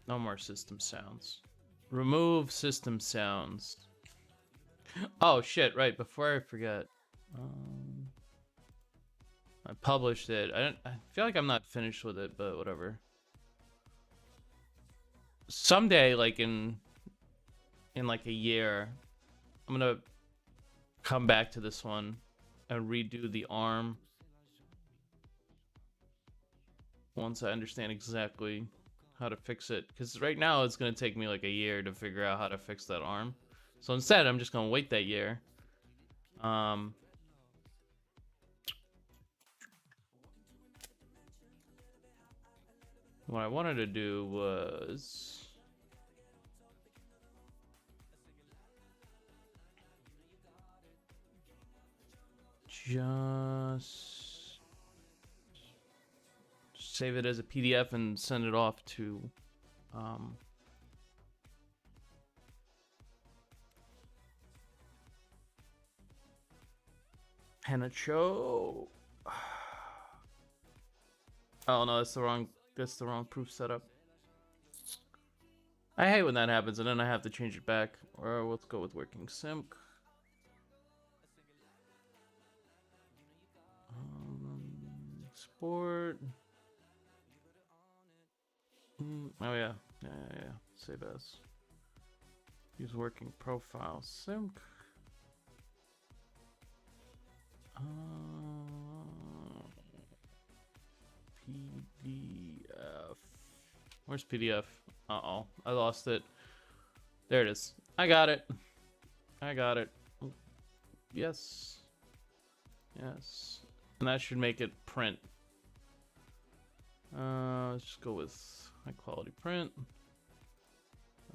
No more system sounds. Remove system sounds. Oh shit! Right before I forget, I published it. I feel like I'm not finished with it, but whatever. Someday, like in like a year, I'm gonna come back to this one and redo the arm once I understand exactly how to fix it. Because right now it's gonna take me like a year to figure out how to fix that arm. So instead, I'm just gonna wait that year. What I wanted to do was just save it as a PDF and send it off to Hanacho. Oh no, that's the wrong proof setup. I hate when that happens and then I have to change it back. Or let's go with working sync. Export. Oh yeah. Yeah. Save as. Use working profile sync. PDF. Where's PDF? Uh-oh. I lost it. There it is. I got it. Oh, yes. Yes. And that should make it print. Let's just go with high quality print.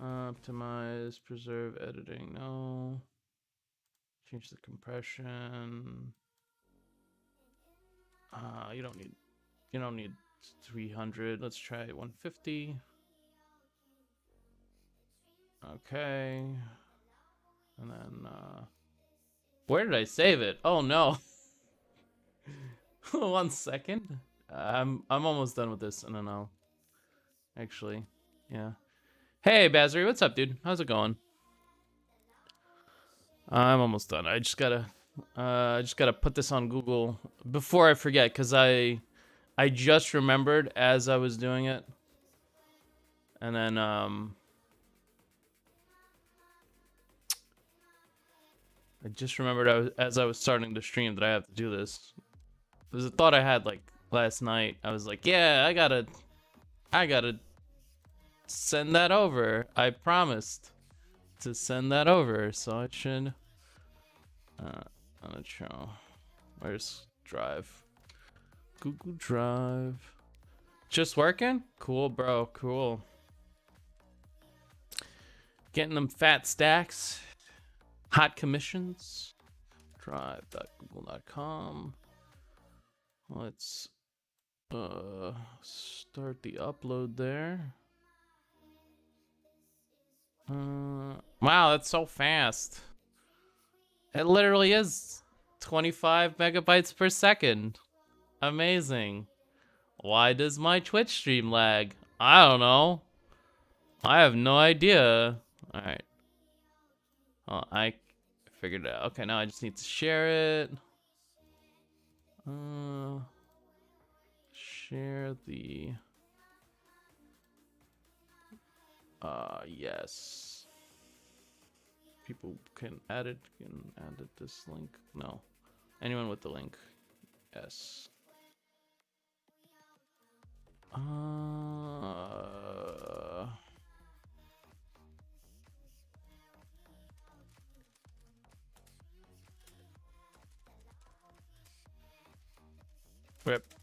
Optimize, preserve, editing. No. Change the compression. You don't need 300. Let's try 150. Okay. And then where did I save it? Oh no. 1 second. I'm almost done with this, and then I'll actually, yeah. Hey Bazzery, what's up, dude? How's it going? I'm almost done. I just gotta put this on Google before I forget, because I just remembered as I was doing it, and then I just remembered as I was starting to stream that I have to do this. It was a thought I had like last night. I was like, yeah, I gotta send that over. I promised to send that over, so I should. Where's Drive? Google Drive. Just working? Cool, bro. Cool. Getting them fat stacks. Hot commissions. Drive.google.com. Let's start the upload there. Wow, that's so fast. It literally is 25 megabytes per second. Amazing. Why does my Twitch stream lag? I don't know. I have no idea. Alright. Oh, I figured it out. Okay, now I just need to share it. Share the... yes. People can add it, this link. No. Anyone with the link. Yes. Rip.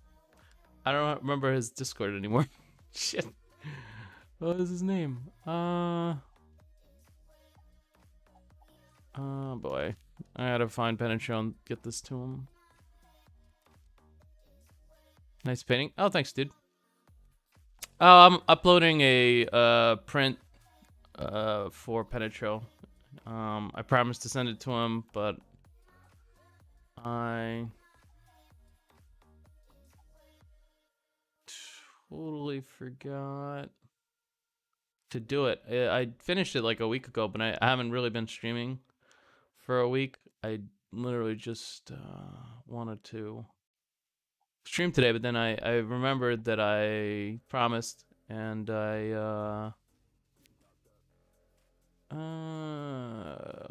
I don't remember his Discord anymore. Shit. What is his name? Oh boy. I gotta find Penetrail and get this to him. Nice painting. Oh, thanks, dude. Oh, I'm uploading a print for Penetrail. I promised to send it to him, but I totally forgot to do it. I finished it like a week ago, but I haven't really been streaming for a week. I literally just wanted to stream today, but then I remembered that I promised, and let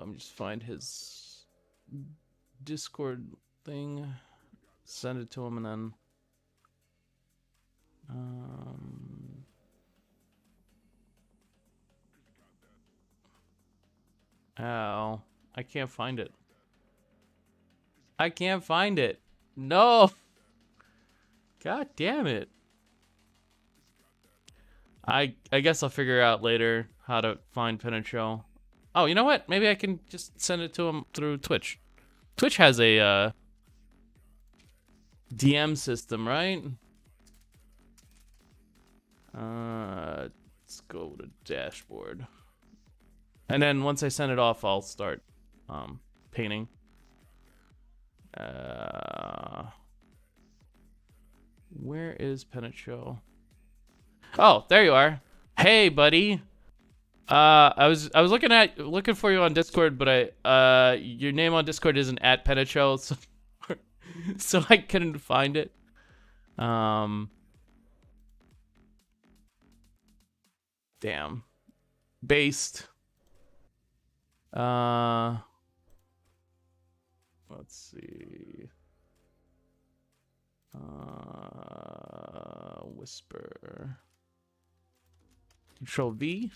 me just find his Discord thing, send it to him, and then oh, I can't find it. I can't find it. No. God damn it. I guess I'll figure out later how to find Penetrail. Oh, you know what? Maybe I can just send it to him through Twitch. Twitch has a DM system, right? Let's go to dashboard. And then once I send it off, I'll start painting. Where is Penetrail? Oh, there you are. Hey, buddy. I was looking for you on Discord, but your name on Discord isn't at Penetrail, so, so I couldn't find it. Damn. Based. Let's see. Whisper. Control V.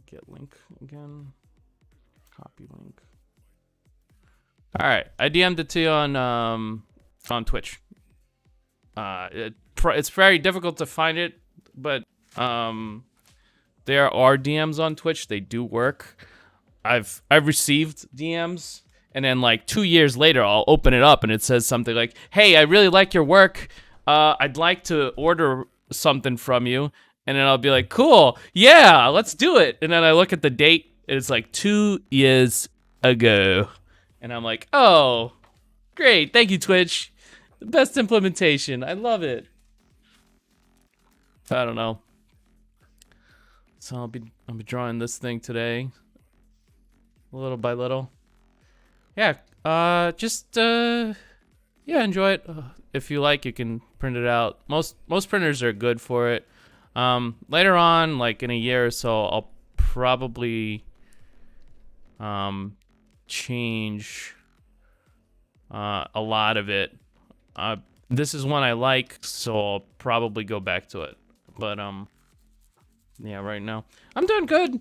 Get link again. Copy link. All right, I DM'd it to you on Twitch. It's very difficult to find it, but there are DMs on Twitch. They do work. I've received DMs, and then like 2 years later, I'll open it up and it says something like, "Hey, I really like your work. I'd like to order something from you." And then I'll be like, "Cool, yeah, let's do it." And then I look at the date, and it's like 2 years ago, and I'm like, "Oh, great, thank you, Twitch. The best implementation. I love it." I don't know. So I'll be drawing this thing today, little by little. Yeah, yeah, enjoy it. If you like, you can print it out. Most printers are good for it. Later on, like in a year or so, I'll probably change a lot of it. This is one I like, so I'll probably go back to it. But yeah, right now I'm doing good.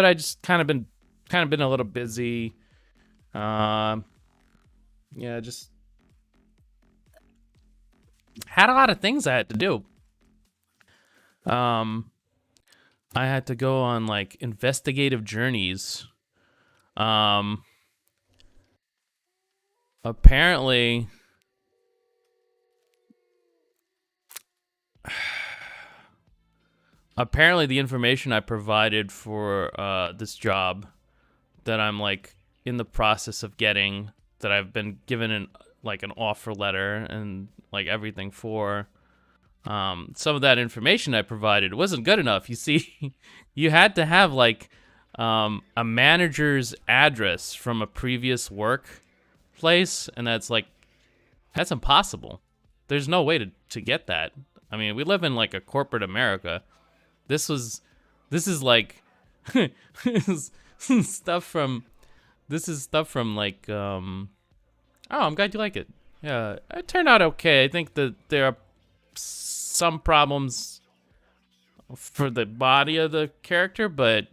I just kind of been a little busy. Yeah, just had a lot of things I had to do. I had to go on like investigative journeys. Apparently the information I provided for this job that I'm like in the process of getting, that I've been given an offer letter and like everything for, some of that information I provided wasn't good enough. You see, you had to have like a manager's address from a previous workplace, and that's impossible. There's no way to get that. I mean, we live in like a corporate America. This is like stuff from like oh, I'm glad you like it. Yeah, it turned out okay. I think that there are some problems for the body of the character, but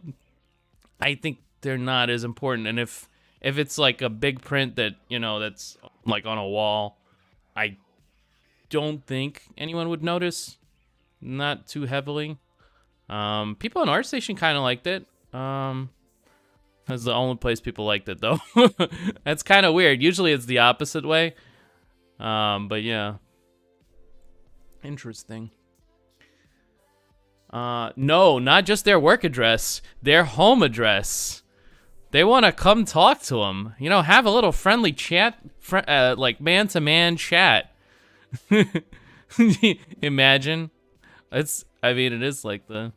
I think they're not as important. And if it's like a big print that, you know, that's like on a wall, I don't think anyone would notice, not too heavily. People in our station kind of liked it. That's the only place people liked it, though. That's kind of weird. Usually it's the opposite way. But yeah. Interesting. No, not just their work address, their home address. They want to come talk to them. You know, have a little friendly chat, like man-to-man chat. Imagine. I mean, it is like the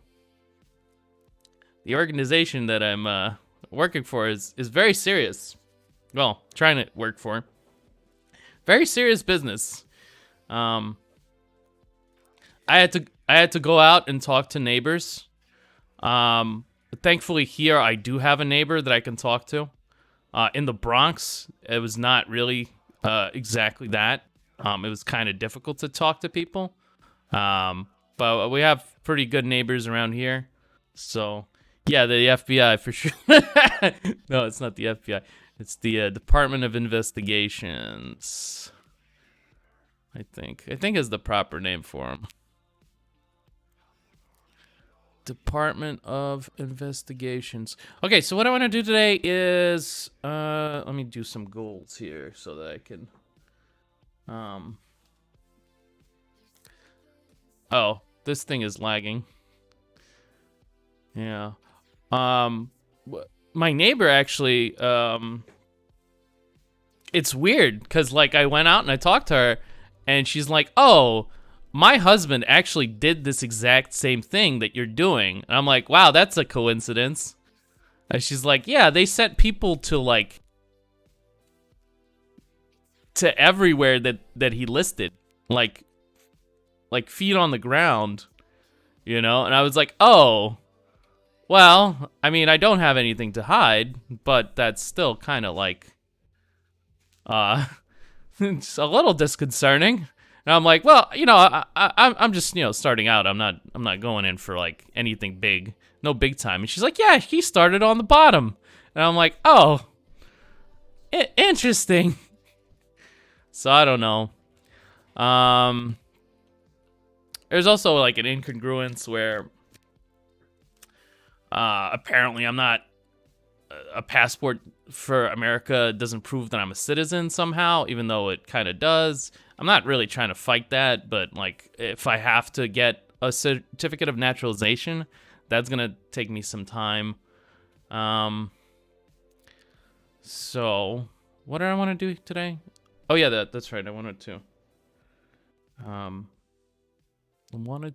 organization that I'm working for is very serious. Well, trying to work for. Very serious business. I had to go out and talk to neighbors. Thankfully here I do have a neighbor that I can talk to. In the Bronx, it was not really exactly that. It was kind of difficult to talk to people. But we have pretty good neighbors around here. So, yeah, the FBI for sure. No, it's not the FBI. It's the Department of Investigations. I think is the proper name for them. Department of Investigations. Okay, so what I want to do today is let me do some goals here so that I can oh, this thing is lagging. Yeah. My neighbor actually it's weird cuz like I went out and I talked to her and she's like, "Oh, my husband actually did this exact same thing that you're doing." And I'm like, "Wow, that's a coincidence." And she's like, "Yeah, they sent people to like to everywhere that he listed, like feet on the ground, you know." And I was like, "Oh, well, I mean, I don't have anything to hide, but that's still kind of like it's a little disconcerting." And I'm like, "Well, you know, I'm just, you know, starting out. I'm not going in for like anything big, no big time." And she's like, "Yeah, he started on the bottom." And I'm like, "Oh, interesting." So I don't know. There's also like an incongruence where apparently I'm not a passport for America doesn't prove that I'm a citizen somehow, even though it kind of does. I'm not really trying to fight that, but like if I have to get a certificate of naturalization, that's gonna take me some time. So what did I want to do today? Oh yeah, that's right. I wanted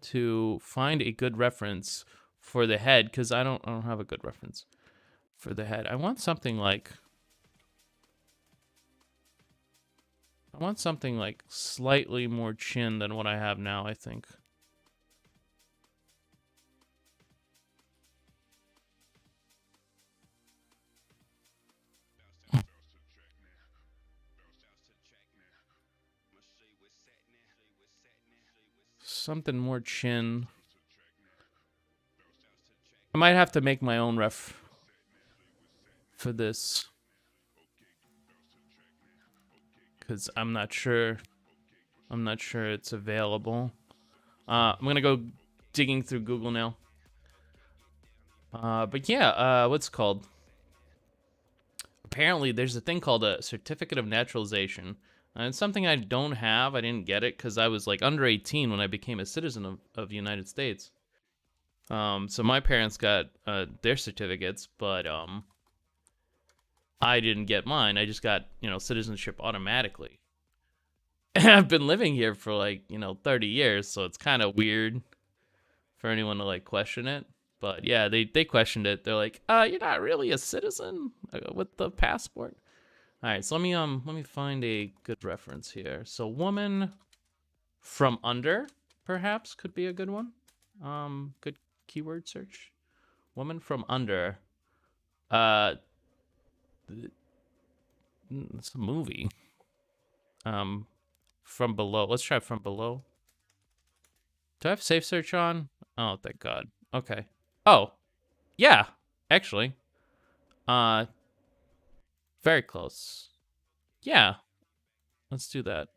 to find a good reference for the head because I don't have a good reference for the head. I want something like slightly more chin than what I have now, I think. Something more chin. I might have to make my own ref for this. Because I'm not sure it's available. I'm gonna go digging through Google now. But yeah, what's it called? Apparently there's a thing called a certificate of naturalization. It's something I don't have. I didn't get it because I was like under 18 when I became a citizen of the United States. So my parents got their certificates, but I didn't get mine. I just got, you know, citizenship automatically. And I've been living here for like, you know, 30 years, so it's kind of weird for anyone to like question it. But yeah, they questioned it. They're like, you're not really a citizen with the passport." All right, so let me find a good reference here. So woman from under perhaps could be a good one. Good keyword search. Woman from under. It's a movie. From below. Let's try from below. Do I have safe search on? Oh, thank God. Okay. Oh, yeah, actually. Very close. Yeah. Let's do that.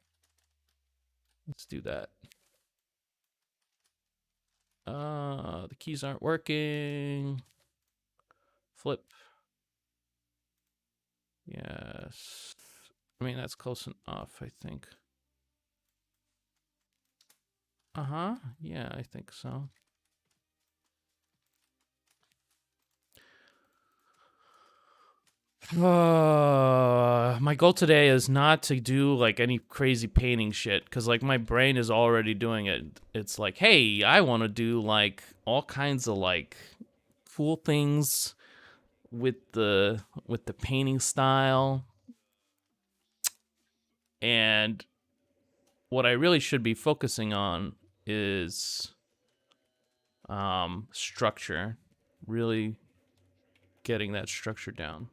The keys aren't working. Flip. Yes. I mean, that's close enough, I think. Uh-huh. Yeah, I think so. My goal today is not to do like any crazy painting shit because like my brain is already doing it. It's like, hey, I want to do like all kinds of like cool things with the painting style, and what I really should be focusing on is structure, really getting that structure down.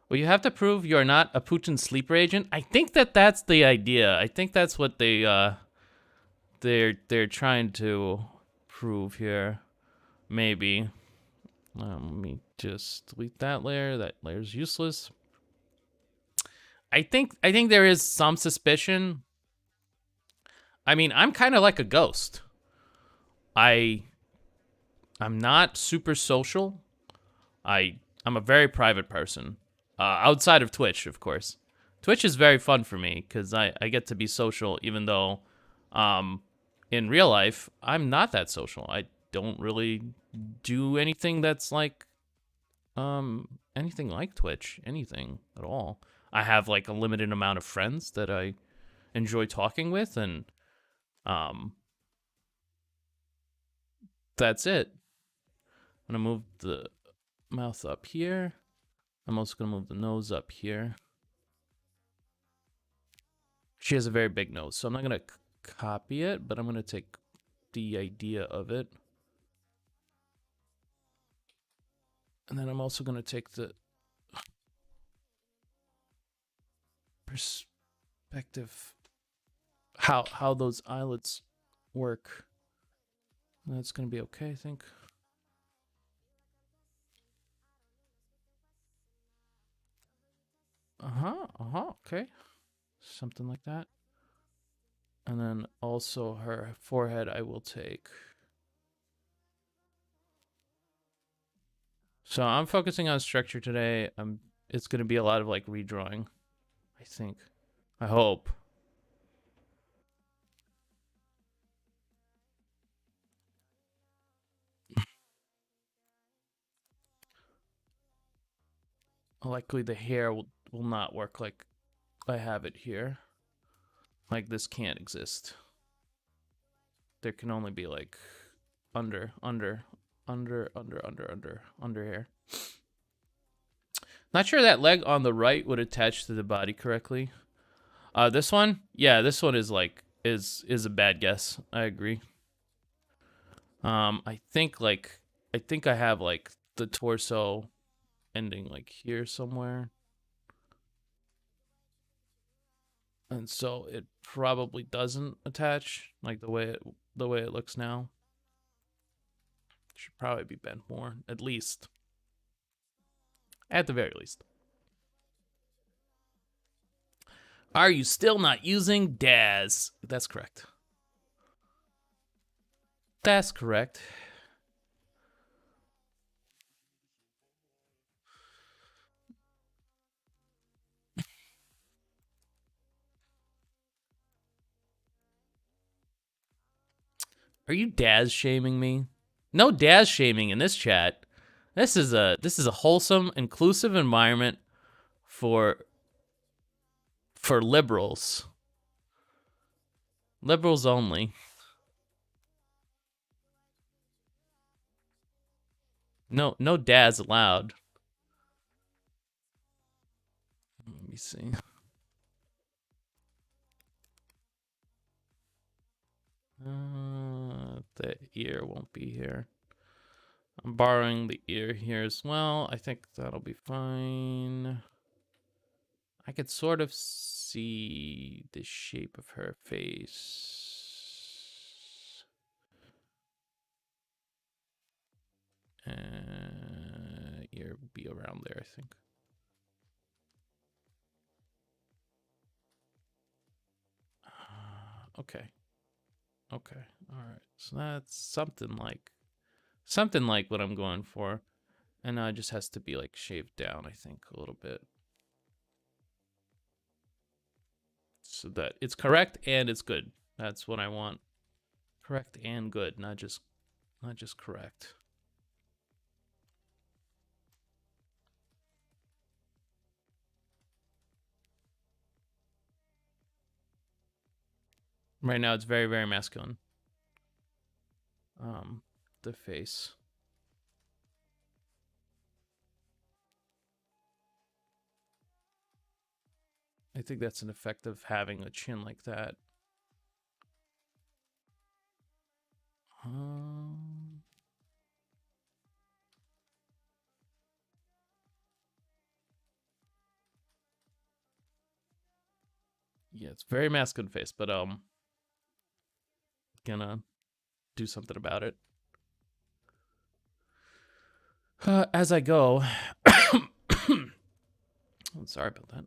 Well, you have to prove you're not a Putin sleeper agent. I think that that's the idea. I think that's what they're trying to prove here. Maybe. Let me just delete that layer. That layer's useless. I think there is some suspicion. I mean, I'm kind of like a ghost. I I'm not super social. I'm a very private person. Outside of Twitch, of course. Twitch is very fun for me because I get to be social, even though um, in real life I'm not that social. I don't really do anything that's like anything like Twitch, anything at all. I have like a limited amount of friends that I enjoy talking with, and um, that's it. I'm gonna move the mouth up here. I'm also gonna move the nose up here. She has a very big nose, so I'm not gonna copy it, but I'm gonna take the idea of it. And then I'm also gonna take the perspective, how those eyelids work. That's gonna be okay, I think. Okay. Something like that. And then also her forehead I will take. So I'm focusing on structure today. It's gonna be a lot of like redrawing, I think. I hope. Likely the hair will not work like I have it here. Like this can't exist. There can only be like under here. Not sure that leg on the right would attach to the body correctly. This one, yeah, this one is like is a bad guess. I agree. I think I have like the torso ending like here somewhere, and so it probably doesn't attach like the way it looks now. Should probably be bent more, at least. At the very least. Are you still not using Daz? That's correct. That's correct. Are you Daz shaming me? No Daz shaming in this chat. This is a wholesome, inclusive environment for liberals. Liberals only. No Daz allowed. Let me see. The ear won't be here. I'm borrowing the ear here as well. I think that'll be fine. I could sort of see the shape of her face. Ear will be around there, I think. Okay. Okay, all right. So that's something like what I'm going for. And now it just has to be like shaved down, I think, a little bit. So that it's correct and it's good. That's what I want. Correct and good, not just correct. Right now it's very, very masculine. The face. I think that's an effect of having a chin like that. Yeah, it's very masculine face, but gonna do something about it as I go. I'm sorry about that.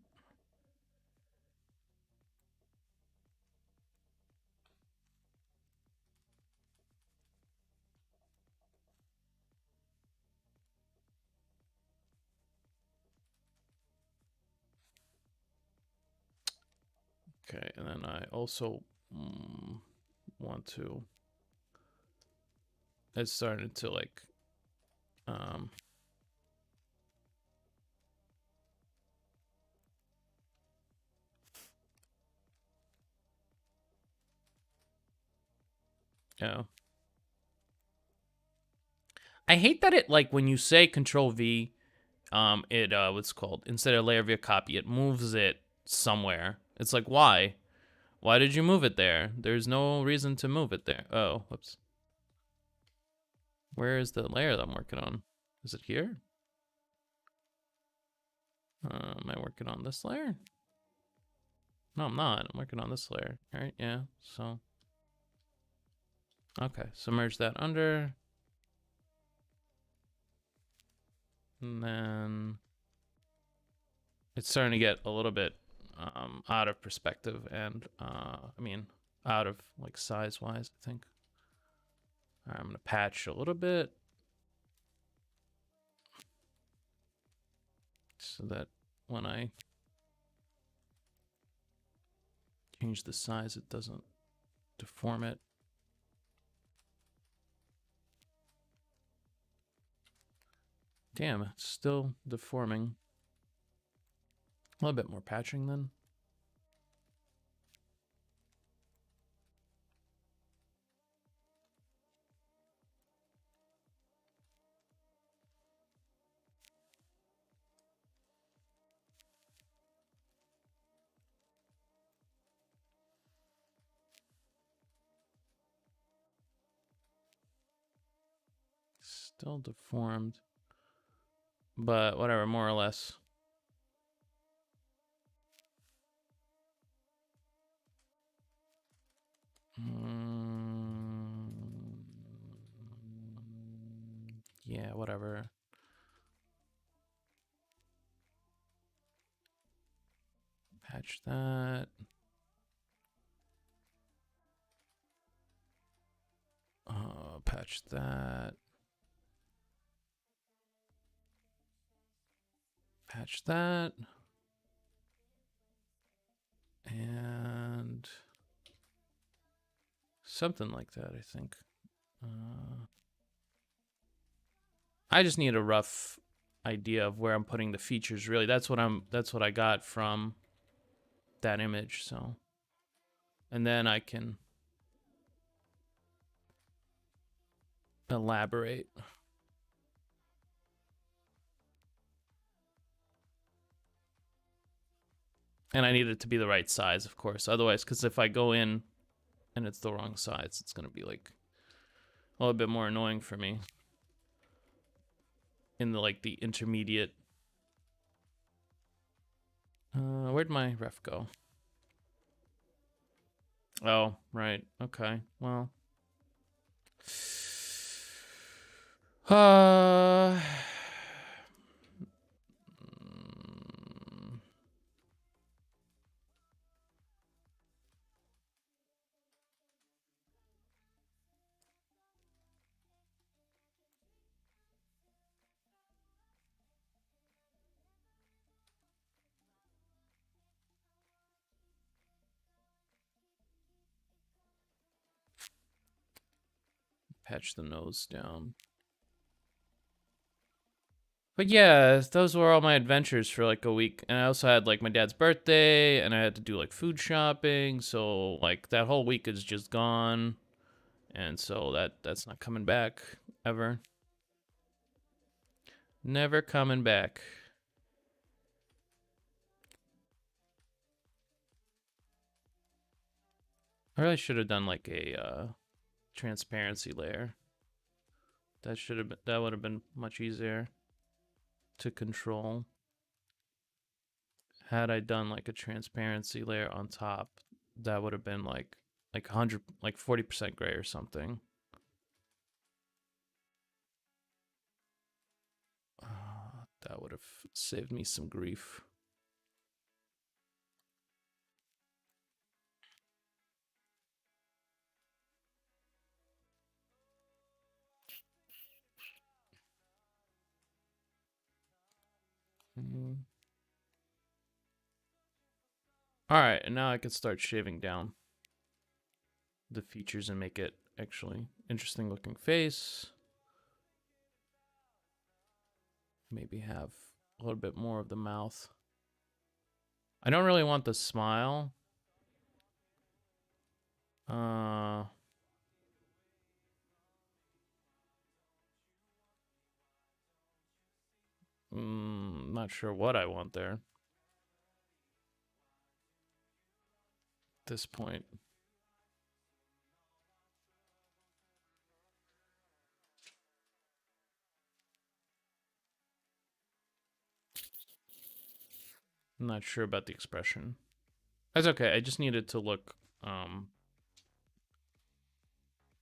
Okay, and then I also want to. It's starting to like, yeah. I hate that it like when you say Control V, it what's called instead of layer via copy, it moves it somewhere. It's like why? Why did you move it there? There's no reason to move it there. Oh, whoops. Where is the layer that I'm working on? Is it here? Am I working on this layer? No, I'm not. I'm working on this layer. All right, yeah. So, okay. So merge that under. And then it's starting to get a little bit out of perspective and, I mean, out of like size-wise, I think. All right, I'm going to patch a little bit. So that when I change the size, it doesn't deform it. Damn, it's still deforming. A little bit more patching then. Still deformed. But whatever, more or less. Yeah, whatever. Patch that. Patch that. Patch that. And something like that, I think. I just need a rough idea of where I'm putting the features. Really, that's what I got from that image. So, and then I can elaborate. And I need it to be the right size, of course. Otherwise, because if I go in and it's the wrong size, it's going to be like a little bit more annoying for me in the like the intermediate. Where'd my ref go? Oh, right. Okay. Well. patch the nose down. But yeah, those were all my adventures for like a week. And I also had like my dad's birthday and I had to do like food shopping. So like that whole week is just gone. And so that's not coming back ever. Never coming back. I really should have done like a transparency layer. That would have been much easier to control. Had I done like a transparency layer on top, that would have been like 100 like 40% gray or something. That would have saved me some grief. All right, and now I can start shaving down the features and make it actually interesting looking face. Maybe have a little bit more of the mouth. I don't really want the smile. Not sure what I want there at this point. I'm not sure about the expression. That's okay. I just needed to look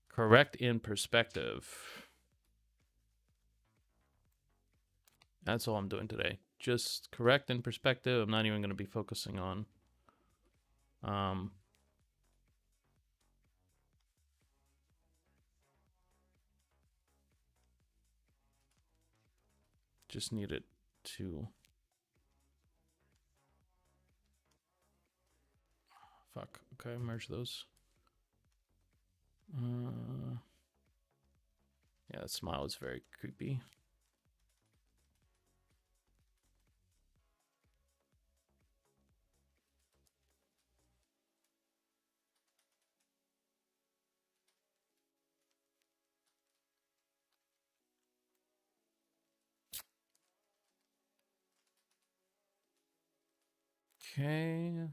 correct in perspective. That's all I'm doing today. Just correct in perspective. I'm not even going to be focusing on just need it to fuck. Okay, merge those. Yeah, that smile is very creepy. Okay.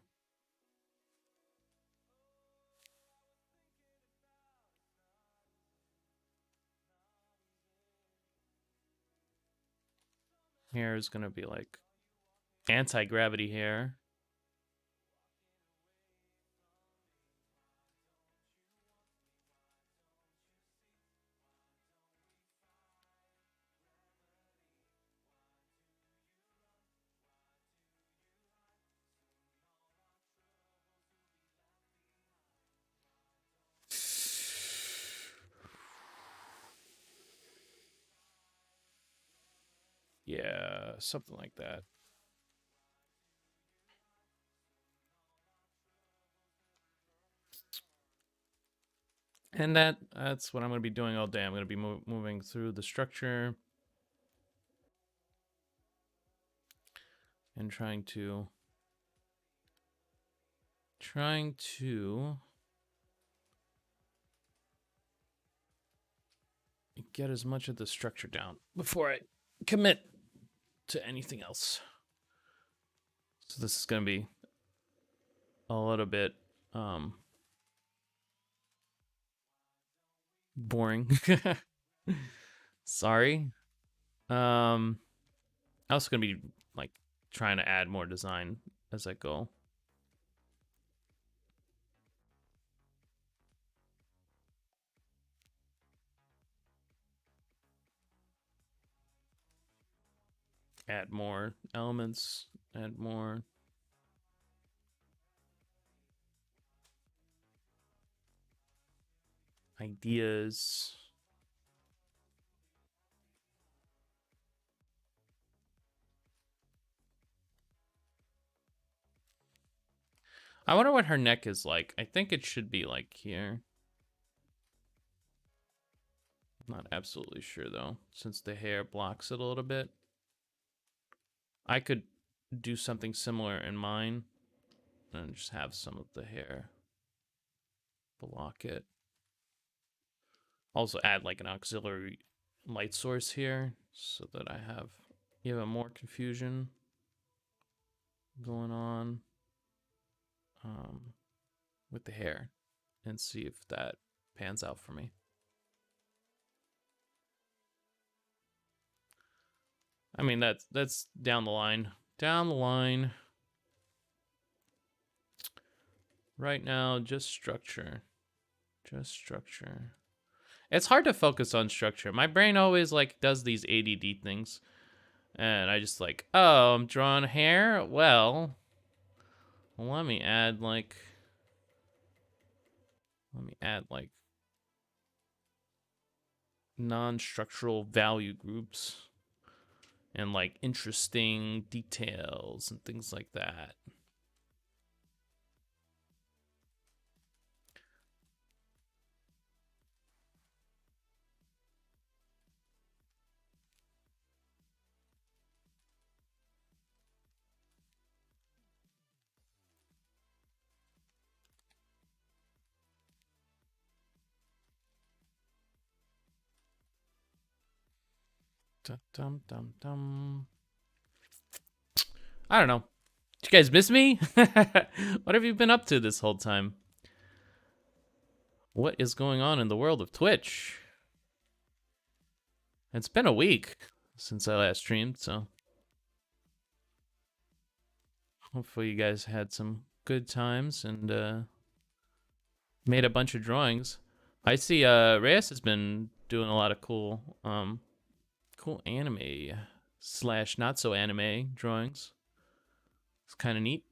Hair is gonna be like anti-gravity hair. Yeah, something like that. And that's what I'm going to be doing all day. I'm going to be moving through the structure and trying to get as much of the structure down before I commit to anything else. So this is going to be a little bit boring. Sorry. I'm also going to be like trying to add more design as I go. Add more elements, add more ideas. I wonder what her neck is like. I think it should be like here. Not absolutely sure though, since the hair blocks it a little bit. I could do something similar in mine and just have some of the hair block it. Also add like an auxiliary light source here so that I have even more confusion going on with the hair and see if that pans out for me. I mean, that's down the line. Down the line. Right now, just structure. Just structure. It's hard to focus on structure. My brain always like does these ADD things. And I just like, oh, I'm drawing hair? Well, let me add like non-structural value groups and like interesting details and things like that. Dum, dum, dum, dum. I don't know. Did you guys miss me? What have you been up to this whole time? What is going on in the world of Twitch? It's been a week since I last streamed, so hopefully you guys had some good times and made a bunch of drawings. I see Reyes has been doing a lot of cool anime / not so anime drawings. It's kind of neat.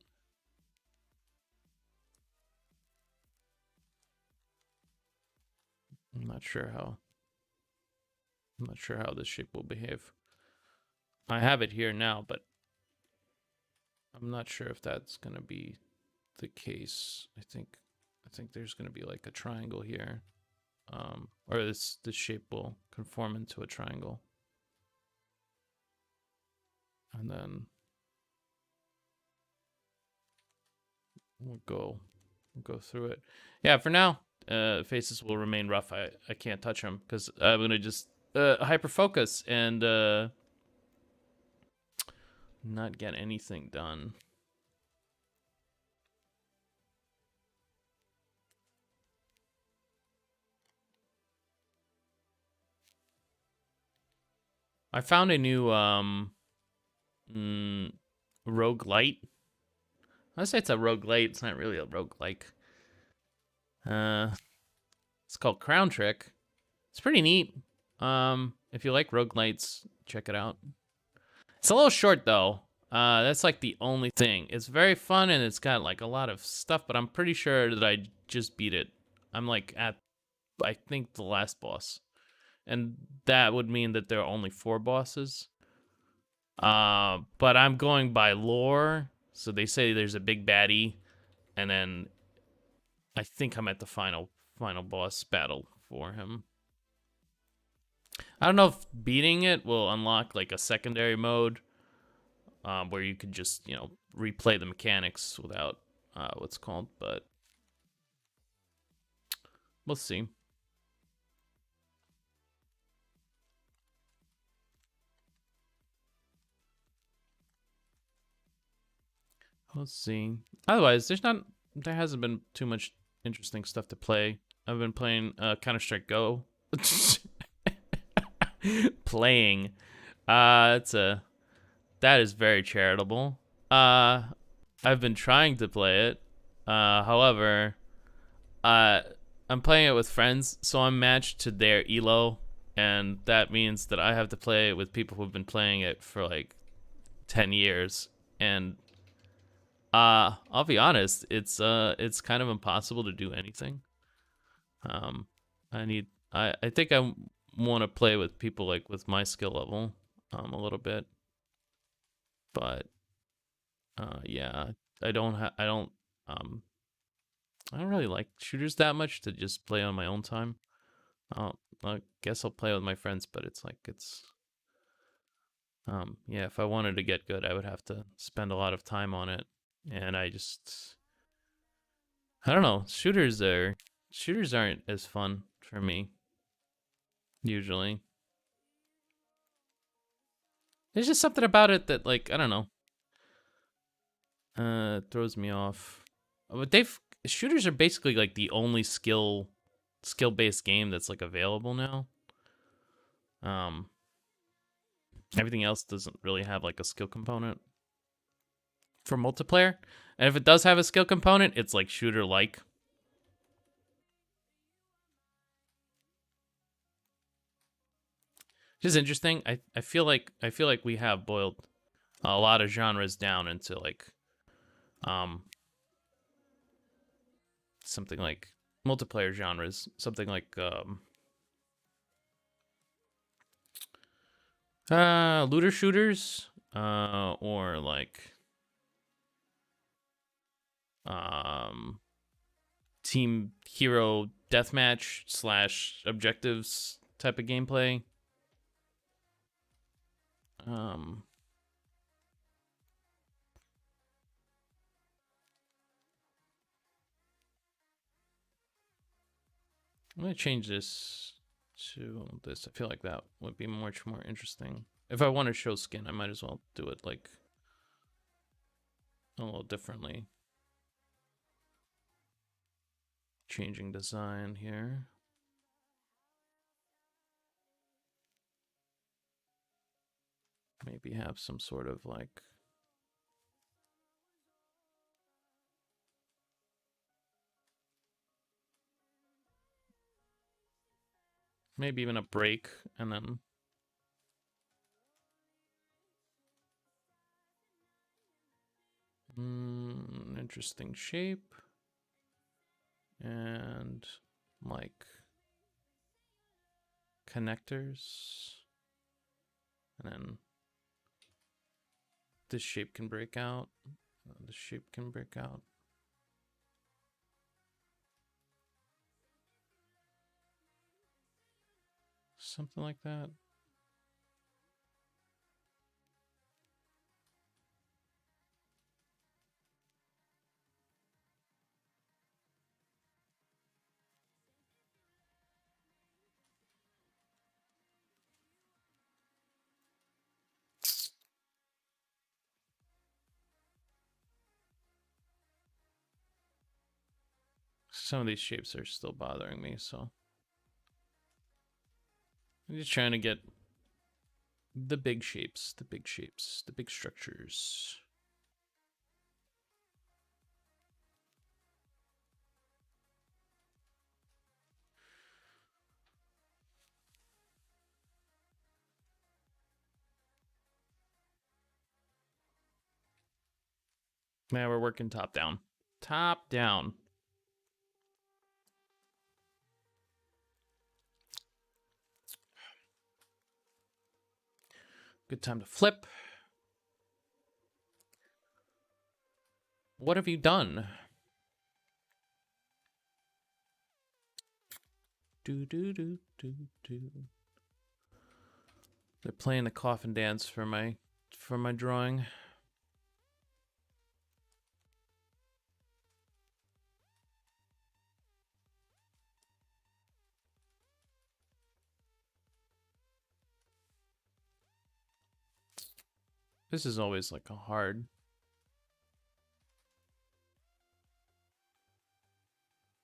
I'm not sure how this shape will behave. I have it here now, but I'm not sure if that's gonna be the case. I think there's gonna be like a triangle here, or this shape will conform into a triangle, and then we'll go through it. Yeah, for now, faces will remain rough. I can't touch them because I'm gonna just hyper focus and not get anything done. I found a new roguelite. I say it's a roguelite. It's not really a roguelike. It's called Crown Trick. It's pretty neat. If you like roguelites, check it out. It's a little short though. That's like the only thing. It's very fun and it's got like a lot of stuff, but I'm pretty sure that I just beat it. I'm like at, I think, the last boss. And that would mean that there are only 4 bosses. But I'm going by lore. So they say there's a big baddie, and then I think I'm at the final boss battle for him. I don't know if beating it will unlock like a secondary mode, where you could just, you know, replay the mechanics without what's called, but we'll see. We'll see. Otherwise, there hasn't been too much interesting stuff to play. I've been playing Counter-Strike Go. Playing. That is very charitable. I've been trying to play it. However, I'm playing it with friends, so I'm matched to their elo, and that means that I have to play it with people who've been playing it for like 10 years. And I'll be honest, it's kind of impossible to do anything. I think I want to play with people like with my skill level a little bit, but yeah, I don't really like shooters that much to just play on my own time. I guess I'll play with my friends, but it's like yeah, if I wanted to get good, I would have to spend a lot of time on it, and I don't know. Shooters aren't as fun for me usually. There's just something about it that like I don't know, throws me off. But they've shooters are basically like the only skill based game that's like available now. Um, Everything else doesn't really have like a skill component for multiplayer, and if it does have a skill component, it's like shooter like. Just interesting. I feel like we have boiled a lot of genres down into like um something like multiplayer genres, something like looter shooters, or like um team hero deathmatch slash objectives type of gameplay. Um, I'm gonna change this to this. I feel like that would be much more interesting. If I want to show skin, I might as well do it like a little differently. Changing design here. Maybe have some sort of like maybe even a break and then interesting shape and like connectors, and then this shape can break out, this shape can break out. Something like that. Some of these shapes are still bothering me, so I'm just trying to get the big shapes, the big shapes, the big structures. Now we're working top down. Top down. Good time to flip. What have you done? Do do do do do. They're playing the coffin dance for my drawing. This is always like a hard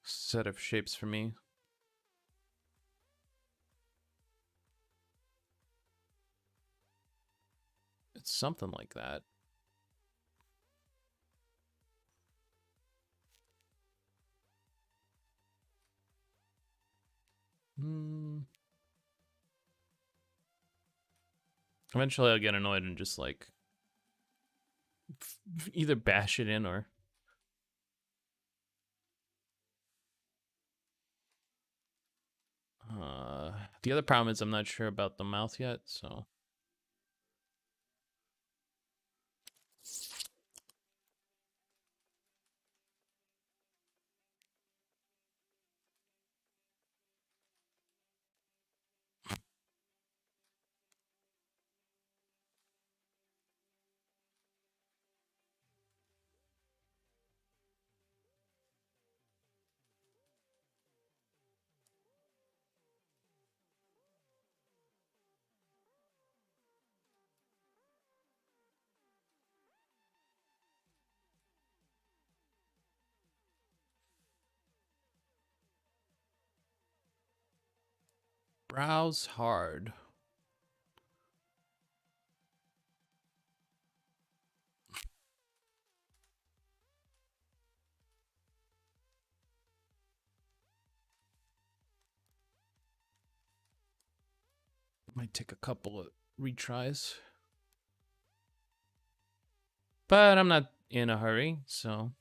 set of shapes for me. It's something like that. Eventually I'll get annoyed and just like either bash it in or the other problem is I'm not sure about the mouth yet, so Browse hard. Might take a couple of retries. But I'm not in a hurry, so.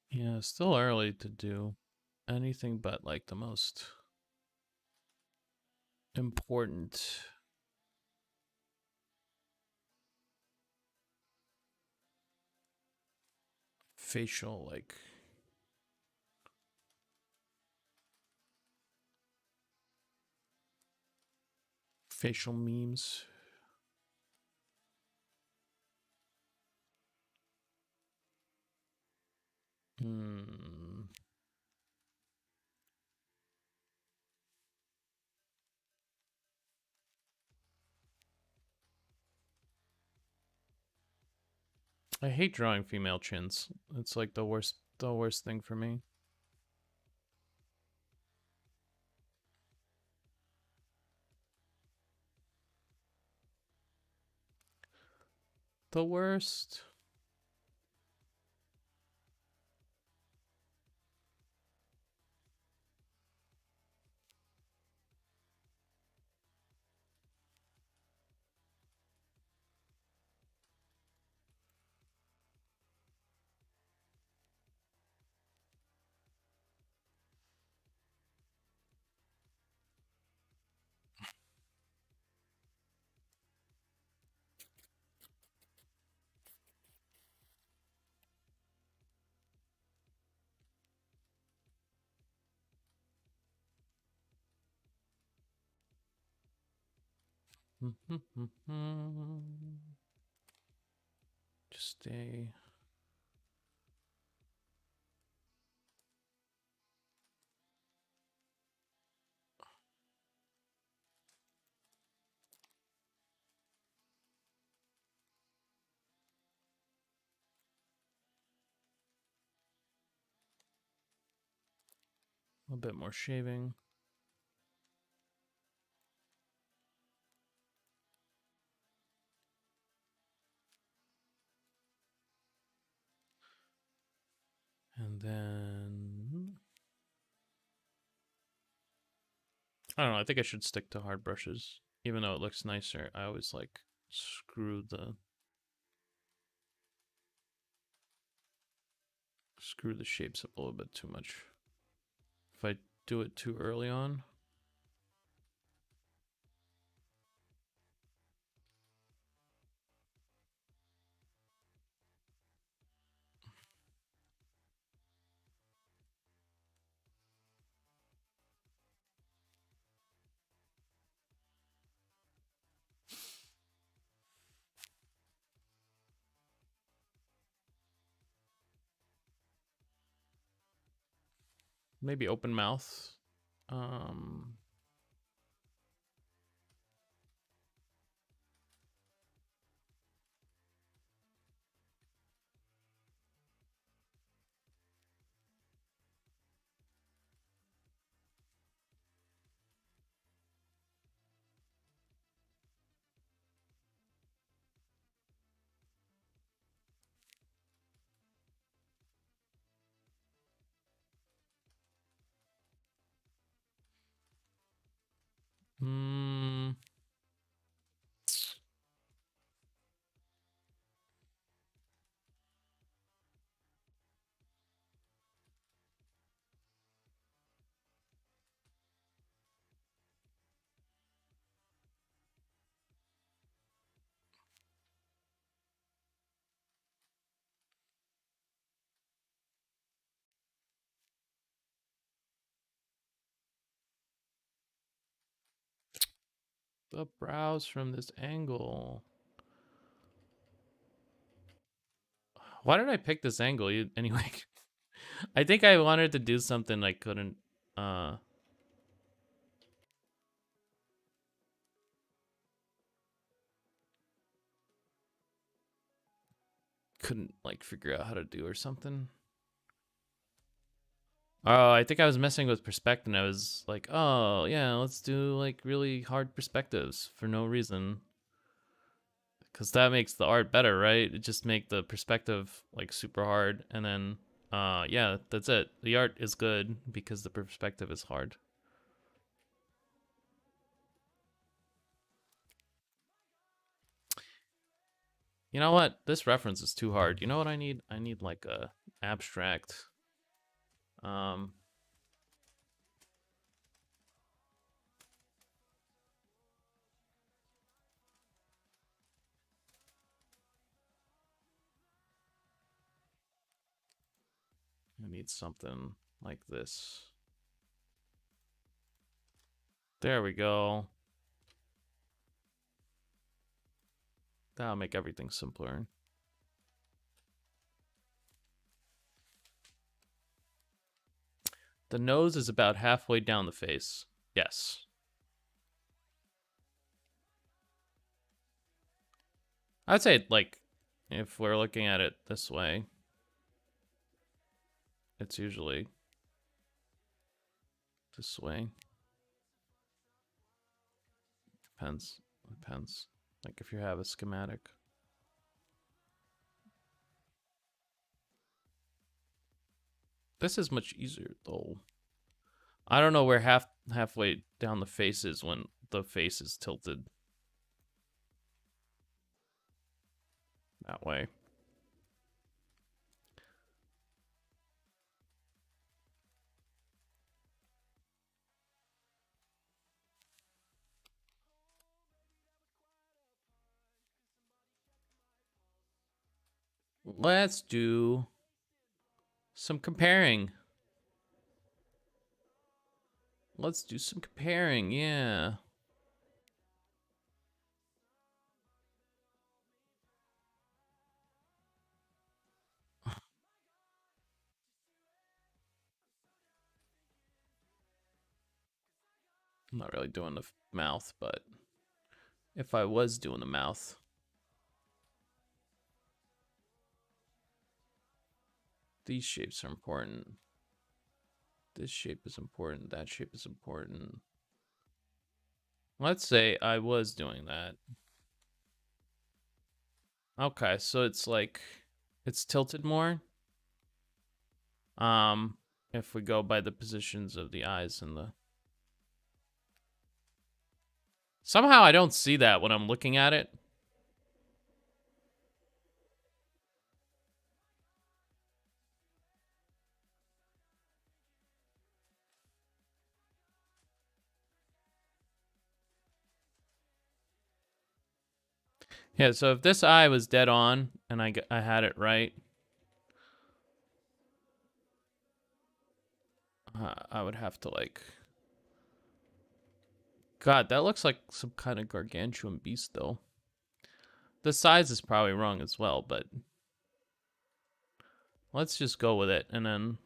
Yeah, still early to do anything but like the most important facial, like, facial memes. I hate drawing female chins. It's like the worst thing for me. The worst. Just stay. A bit more shaving. And then I don't know, I think I should stick to hard brushes. Even though it looks nicer, I always like screw the shapes up a little bit too much. If I do it too early on. Maybe open mouth. the brows from this angle? Why did I pick this angle? Anyway, I think I wanted to do something I couldn't. Couldn't like figure out how to do or something. Oh, I think I was messing with perspective. I was like, oh yeah, let's do like really hard perspectives for no reason. Because that makes the art better, right? It just make the perspective like super hard, and then yeah, that's it. The art is good because the perspective is hard. You know what? This reference is too hard. You know what I need? I need like a abstract. Um, I need something like this. There we go. That'll make everything simpler. The nose is about halfway down the face. Yes. I'd say, like, if we're looking at it this way, it's usually this way. Depends. Depends. Like, if you have a schematic. This is much easier, though. I don't know where halfway down the face is when the face is tilted that way. Let's do some comparing. Let's do some comparing, yeah. I'm not really doing the mouth, but if I was doing the mouth, these shapes are important. This shape is important. That shape is important. Let's say I was doing that. Okay, so it's like, it's tilted more. If we go by the positions of the eyes and the... Somehow I don't see that when I'm looking at it. Yeah, so if this eye was dead on and I had it right, I would have to like... God, that looks like some kind of gargantuan beast though. The size is probably wrong as well, but let's just go with it and then...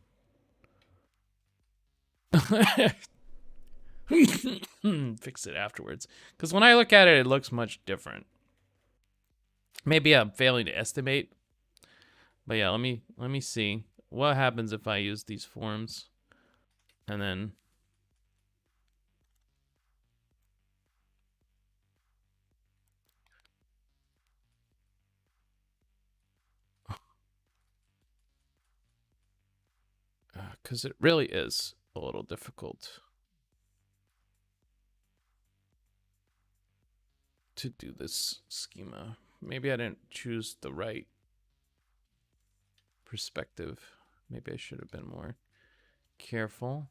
fix it afterwards. Because when I look at it, it looks much different. Maybe I'm failing to estimate. But yeah, let me see. What happens if I use these forms? And then... Because it really is a little difficult to do this schema. Maybe I didn't choose the right perspective. Maybe I should have been more careful.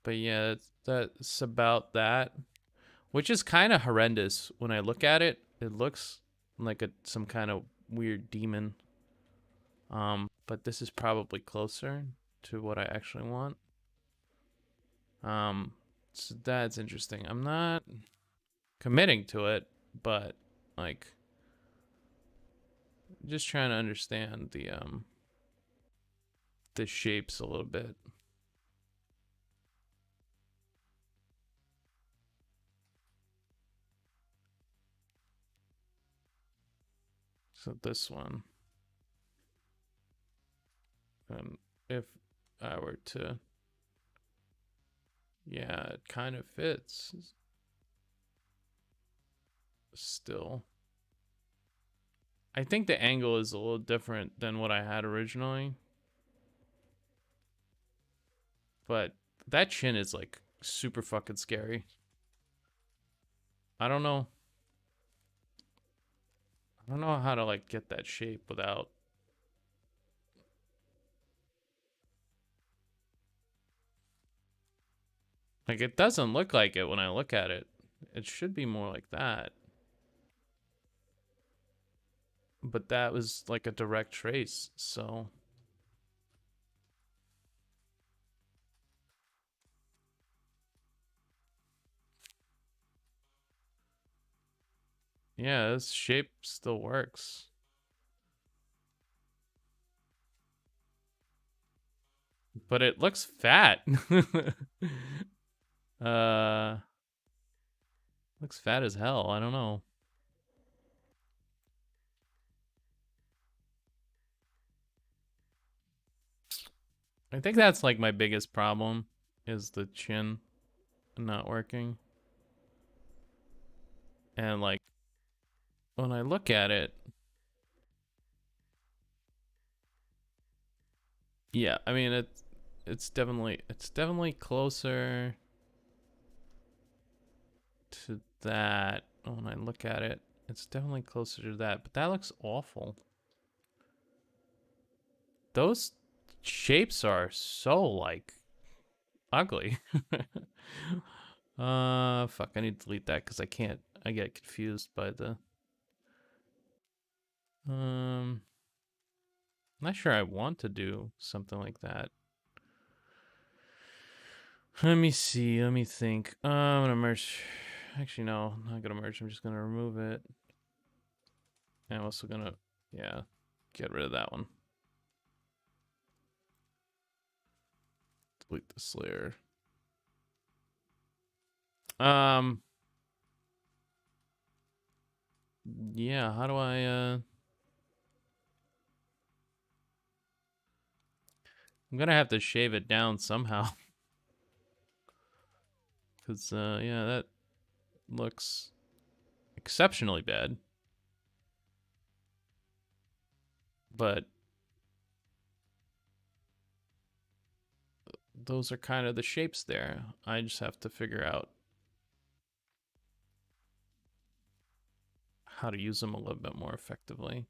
But yeah, that's about that. Which is kind of horrendous when I look at it. It looks like some kind of weird demon. But this is probably closer to what I actually want. So that's interesting. I'm not committing to it, but like just trying to understand the shapes a little bit. So this one, if I were to, yeah, it kind of fits still. I think the angle is a little different than what I had originally, but that chin is like super fucking scary. I don't know. I don't know how to like get that shape without. Like it doesn't look like it when I look at it. It should be more like that. But that was like a direct trace, so yeah, this shape still works. But it looks fat. uh looks fat as hell. I don't know. I think that's like my biggest problem is the chin not working. And like when I look at it, yeah, I mean it's definitely closer to that. When I look at it, it's definitely closer to that, but that looks awful. Those shapes are so like ugly. Fuck, I need to delete that because I get confused by the I'm not sure I want to do something like that. Let me see, let me think. I'm gonna merge. Actually, no, I'm not gonna merge. I'm just gonna remove it. And I'm also gonna, yeah, get rid of that one. Delete this layer. Um, yeah, how do I'm gonna have to shave it down somehow. Cause, yeah, that looks exceptionally bad. But those are kind of the shapes there. I just have to figure out how to use them a little bit more effectively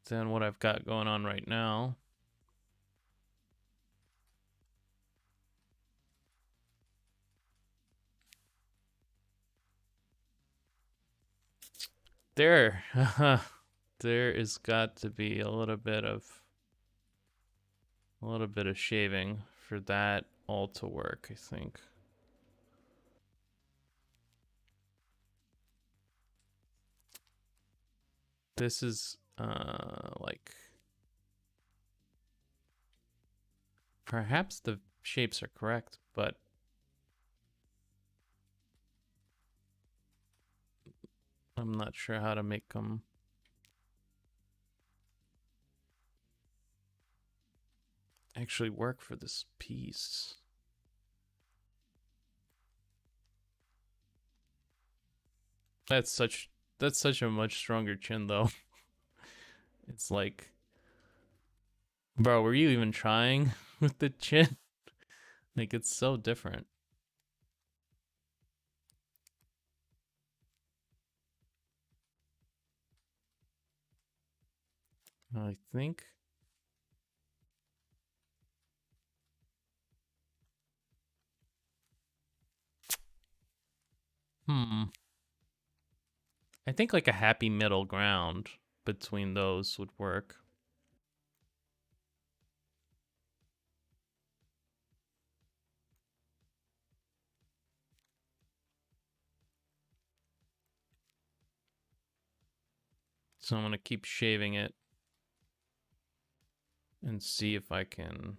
than what I've got going on right now. There, there is got to be a little bit of shaving for that all to work, I think. This is like perhaps the shapes are correct, but I'm not sure how to make them actually work for this piece. That's such that's such a much stronger chin though. It's like, bro, were you even trying with the chin? Like it's so different. I think hmm. I think like a happy middle ground between those would work. So I'm gonna keep shaving it and see if I can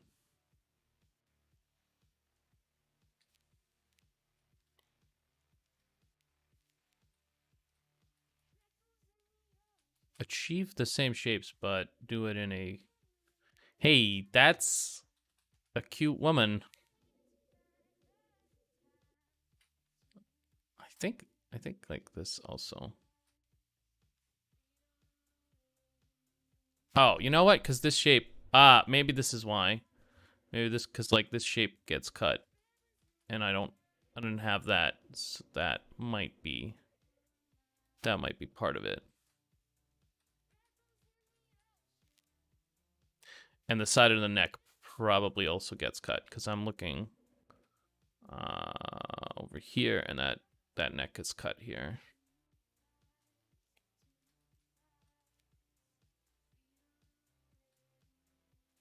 achieve the same shapes, but do it in a... Hey, that's a cute woman. I think like this also. Oh, you know what? Because this shape, maybe this is why. Maybe this, because like this shape gets cut, and I didn't have that. So that might be part of it. And the side of the neck probably also gets cut because I'm looking over here, and that neck is cut here.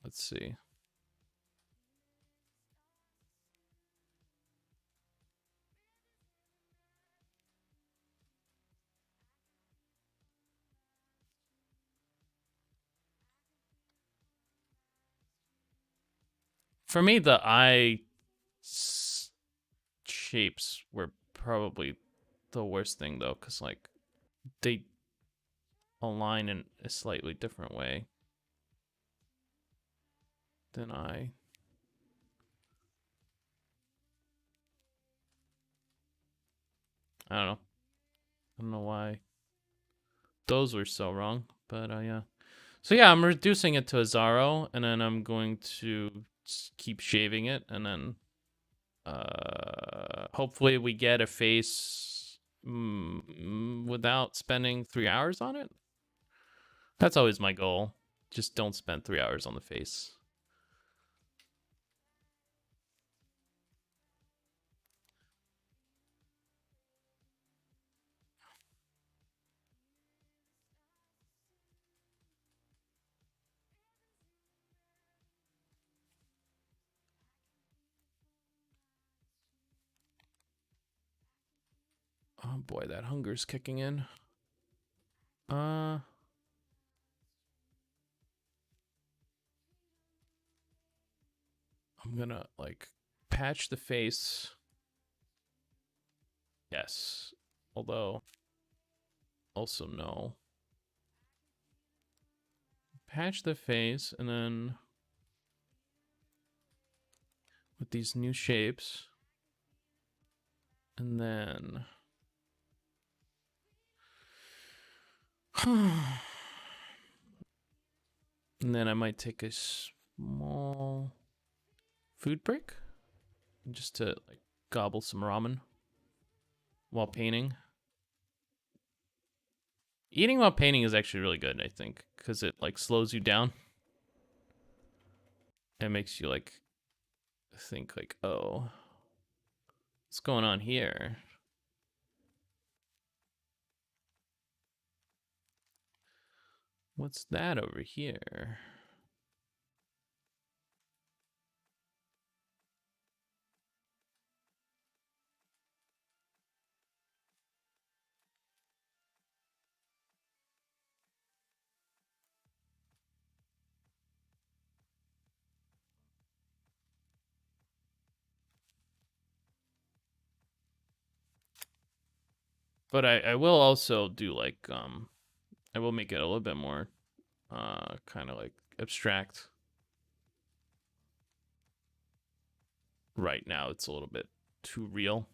Let's see. For me, the eye shapes were probably the worst thing though, because like they align in a slightly different way than I don't know. I don't know why those were so wrong, but yeah. So yeah, I'm reducing it to a Zaro, and then I'm going to keep shaving it, and then hopefully we get a face without spending 3 hours on it. That's always my goal. Just don't spend 3 hours on the face. Oh boy, that hunger's kicking in. I'm gonna like patch the face. Yes. Although also no. Patch the face, and then with these new shapes, and then and then I might take a small food break just to like gobble some ramen while painting. Eating while painting is actually really good, I think, because it like slows you down. It makes you like think like, oh, what's going on here? What's that over here? But I will also do like I will make it a little bit more kind of like abstract. Right now it's a little bit too real.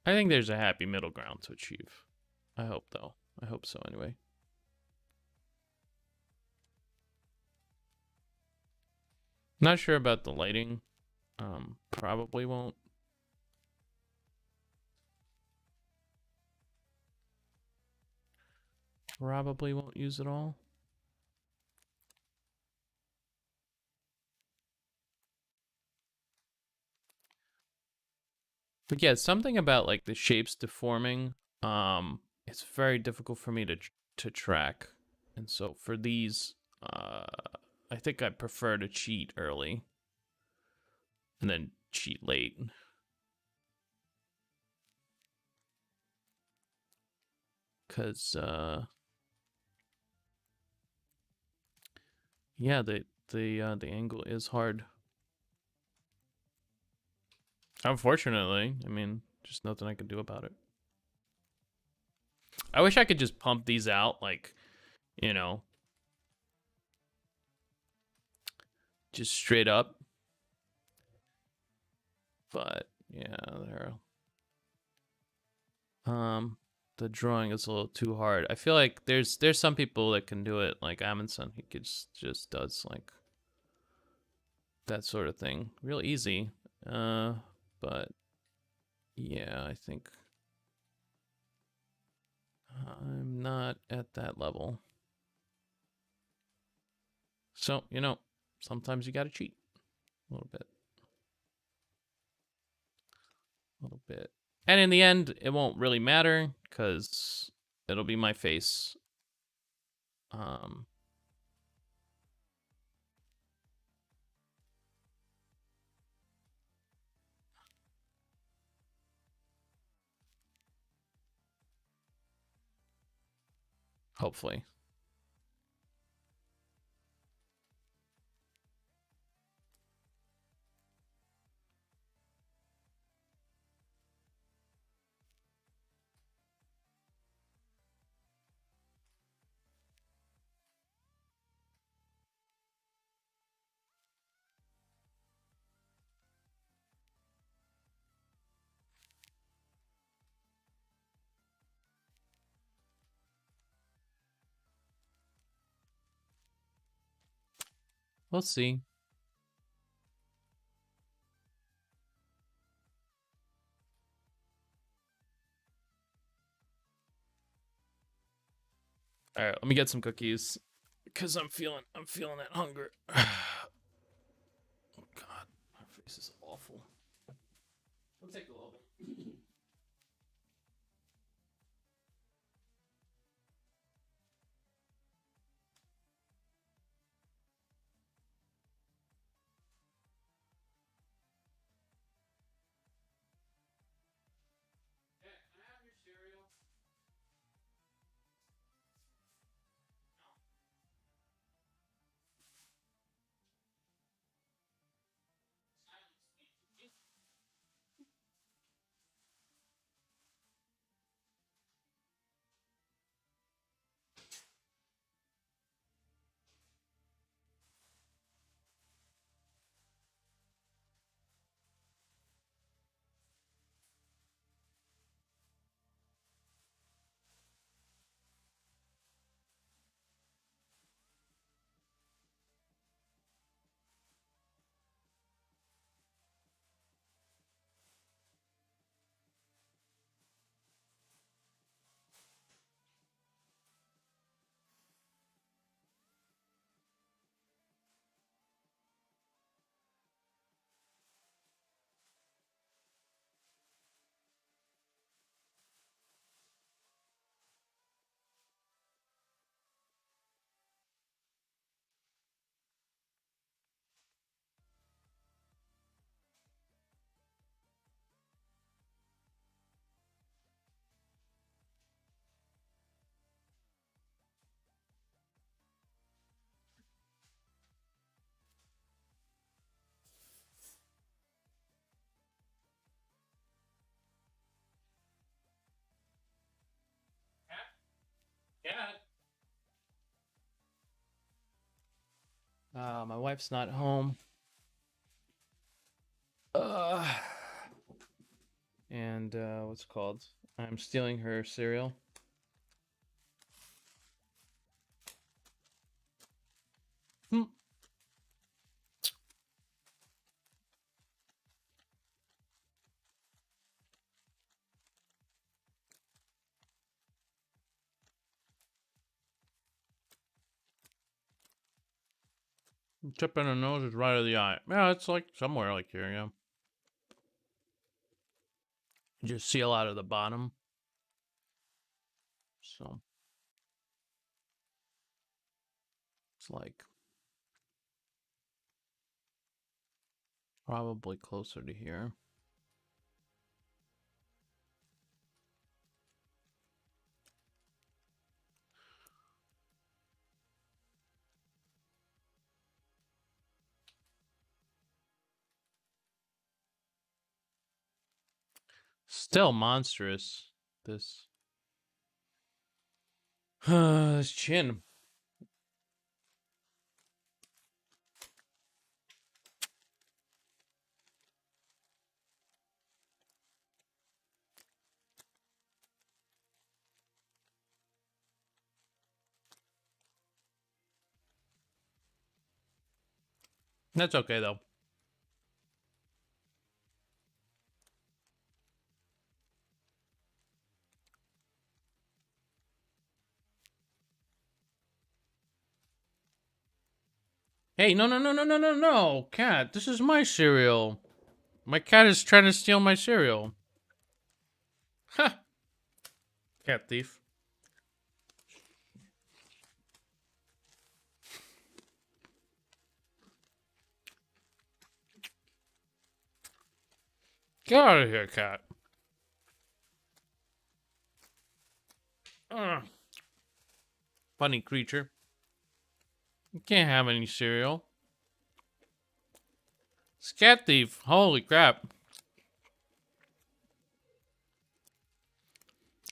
I think there's a happy middle ground to achieve. I hope though. I hope so anyway. Not sure about the lighting. Probably won't. Probably won't use it all. But yeah, something about like the shapes deforming. It's very difficult for me to to track. And so for these, I think I prefer to cheat early and then cheat late. Because, yeah, the angle is hard. Unfortunately, I mean, just nothing I can do about it. I wish I could just pump these out, like, you know, just straight up. But yeah, there. The drawing is a little too hard. I feel like there's some people that can do it, like Amundsen. He just does like that sort of thing real easy. But yeah, I think I'm not at that level. So, you know, sometimes you gotta cheat a little bit. A little bit. And in the end, it won't really matter because it'll be my face. Hopefully. We'll see. All right, let me get some cookies because I'm feeling that hunger. Oh God, my face is awful. I'll take a little bit. Hey, can I have your cereal? Cat. My wife's not home. Uh, and what's it called? I'm stealing her cereal. Hmm. Tip in the nose is right of the eye. Yeah, it's like somewhere like here, yeah. Just seal out of the bottom. So It's like probably closer to here. Still monstrous. This his chin. That's okay though. Hey, no, cat. This is my cereal. My cat is trying to steal my cereal. Ha! Cat thief. Get out of here, cat. Ugh. Funny creature. You can't have any cereal. It's cat thief. Holy crap.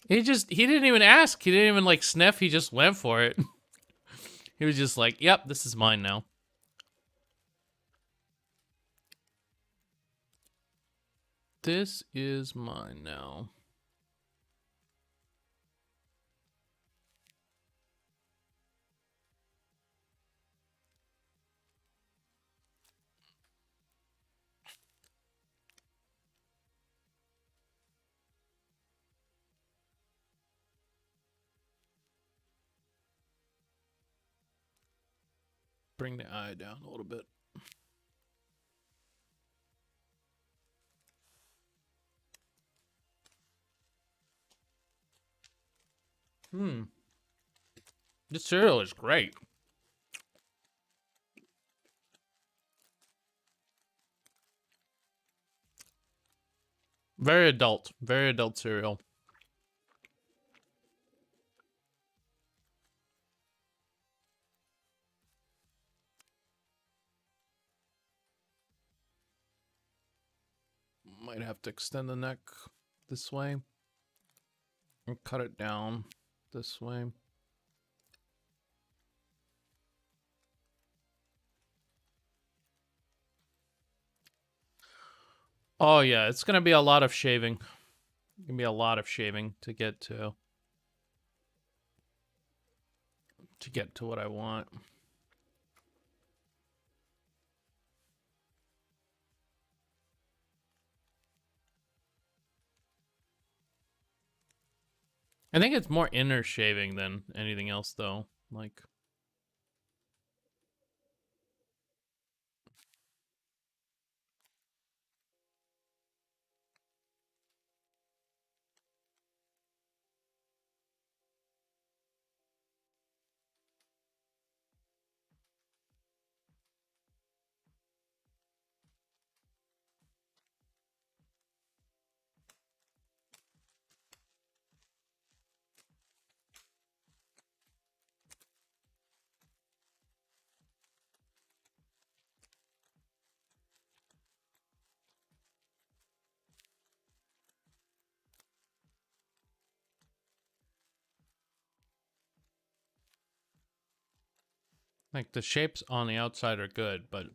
He didn't even ask. He didn't even like sniff. He just went for it. He was just like, yep, this is mine now. This is mine now. Bring the eye down a little bit. This cereal is great. Very adult cereal. Might have to extend the neck this way and cut it down this way. Oh yeah, it's gonna be a lot of shaving. Gonna be a lot of shaving to get to what I want. I think it's more inner shaving than anything else though. Like the shapes on the outside are good, but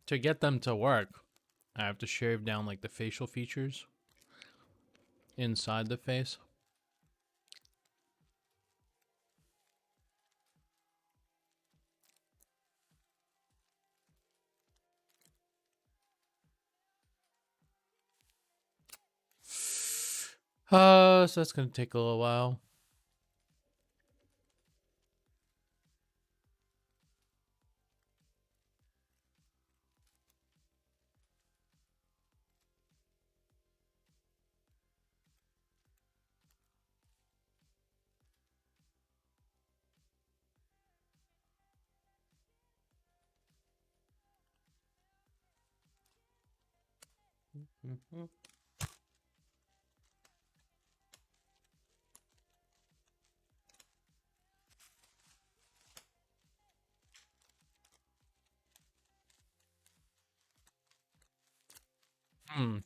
to get them to work, I have to shave down like the facial features inside the face. So that's gonna take a little while. Hmm.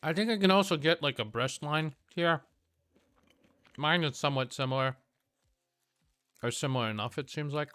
I think I can also get like a brush line here. Mine is somewhat similar. Or similar enough, it seems like.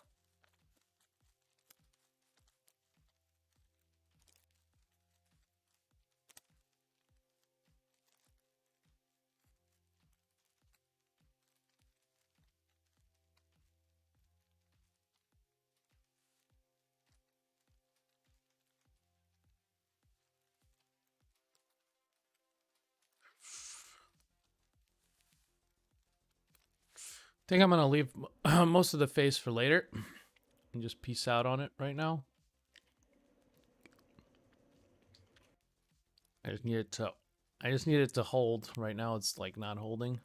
I think I'm gonna leave most of the face for later and just piece out on it right now. I just need it to hold. Right now it's like not holding.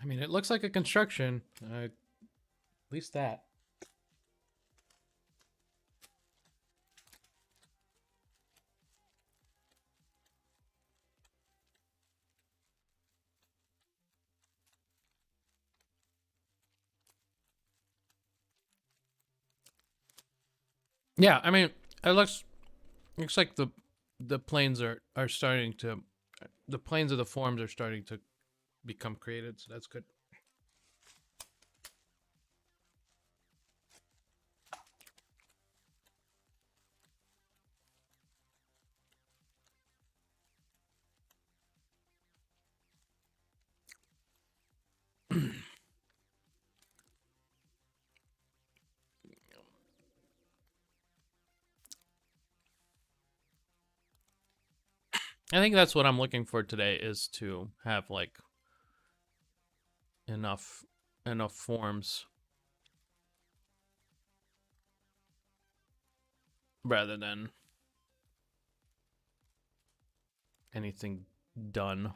I mean, it looks like a construction. At least that. Yeah, I mean, it looks like the planes are starting to the planes of the forms are starting to become created, so that's good. I think that's what I'm looking for today is to have like enough forms rather than anything done.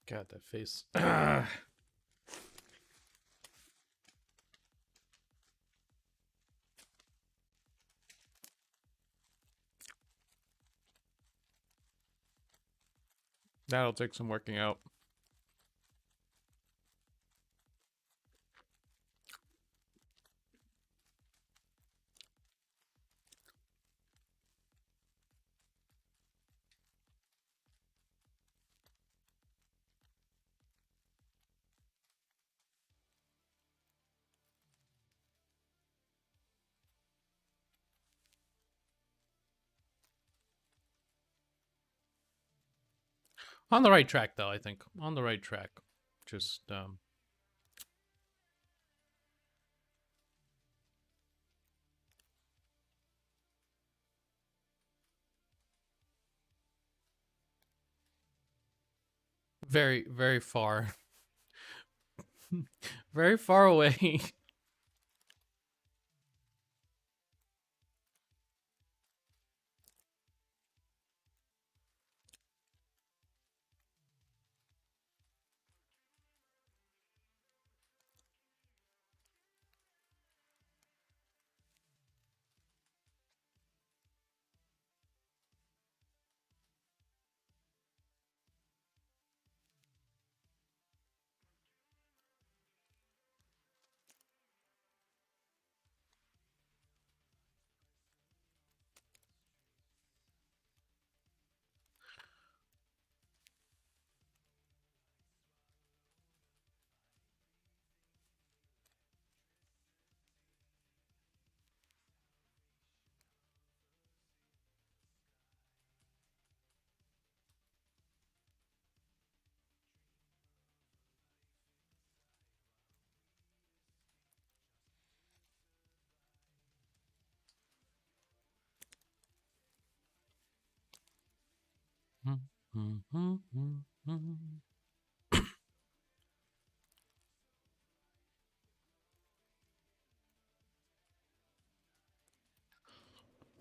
God, that face. That'll take some working out. On the right track, though, I think. On the right track. Just, very, very far. Very far away.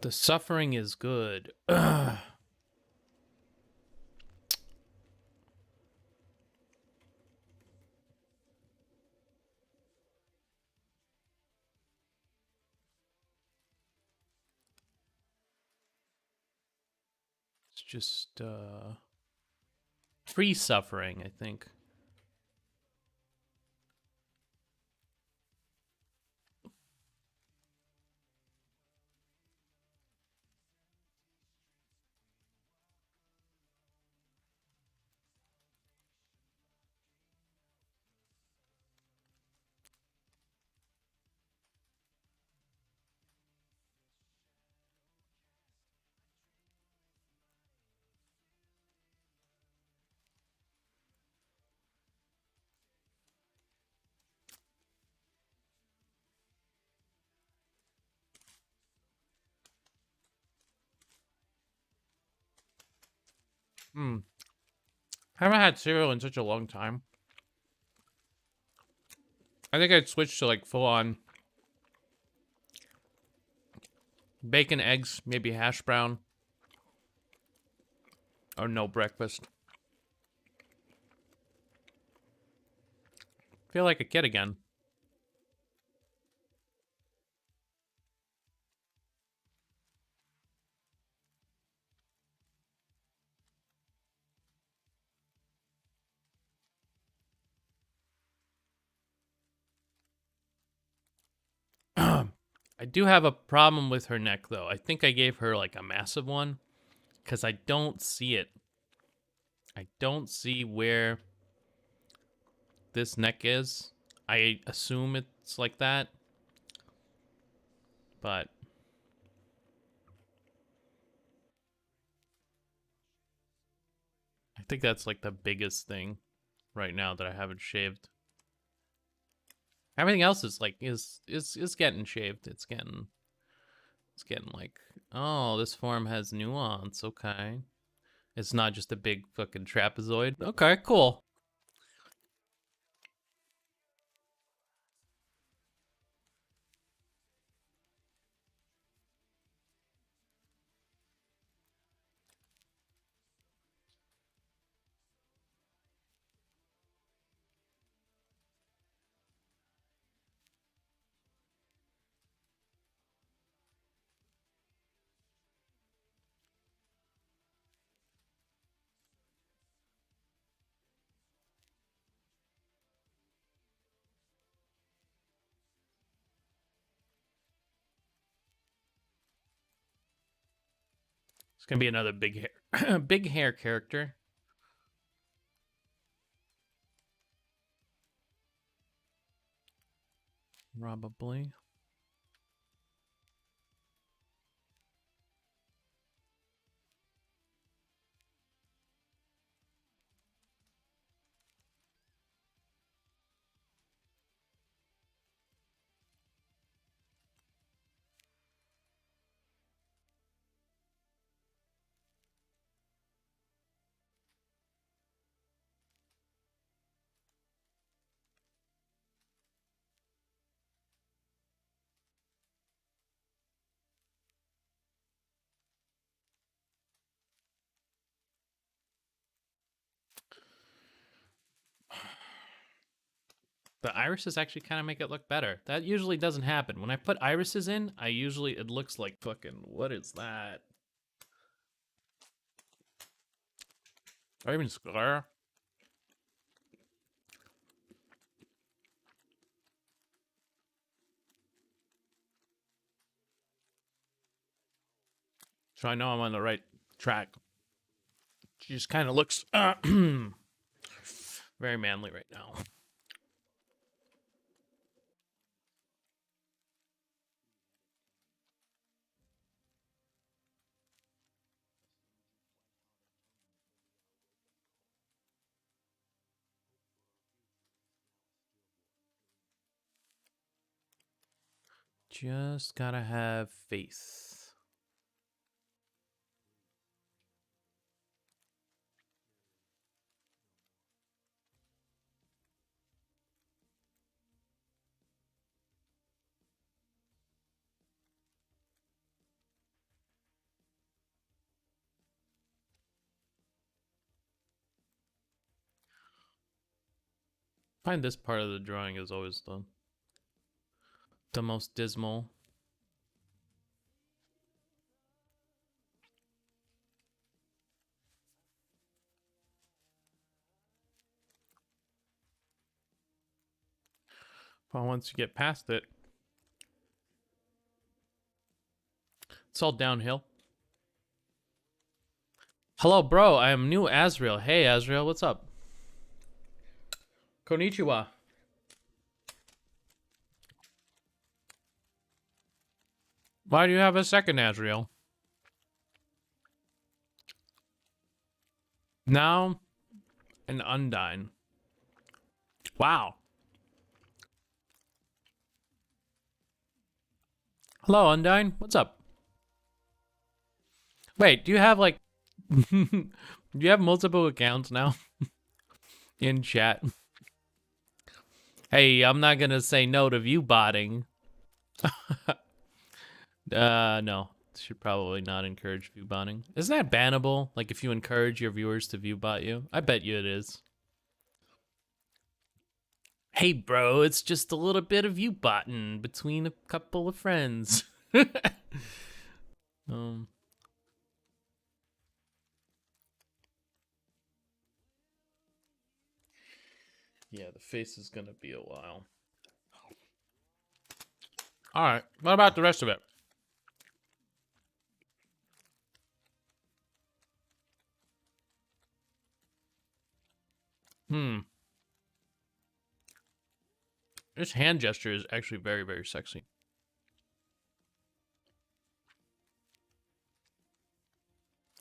The suffering is good. It's just free suffering, I think. Hmm. Haven't had cereal in such a long time. I think I'd switch to like full on bacon, eggs, maybe hash brown, or no breakfast. Feel like a kid again. I do have a problem with her neck, though. I think I gave her like a massive one because I don't see it. I don't see where this neck is. I assume it's like that, but I think that's like the biggest thing right now that I haven't shaved. Everything else is like is getting shaved. It's getting like, oh, this form has nuance. Okay, it's not just a big fucking trapezoid. Okay, cool. It's gonna be another big hair, big hair character. Probably. The irises actually kind of make it look better. That usually doesn't happen. When I put irises in, it looks like fucking, what is that? Or even sclera. So I know I'm on the right track. She just kind of looks very manly right now. Just gotta have faith. I find this part of the drawing is always the most dismal. But once you get past it, it's all downhill. Hello, bro. I am new Azrael. Hey, Azrael, what's up? Konnichiwa. Why do you have a second Azrael? Now, an Undine. Wow. Hello, Undine. What's up? Wait, do you have like... do you have multiple accounts now? In chat. Hey, I'm not gonna say no to view botting. No. Should probably not encourage view botting. Isn't that bannable? Like if you encourage your viewers to view bot you? I bet you it is. Hey bro, it's just a little bit of view botting between a couple of friends. Yeah, the face is gonna be a while. Alright, what about the rest of it? This hand gesture is actually very, very sexy.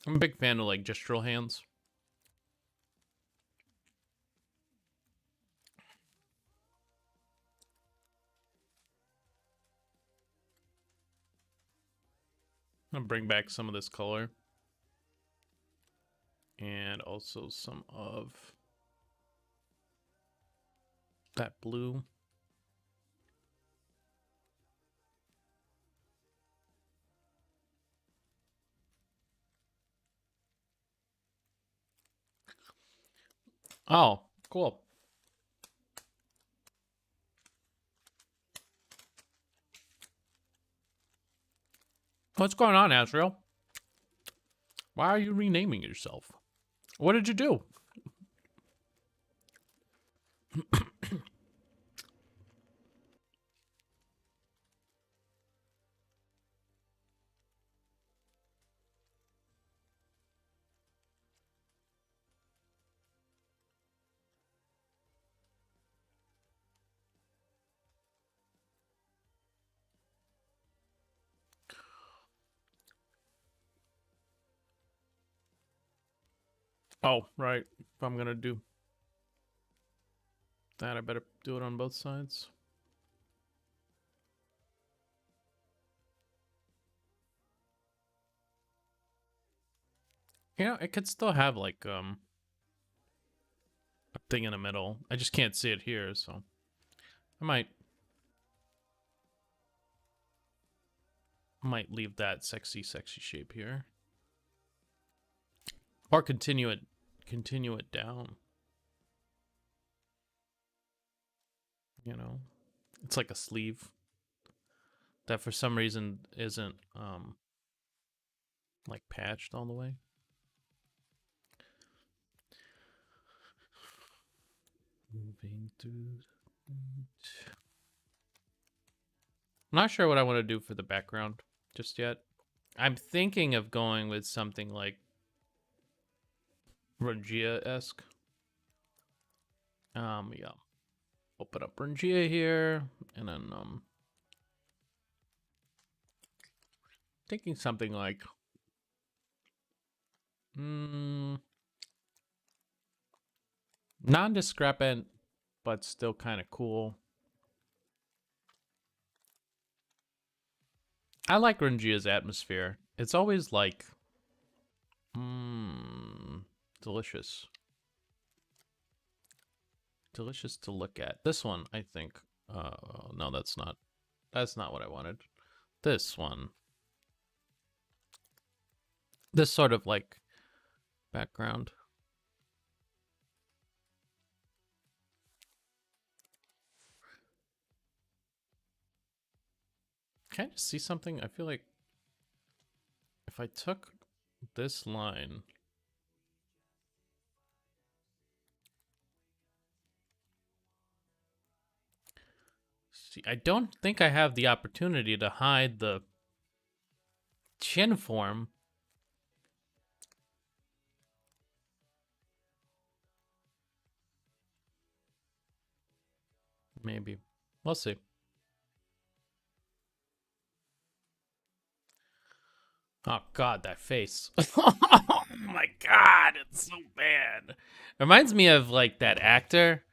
I'm a big fan of like gestural hands. I'm gonna bring back some of this color. And also some of that blue. Oh, cool. What's going on, Azrael? Why are you renaming yourself? What did you do? Oh, right. If I'm gonna do that, I better do it on both sides. You know, it could still have like a thing in the middle. I just can't see it here, so I might leave that sexy shape here. Or continue it down. You know? It's like a sleeve that for some reason isn't like patched all the way. Moving through. I'm not sure what I want to do for the background just yet. I'm thinking of going with something like Rangia-esque. Yeah. Open up Rangia here, and then thinking something like non-discrepant, but still kind of cool. I like Rangia's atmosphere. It's always like delicious. Delicious to look at. This one, I think. No, that's not what I wanted. This one. This sort of like background. Can I just see something? I feel like if I took this line... See, I don't think I have the opportunity to hide the chin form. Maybe. We'll see. Oh god, that face. Oh my god, it's so bad. Reminds me of like that actor.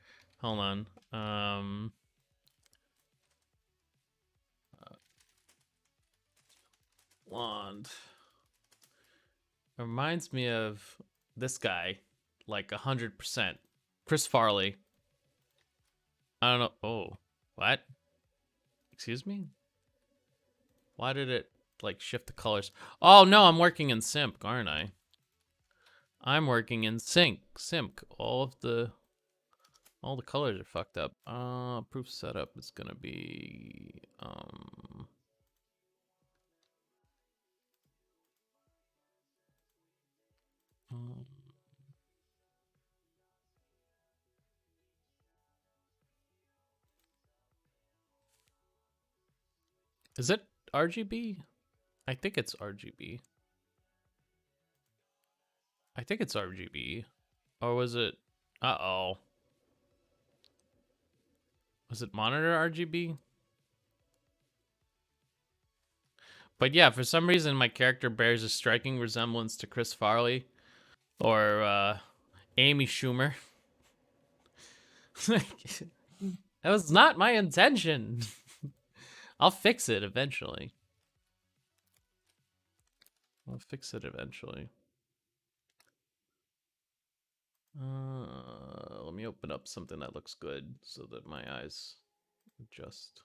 Hold on. Blonde. Reminds me of this guy, like 100%. Chris Farley. I don't know. Oh, what? Excuse me? Why did it like shift the colors? Oh no, I'm working in Simp, aren't I? I'm working in Simp. All the colors are fucked up. Proof setup is gonna be um, is it RGB? I think it's RGB. I think it's RGB. Or was it... Uh-oh. Was it monitor RGB? But yeah, for some reason, my character bears a striking resemblance to Chris Farley. Or, Amy Schumer. That was not my intention. I'll fix it eventually. I'll fix it eventually. Let me open up something that looks good so that my eyes adjust.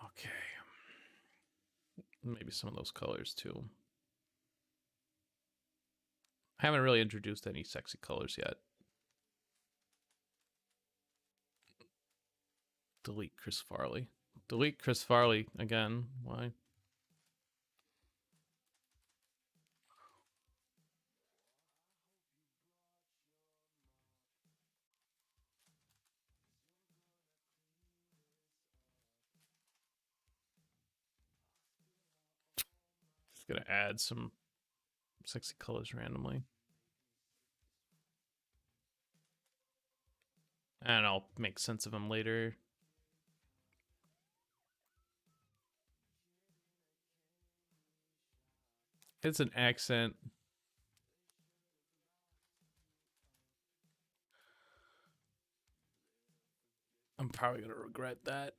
Okay. Maybe some of those colors too. I haven't really introduced any sexy colors yet. Delete Chris Farley. Delete Chris Farley again. Why? Just gonna add some sexy colors randomly. And I'll make sense of them later. It's an accent. I'm probably gonna regret that.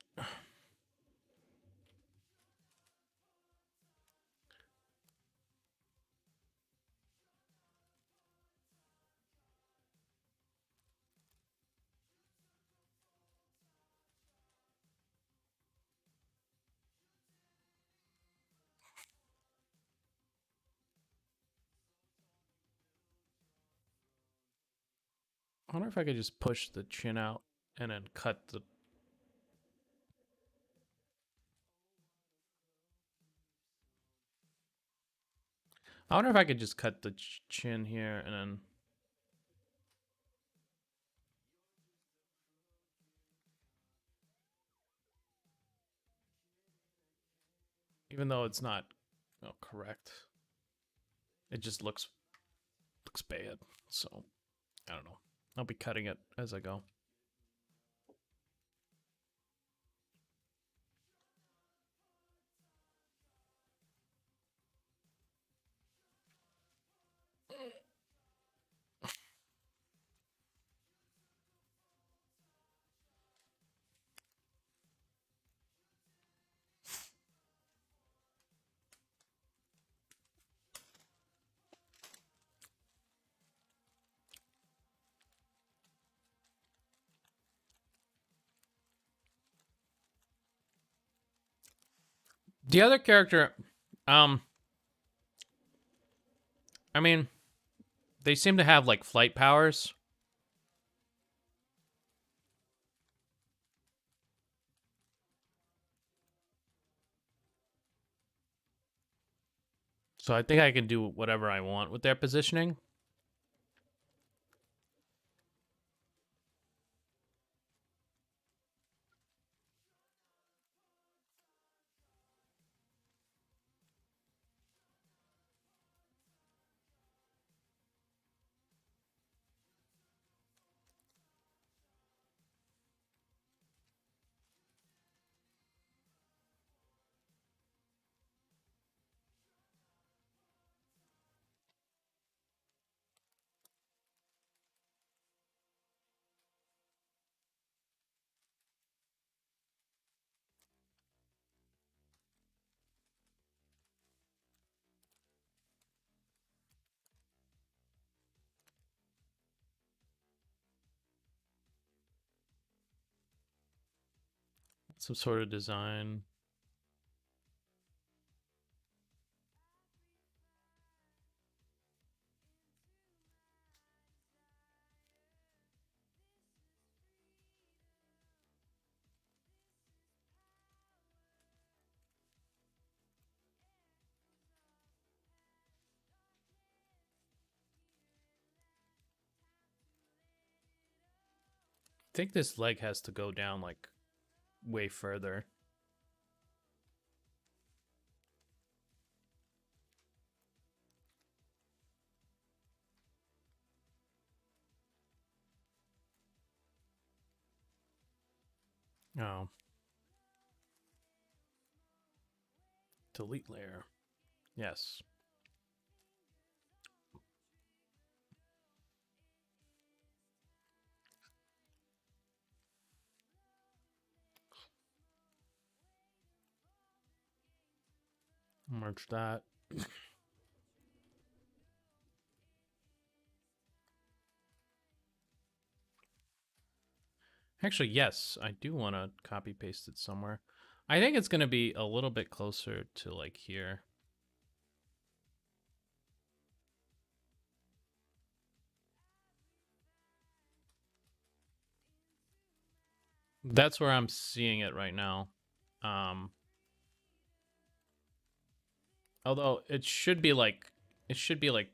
I wonder if I could just push the chin out and then cut the... I wonder if I could just cut the chin here and then... Even though it's not correct, it just looks bad. So, I don't know. I'll be cutting it as I go. The other character, I mean, they seem to have like flight powers. So I think I can do whatever I want with their positioning. Some sort of design. I think this leg has to go down like way further. Oh. Delete layer. Yes. Merge that. Actually, yes, I do want to copy paste it somewhere. I think it's going to be a little bit closer to like here. That's where I'm seeing it right now. Although it should be like should be like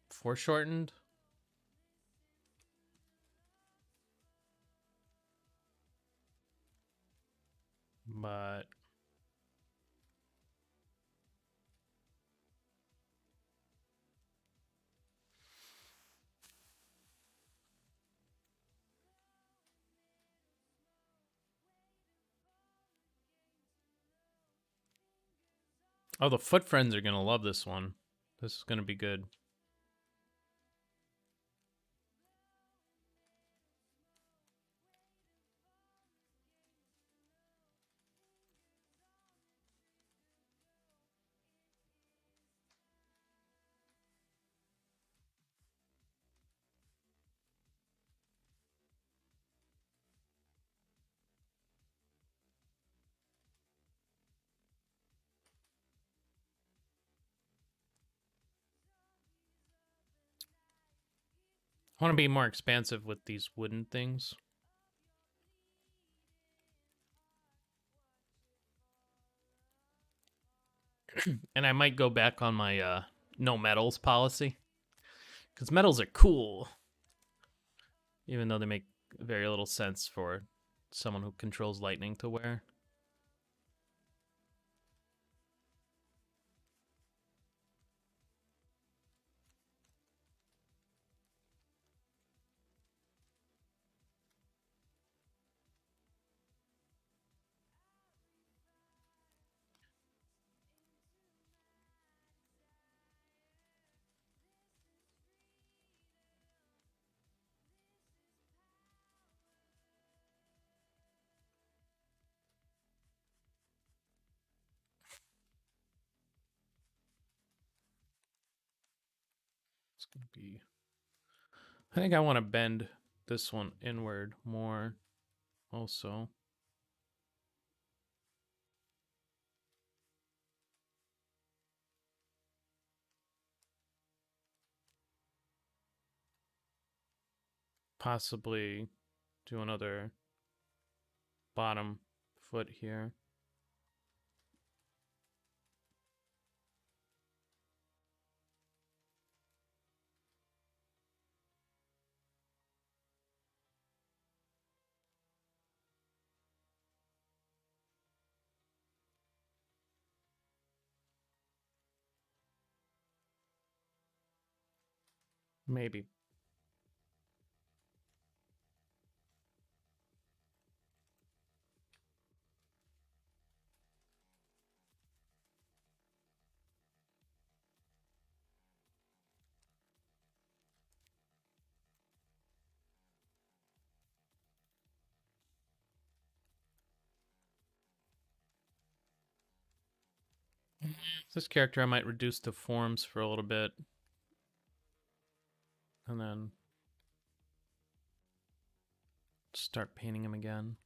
foreshortened. But oh, the foot friends are gonna love this one. This is gonna be good. I want to be more expansive with these wooden things. And I might go back on my no metals policy. Because metals are cool. Even though they make very little sense for someone who controls lightning to wear. It's going to be... I think I want to bend this one inward more also. Possibly do another bottom foot here. Maybe. This character I might reduce to forms for a little bit. And then start painting him again.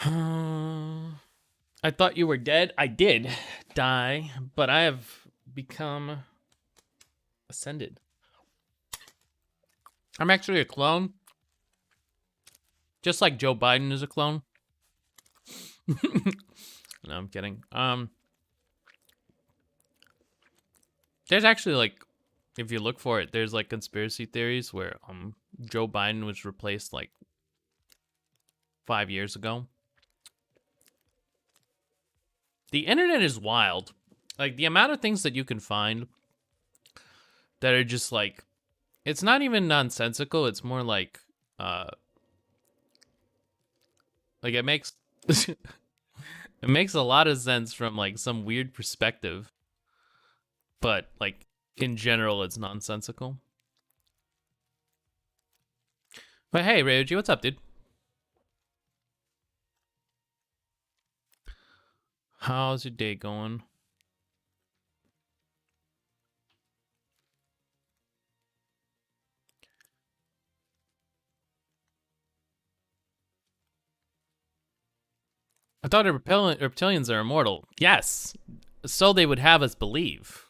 I thought you were dead. I did die, but I have become ascended. I'm actually a clone. Just like Joe Biden is a clone. No, I'm kidding. There's actually, like, if you look for it, there's like conspiracy theories where Joe Biden was replaced like 5 years ago. The internet is wild. Like, the amount of things that you can find that are just like, it's not even nonsensical, it's more like it makes it makes a lot of sense from like some weird perspective, but like in general it's nonsensical. But hey, Ryuji, what's up, dude? How's your day going? I thought reptilians are immortal. Yes, so they would have us believe.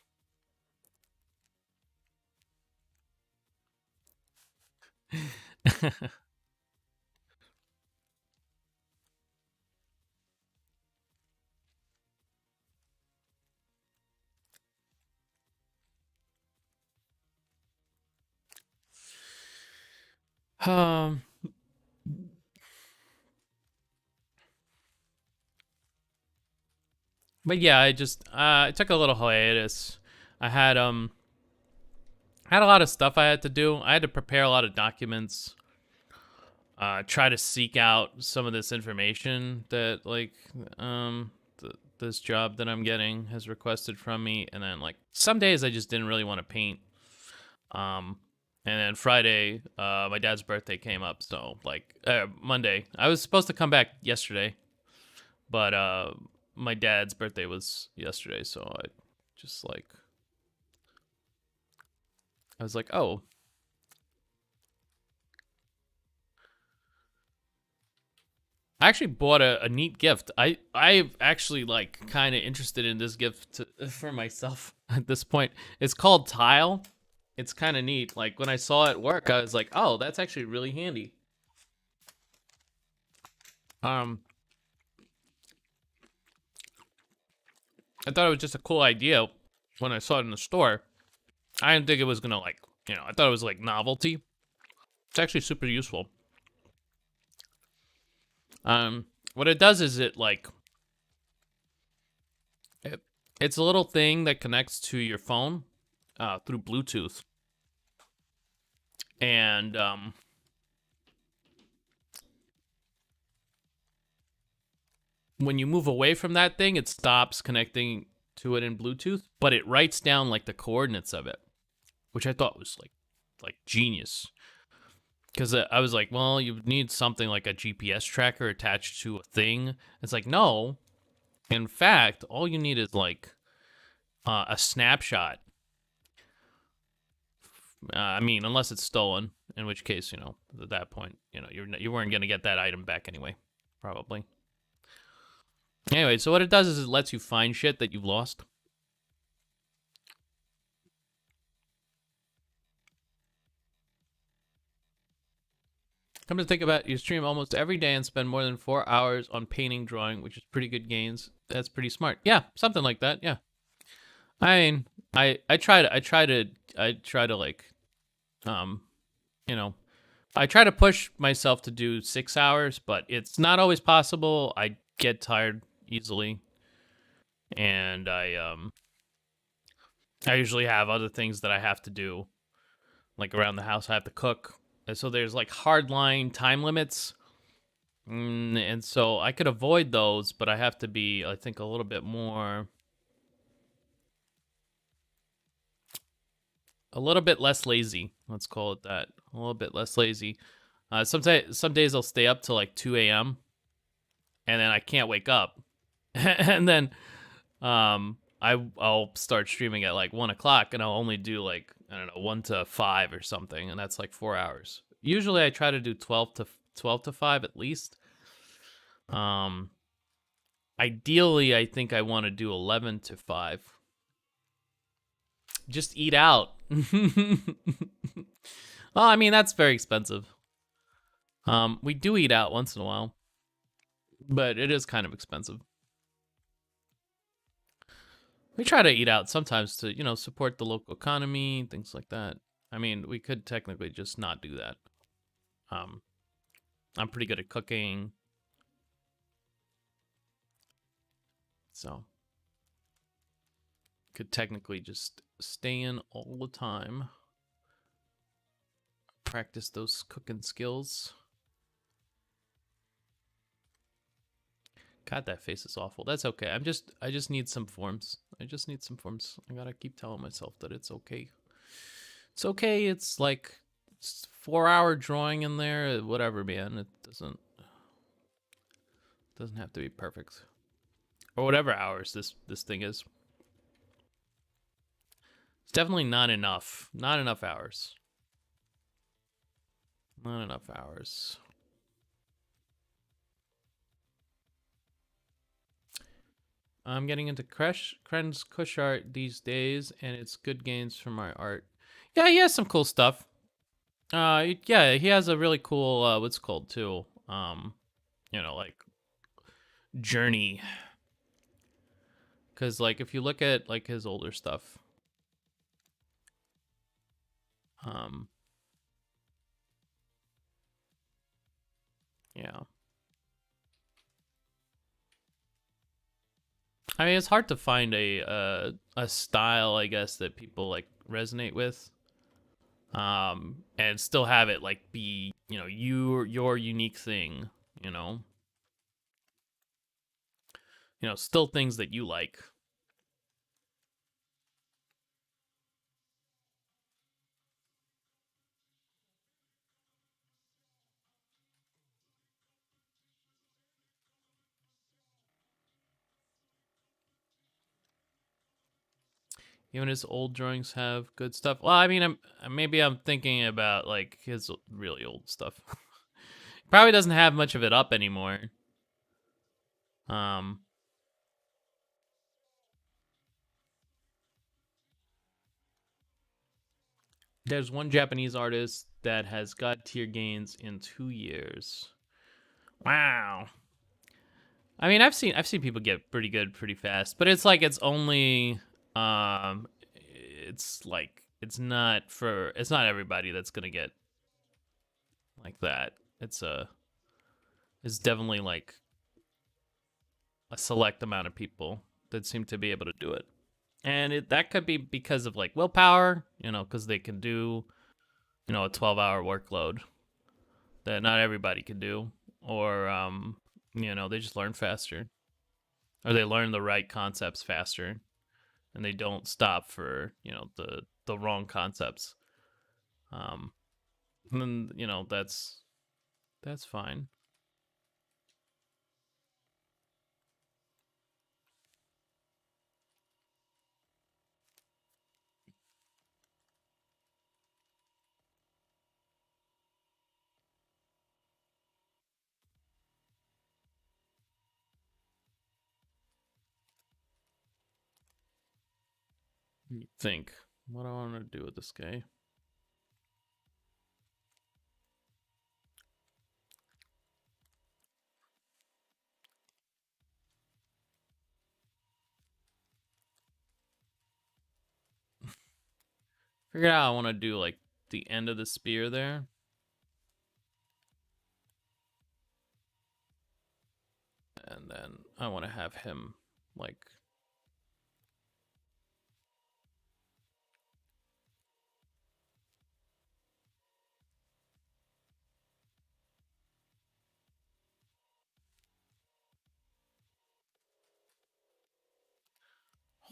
um, but yeah, I took a little hiatus. I had a lot of stuff I had to do. I had to prepare a lot of documents. Try to seek out some of this information that like this job that I'm getting has requested from me, and then like some days I just didn't really want to paint. And then Friday, my dad's birthday came up, so like Monday, I was supposed to come back yesterday, but my dad's birthday was yesterday, so I just like I was like, oh. I actually bought a neat gift. I'm actually like kind of interested in this gift for myself at this point. It's called Tile. It's kind of neat. Like when I saw it work, I was like, "Oh, that's actually really handy." Um, I thought it was just a cool idea when I saw it in the store. I didn't think it was gonna like, I thought it was like novelty. It's actually super useful. What it does is it's a little thing that connects to your phone through Bluetooth. And when you move away from that thing, it stops connecting to it in Bluetooth, but it writes down like the coordinates of it, which I thought was like genius. Because I was like, well, you need something like a GPS tracker attached to a thing. It's like, no. In fact, all you need is like a snapshot. I mean, unless it's stolen, in which case, at that point, you weren't gonna get that item back anyway, probably. Anyway, so what it does is it lets you find shit that you've lost. Come to think about it, you stream almost every day and spend more than 4 hours on painting, drawing, which is pretty good gains. That's pretty smart. Yeah, something like that. Yeah. I mean, I try to like, I try to push myself to do 6 hours, but it's not always possible. I get tired easily, and I usually have other things that I have to do, like around the house. I have to cook, and so there's like hardline time limits, and so I could avoid those, but I have to be, I think, a little bit less lazy. Let's call it that. A little bit less lazy. Some days I'll stay up till like 2 a.m. and then I can't wake up, and then I'll start streaming at like 1 o'clock, and I'll only do like, I don't know, 1 to 5 or something, and that's like 4 hours. Usually I try to do 12 to 5 at least. Ideally, I think I want to do 11 to 5. Just eat out. Well, I mean, that's very expensive. We do eat out once in a while, but it is kind of expensive. We try to eat out sometimes to, support the local economy, things like that. I mean, we could technically just not do that. I'm pretty good at cooking, so could technically just stay in all the time, practice those cooking skills. God, that face is awful. That's okay. I just need some forms. I gotta keep telling myself that it's okay. It's okay. It's like 4-hour drawing in there. Whatever, man. It doesn't have to be perfect. Or whatever hours this thing is. It's definitely not enough. Not enough hours. Not enough hours. I'm getting into Kren's Kush art these days, and it's good gains for my art. Yeah, he has some cool stuff. Yeah, he has a really cool what's called too. Like journey. Cause like if you look at like his older stuff, yeah. I mean, it's hard to find a style, I guess, that people like resonate with, and still have it like be, your unique thing, still things that you like. Even his old drawings have good stuff. Well, I mean, maybe I'm thinking about like his really old stuff. Probably doesn't have much of it up anymore. There's one Japanese artist that has God tier gains in 2 years. Wow. I mean, I've seen people get pretty good pretty fast, but it's like it's only it's like it's not everybody that's gonna get like that. It's definitely like a select amount of people that seem to be able to do it, and that could be because of like willpower, because they can do a 12-hour workload that not everybody can do, or they just learn faster, or they learn the right concepts faster, and they don't stop for the wrong concepts. Um, and then that's fine. You think, what do I want to do with this guy? Figure out I want to do like the end of the spear there, and then I want to have him like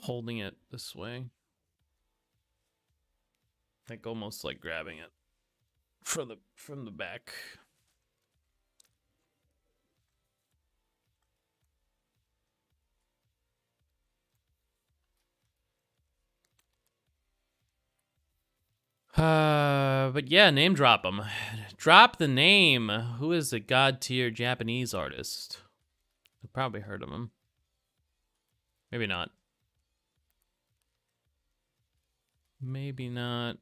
holding it this way, like almost like grabbing it from the back. But yeah, name drop him. Drop the name. Who is a god tier Japanese artist? I've probably heard of him. Maybe not. Maybe not.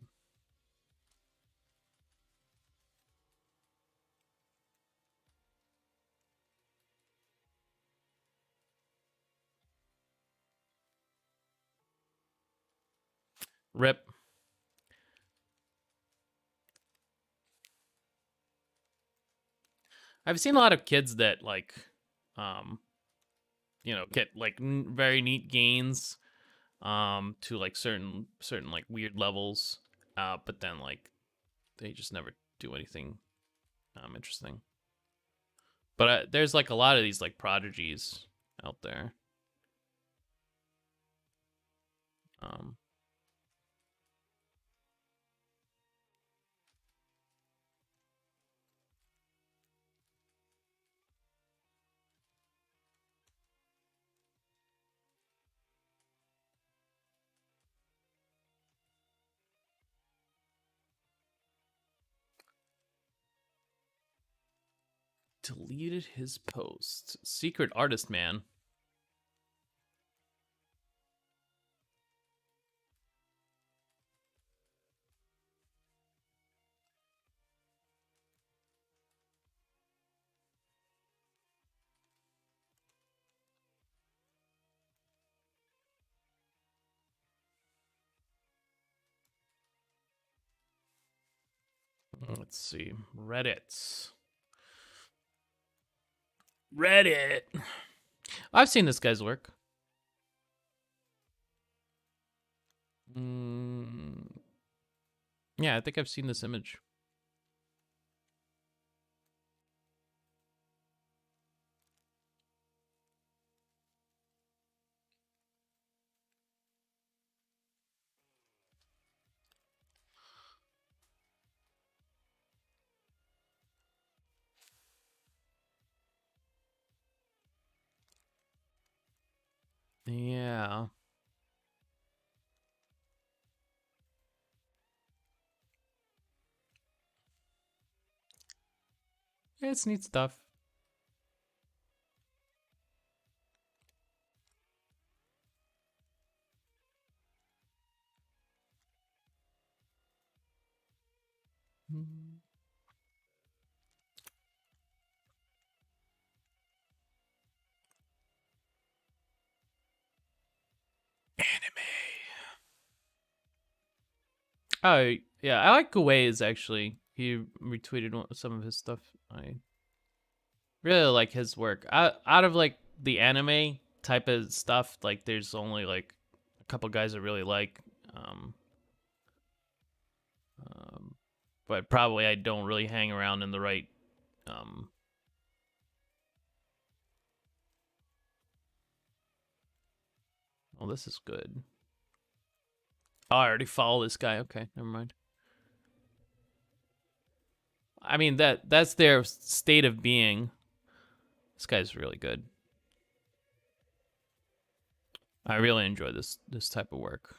Rip. I've seen a lot of kids that like, um, get like very neat gains, to like certain like weird levels, but then like they just never do anything interesting. But there's like a lot of these like prodigies out there. Um, Deleted his post. Secret artist man. Let's see. Reddit. Reddit. I've seen this guy's work. Mm, yeah, I think I've seen this image. Yeah. It's neat stuff. Oh yeah, I like Kuwai's actually. He retweeted some of his stuff. I really like his work. Out of like the anime type of stuff, like there's only like a couple guys I really like. Um, um, but probably I don't really hang around in the right. Um, oh, this is good. Oh, I already follow this guy. Okay, never mind. I mean that's their state of being. This guy's really good. I really enjoy this type of work.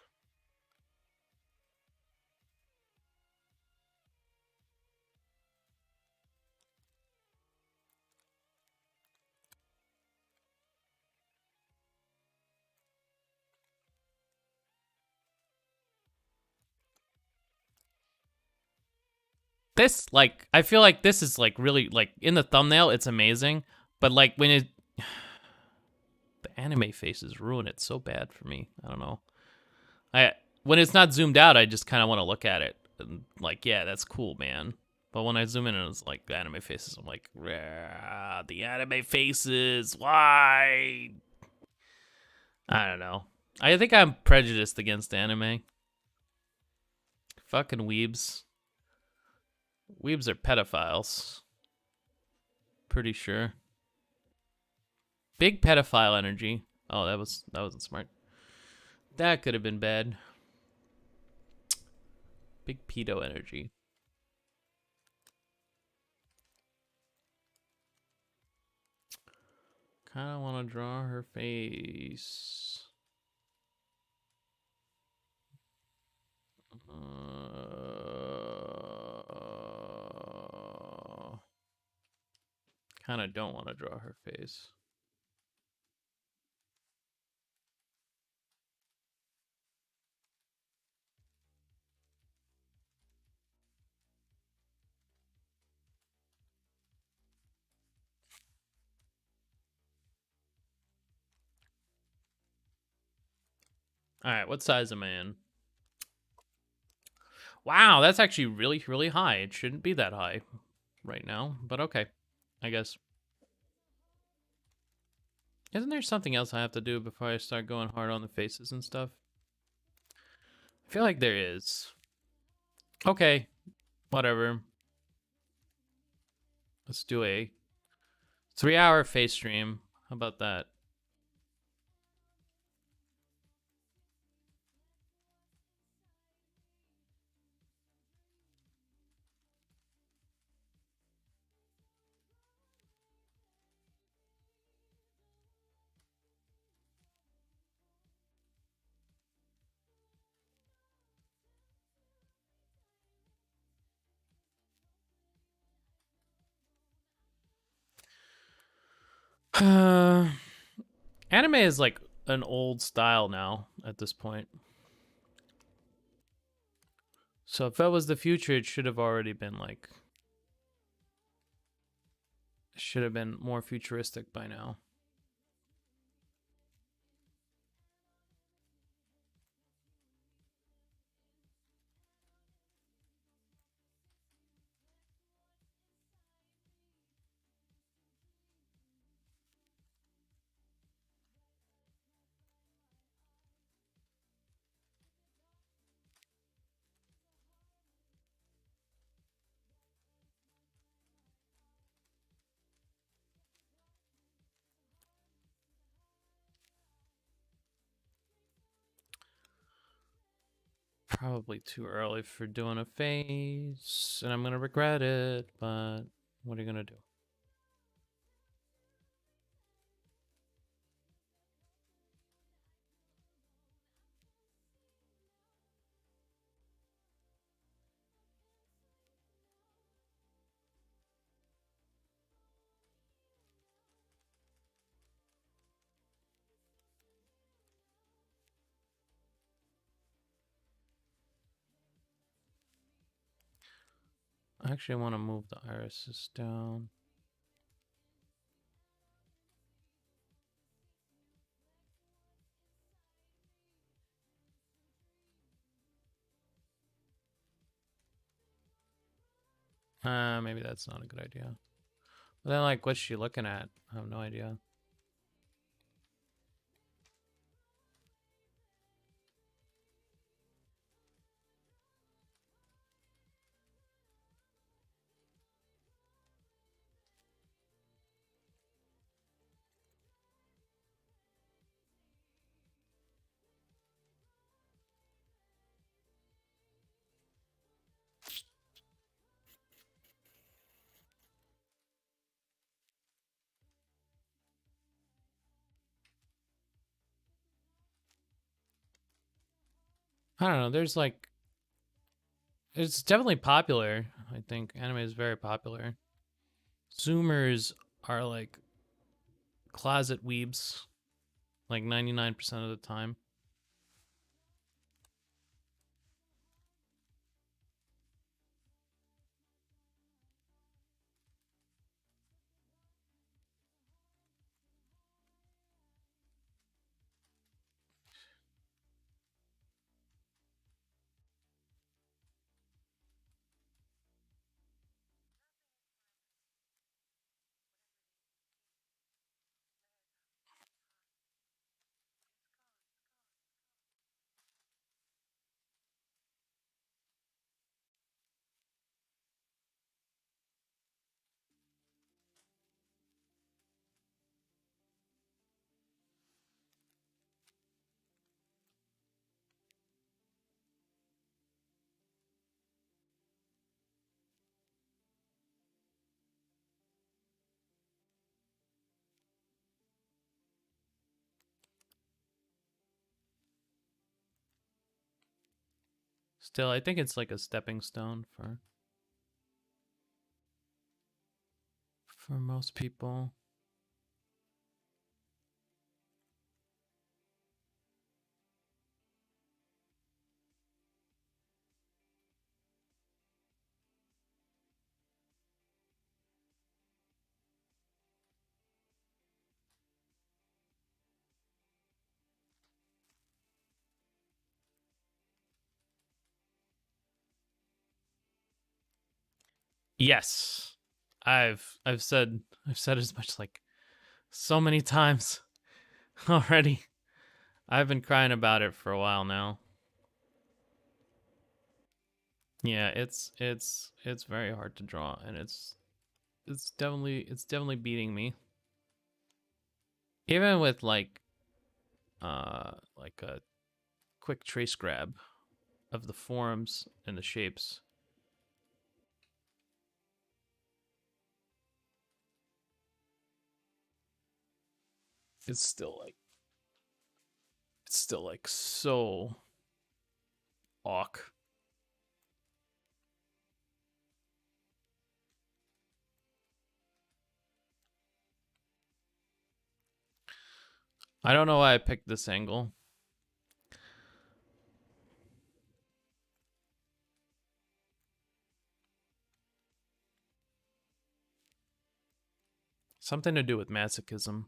This like I feel like this is like really like in the thumbnail it's amazing, but like when it the anime faces ruin it so bad for me. I don't know. I when it's not zoomed out, I just kind of want to look at it and like, yeah, that's cool, man. But when I zoom in and it's like the anime faces, I'm like, the anime faces. Why? I don't know. I think I'm prejudiced against anime. Fucking weebs. Weebs are pedophiles. Pretty sure. Big pedophile energy. Oh, that wasn't smart. That could have been bad. Big pedo energy. Kind of want to draw her face. Kind of don't want to draw her face. All right, what size am I in? Wow, that's actually really, really high. It shouldn't be that high right now, but okay, I guess. Isn't there something else I have to do before I start going hard on the faces and stuff? I feel like there is. Okay, whatever. Let's do a 3-hour face stream. How about that? Anime is like an old style now at this point. So if that was the future, it should have already been like, should have been more futuristic by now. Probably too early for doing a face, and I'm gonna regret it, but what are you gonna do? I actually want to move the irises down. Maybe that's not a good idea. But then, like, what's she looking at? I have no idea. I don't know. There's like, it's definitely popular. I think anime is very popular. Zoomers are like closet weebs, like 99% of the time. Still, I think it's like a stepping stone for most people. Yes. I've said as much like so many times already. I've been crying about it for a while now. Yeah, it's very hard to draw, and it's definitely beating me. Even with like a quick trace grab of the forms and the shapes. It's still like so awk. I don't know why I picked this angle. Something to do with masochism.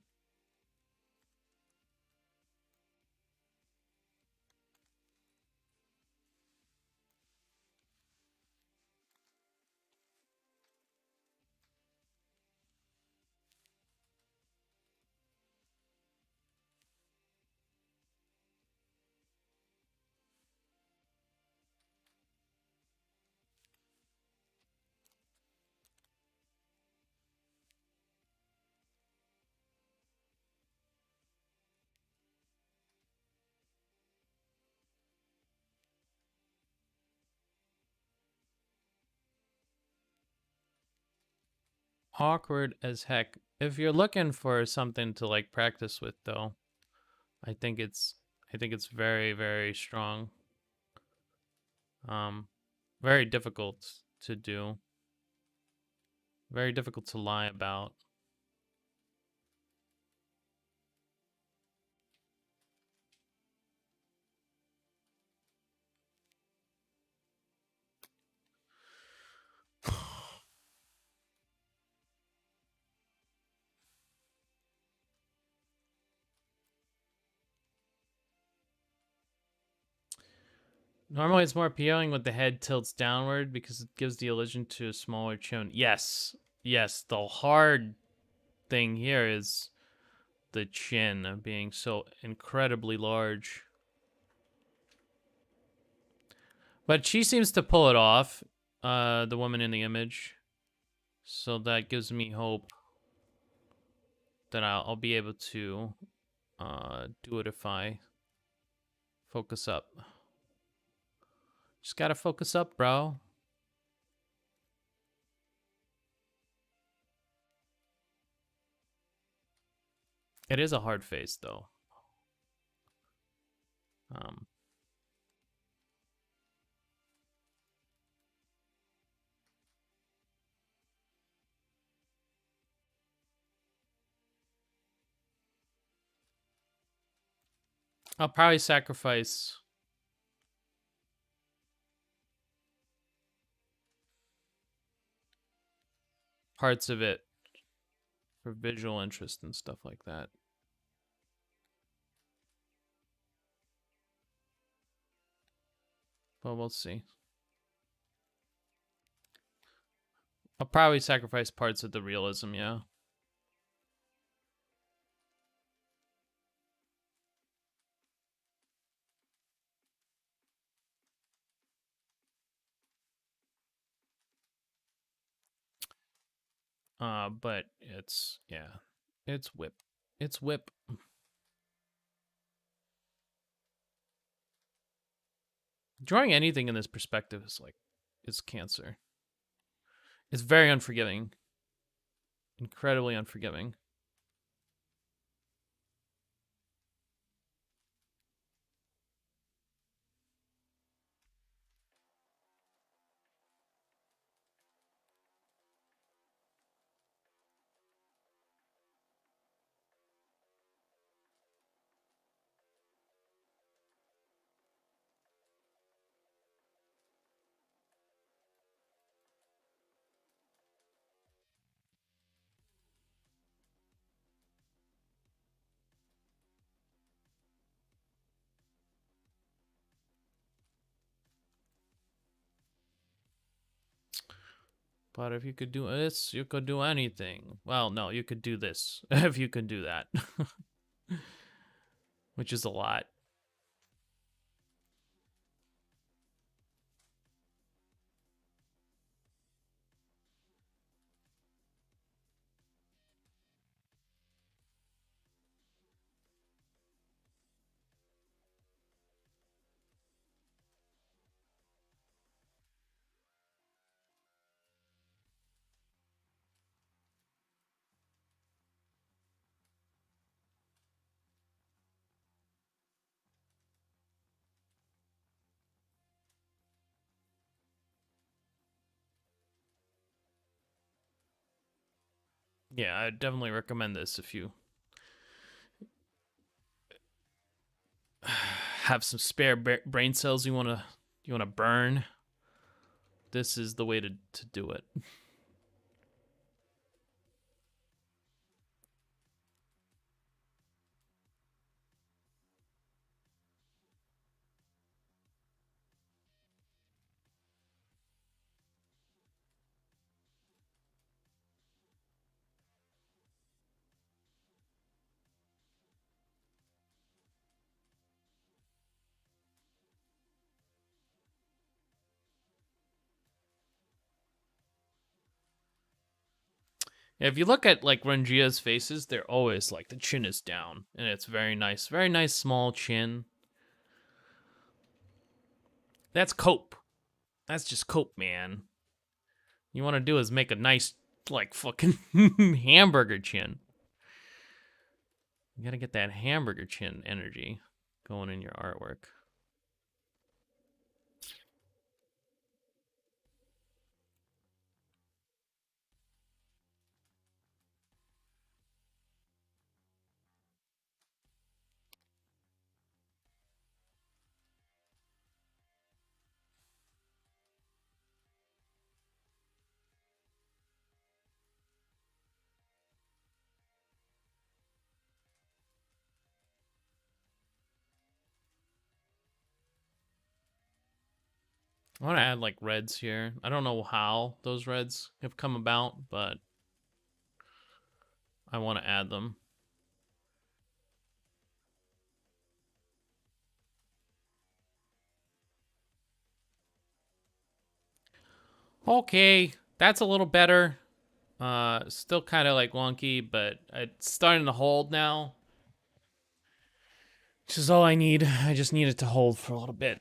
Awkward as heck. If you're looking for something to like practice with though, I think it's I think it's very, very strong. Um very difficult to do. Very difficult to lie about. Normally, it's more appealing when the head tilts downward because it gives the illusion to a smaller chin. Yes, yes. The hard thing here is the chin being so incredibly large. But she seems to pull it off, the woman in the image. So that gives me hope that I'll be able to do it if I focus up. Just gotta focus up, bro. It is a hard face, though. Um, I'll probably sacrifice parts of it for visual interest and stuff like that. But we'll see. I'll probably sacrifice parts of the realism, yeah. But it's, yeah, it's whip. It's whip. Drawing anything in this perspective is like, it's cancer. It's very unforgiving. Incredibly unforgiving. But if you could do this, you could do anything. Well, no, you could do this if you could do that, which is a lot. Yeah, I definitely recommend this if you have some spare brain cells you wanna burn. This is the way to do it. If you look at like Rangia's faces, they're always like the chin is down, and it's very nice small chin. That's cope. That's just cope, man. You want to do is make a nice like fucking hamburger chin. You gotta get that hamburger chin energy going in your artwork. I want to add like reds here. I don't know how those reds have come about, but I want to add them. Okay, that's a little better. Still kind of like wonky, but it's starting to hold now. Which is all I need. I just need it to hold for a little bit.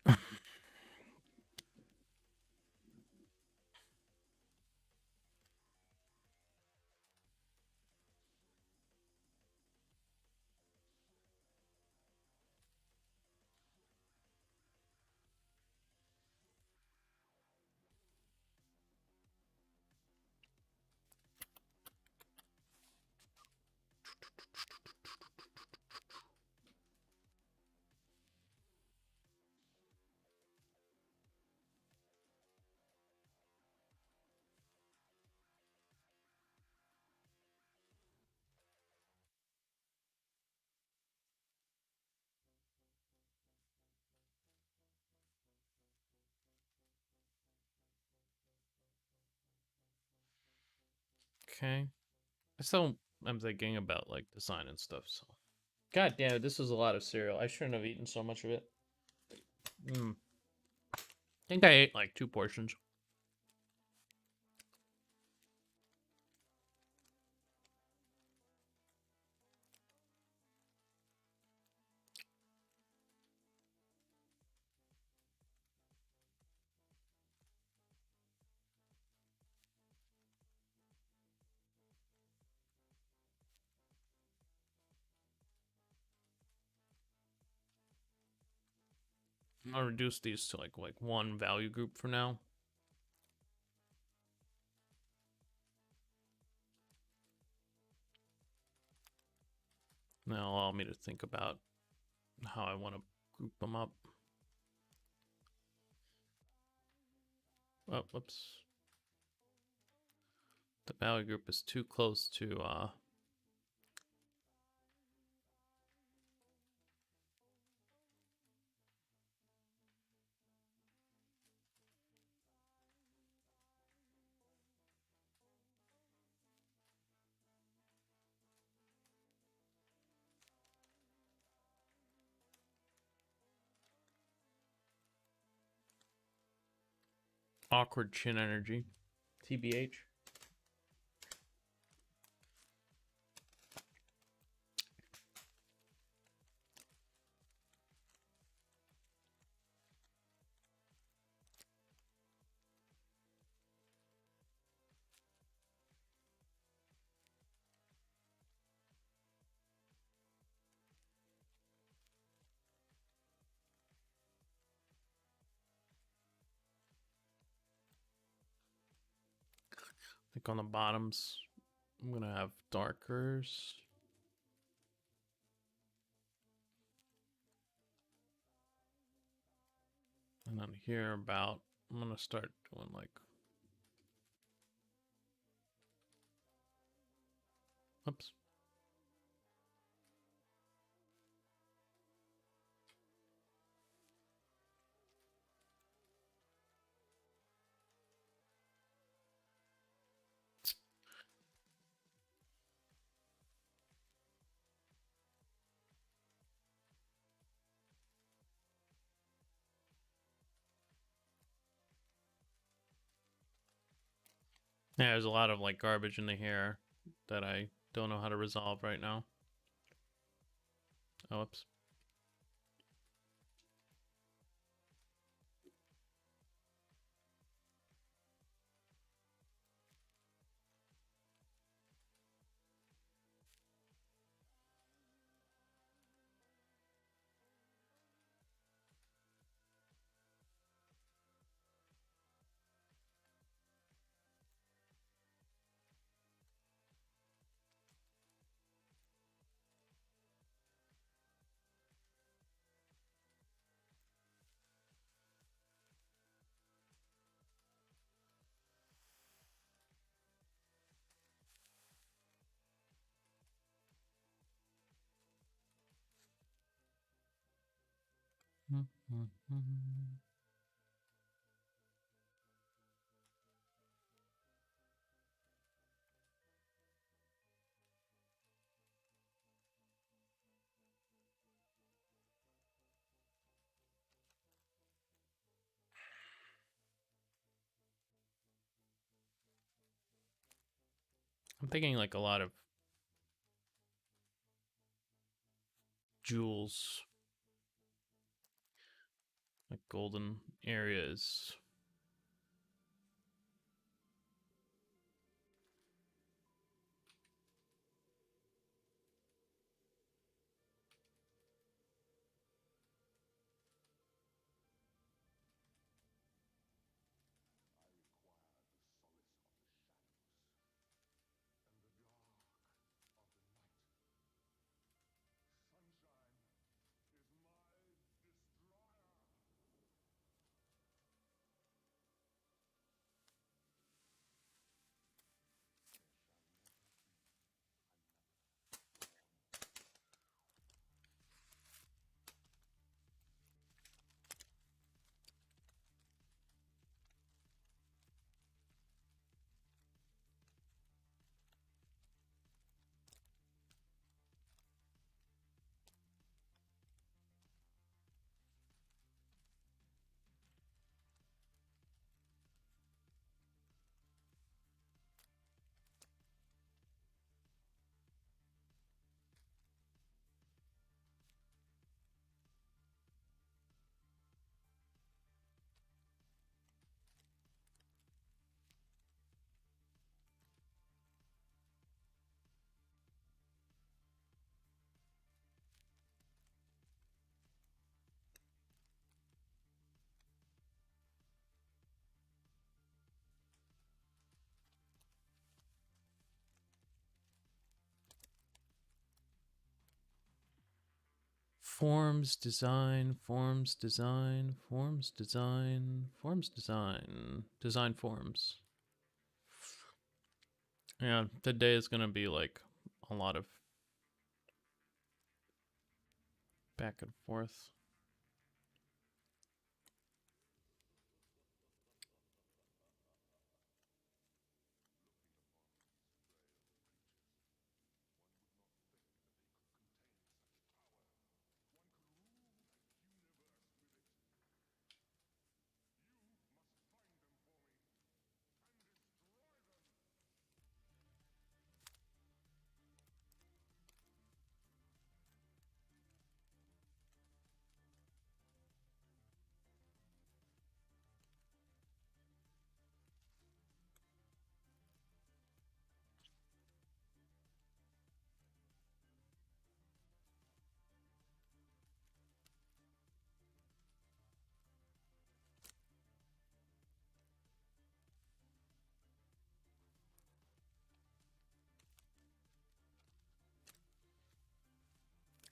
Okay. I still am thinking about like design and stuff, so. God damn it, this is a lot of cereal. I shouldn't have eaten so much of it. I think I ate like 2 portions. I'll reduce these to like one value group for now. That'll allow me to think about how I want to group them up. Oh, whoops. The value group is too close to awkward chin energy. TBH. I think on the bottoms, I'm gonna have darkers. And then here about, I'm gonna start doing like, oops. Yeah, there's a lot of like garbage in the hair that I don't know how to resolve right now. Oh, whoops. I'm thinking like a lot of jewels, like golden areas. Forms, design, forms, design, forms, design, forms, design, design forms. Yeah, today is gonna be like a lot of back and forth.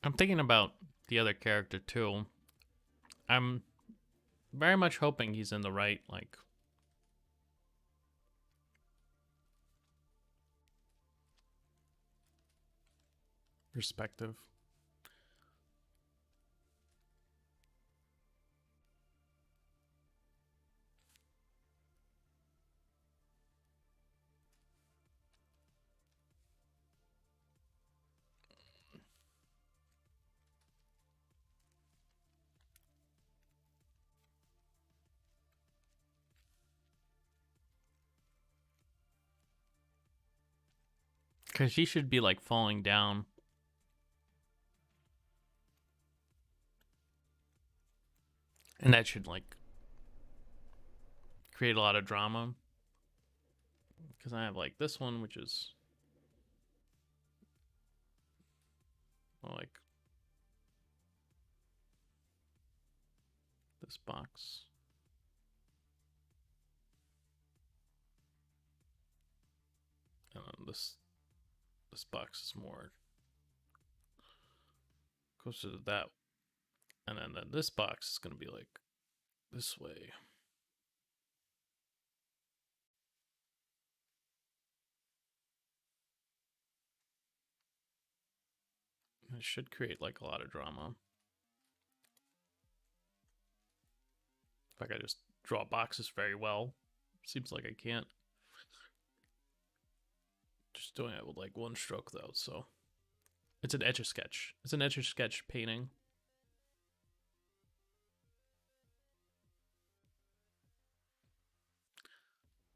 I'm thinking about the other character too. I'm very much hoping he's in the right like perspective. Cause she should be like falling down. And that should like create a lot of drama. Because I have like this one, which is well, like this box. And then this box is more closer to that. And then this box is gonna be like this way. It should create like a lot of drama. If I could just draw boxes very well. Seems like I can't. Just doing it with like one stroke though, so it's an etch a sketch. It's an etch a sketch painting.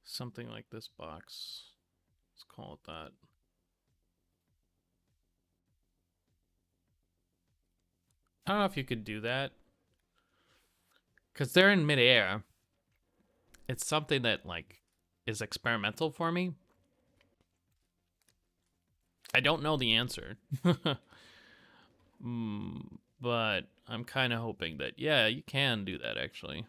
Something like this box. Let's call it that. I don't know if you could do that. Because they're in midair. It's something that, like, is experimental for me. I don't know the answer. But I'm kind of hoping that, yeah, you can do that, actually.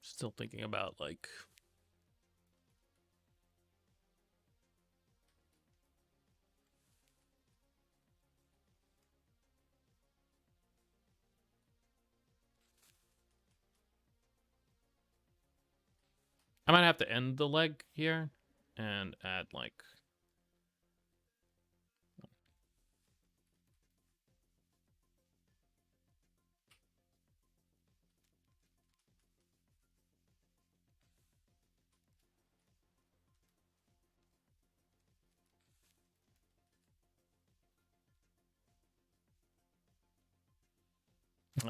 Still thinking about, like... I might have to end the leg here and add, like...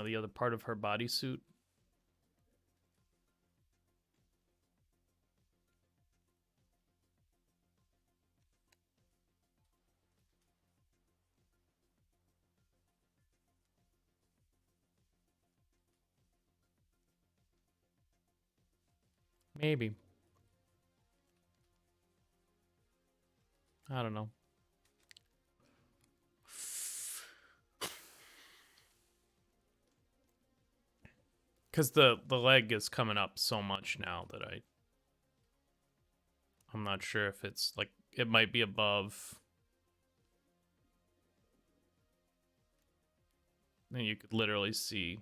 the other part of her bodysuit. Maybe. I don't know. Because the leg is coming up so much now that I'm not sure if it's, like, it might be above. And you could literally see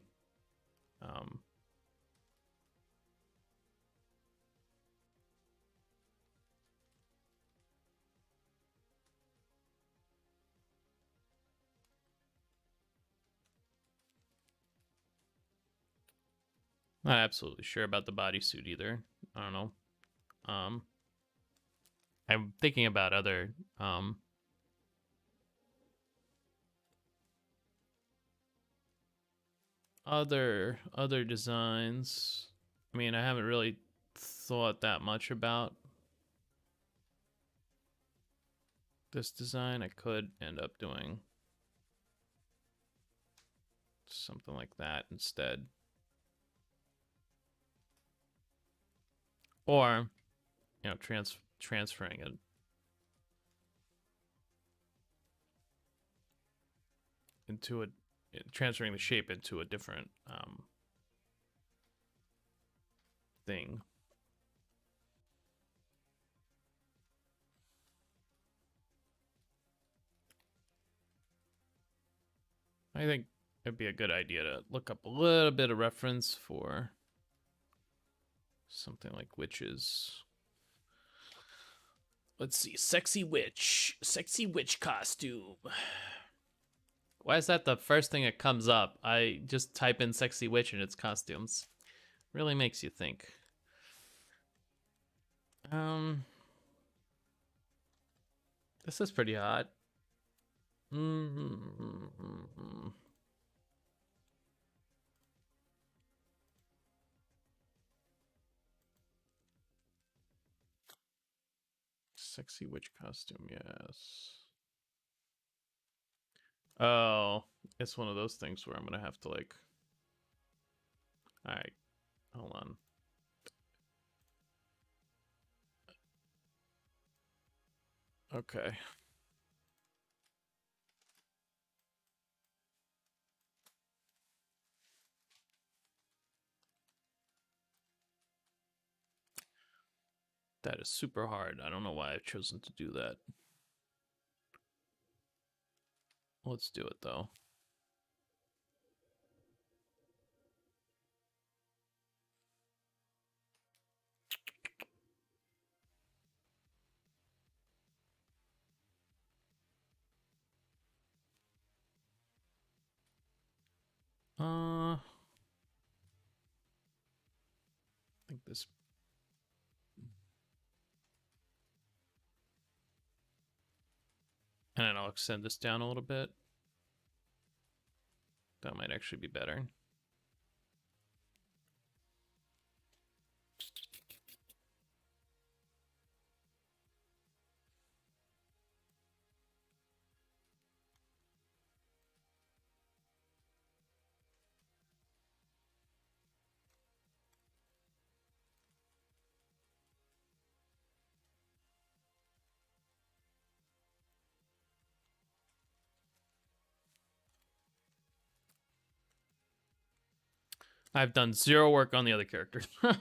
not absolutely sure about the bodysuit either. I don't know. I'm thinking about other other designs. I mean, I haven't really thought that much about this design. I could end up doing something like that instead. Or, you know, transferring it into a, transferring the shape into a different thing. I think it'd be a good idea to look up a little bit of reference for something like witches. Let's see, sexy witch costume. Why is that the first thing that comes up? I just type in sexy witch and it's costumes. Really makes you think. This is pretty hot. Sexy witch costume, yes. Oh, it's one of those things where I'm gonna have to, like... Alright, hold on. Okay. That is super hard. I don't know why I've chosen to do that. Let's do it, though. I think this. And then I'll extend this down a little bit. That might actually be better. I've done zero work on the other characters. I'm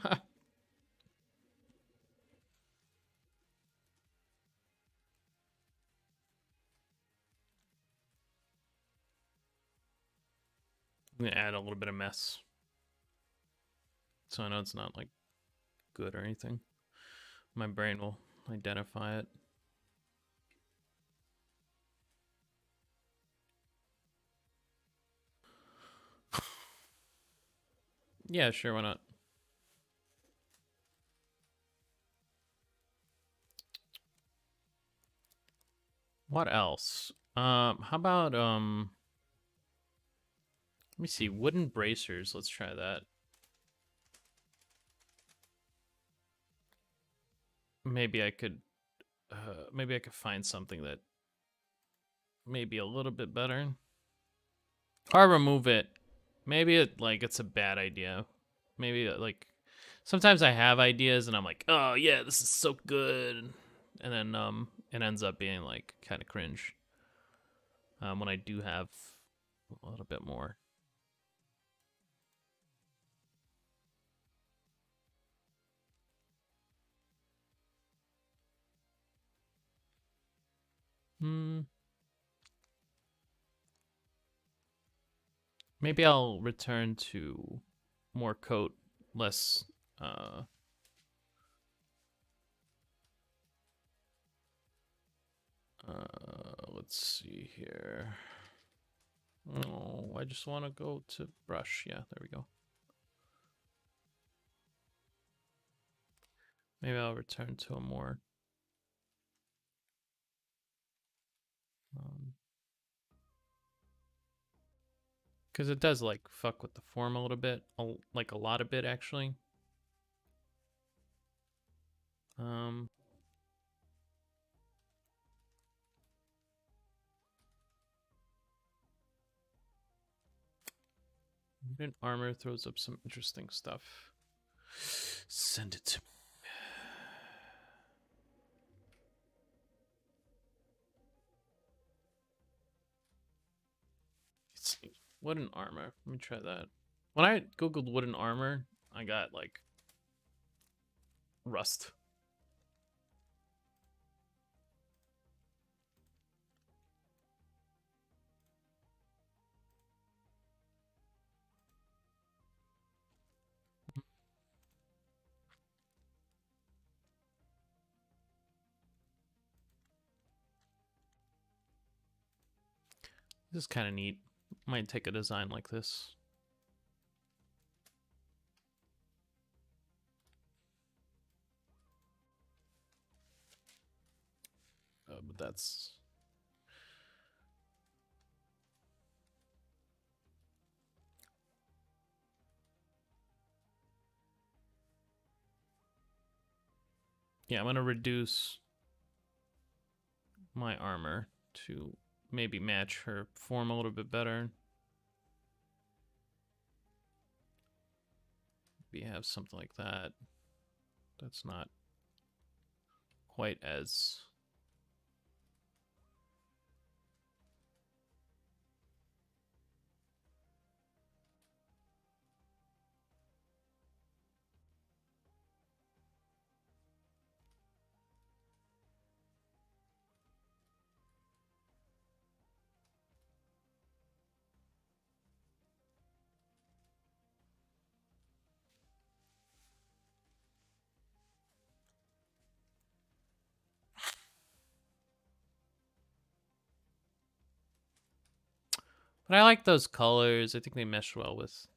gonna add a little bit of mess, so I know it's not like good or anything. My brain will identify it. Yeah, sure, why not? What else? How about let me see, wooden bracers. Let's try that. Maybe I could find something that may be a little bit better. Or remove it. Maybe it's a bad idea. Maybe like sometimes I have ideas and I'm like, oh yeah, this is so good, and then it ends up being like kind of cringe. When I do have a little bit more. Maybe I'll return to more coat, less. Let's see here. Oh, I just want to go to brush. Yeah, there we go. Maybe I'll return to a more. Because it does like fuck with the form a little bit, like a lot of bit actually. Mutant armor throws up some interesting stuff. Send it to me. Wooden armor. Let me try that. When I googled wooden armor, I got like rust. This is kind of neat. Might take a design like this. But that's. Yeah, I'm going to reduce my armor to maybe match her form a little bit better. Maybe have something like that. That's not quite as. But I like those colors. I think they mesh well with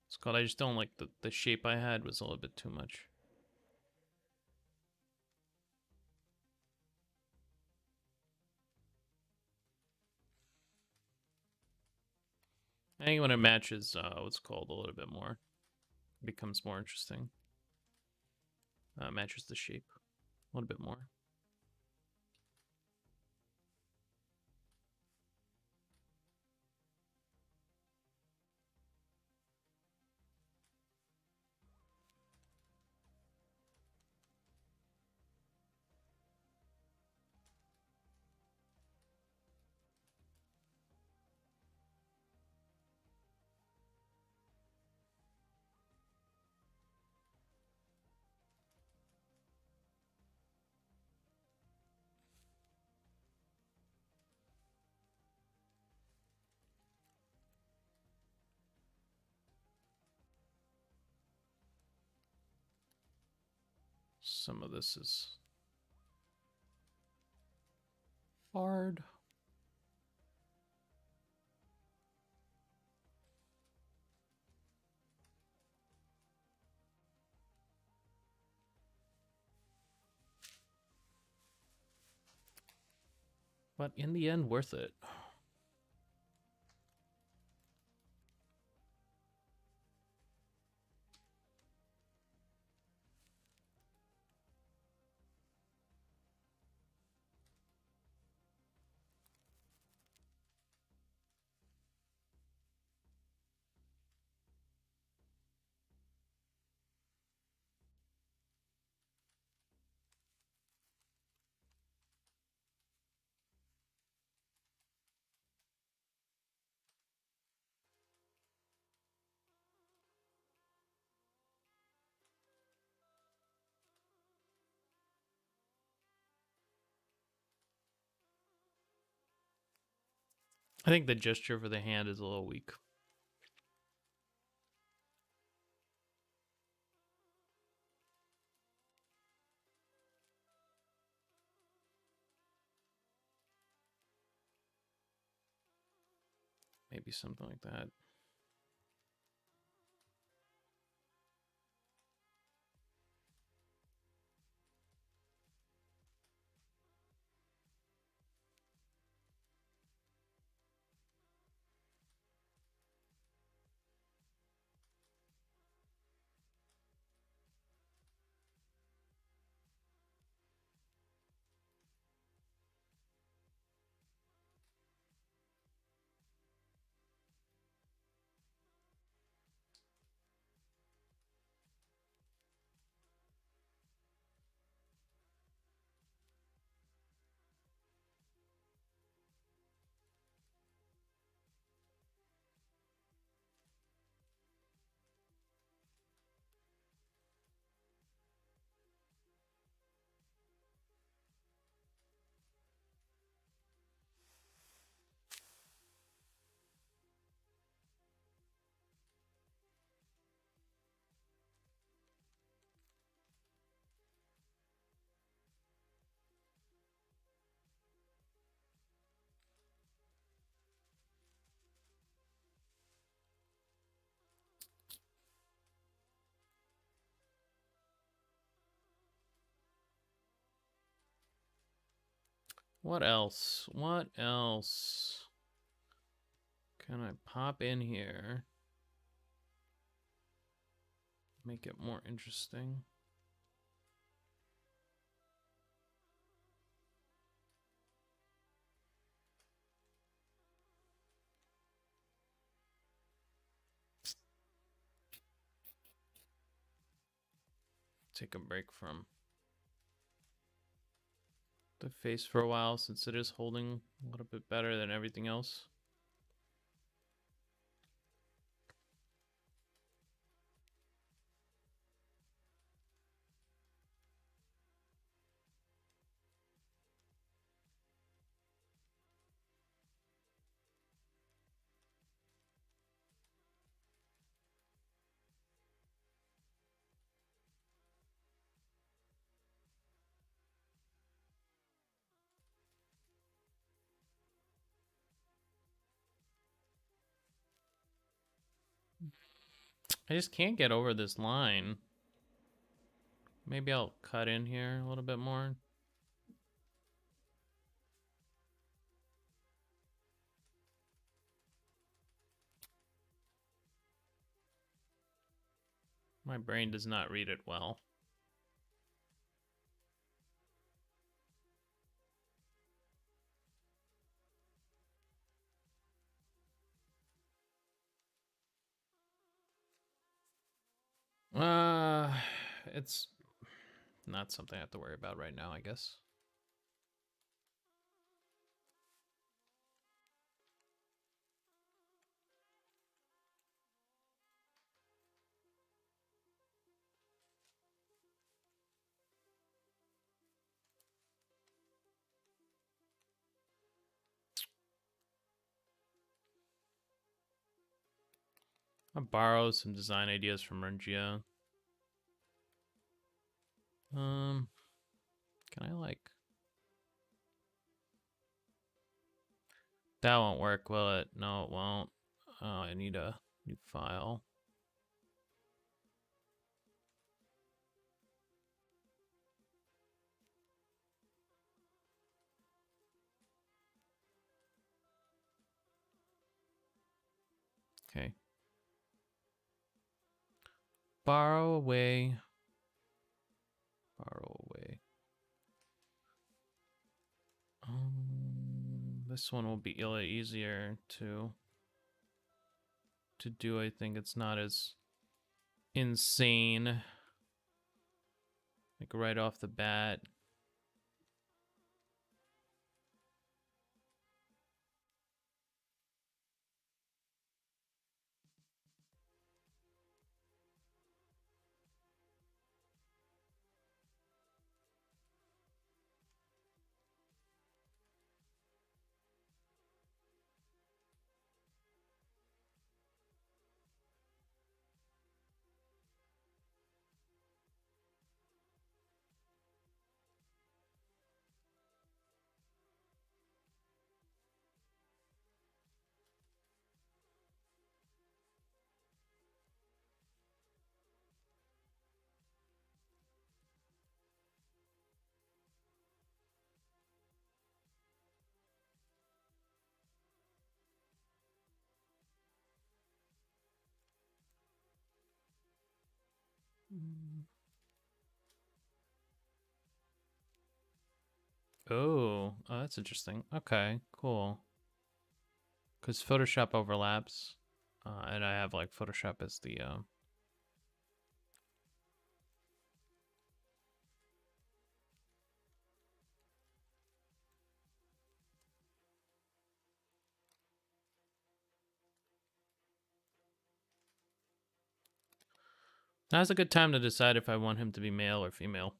it's called. I just don't like the shape I had was a little bit too much. I think when it matches what's called a little bit more, it becomes more interesting. Matches the shape a little bit more. Some of this is hard. But in the end, worth it. I think the gesture for the hand is a little weak. Maybe something like that. What else? What else can I pop in here? Make it more interesting. Take a break from the face for a while since it is holding a little bit better than everything else. I just can't get over this line. Maybe I'll cut in here a little bit more. My brain does not read it well. It's not something I have to worry about right now, I guess. I'll borrow some design ideas from Rengia. Can I like... That won't work, will it? No, it won't. Oh, I need a new file. Okay. Borrow away. Borrow away. This one will be a little easier to do. I think it's not as insane. Like right off the bat. Oh, that's interesting. Okay, cool. Because Photoshop overlaps, and I have like Photoshop as the Now's a good time to decide if I want him to be male or female.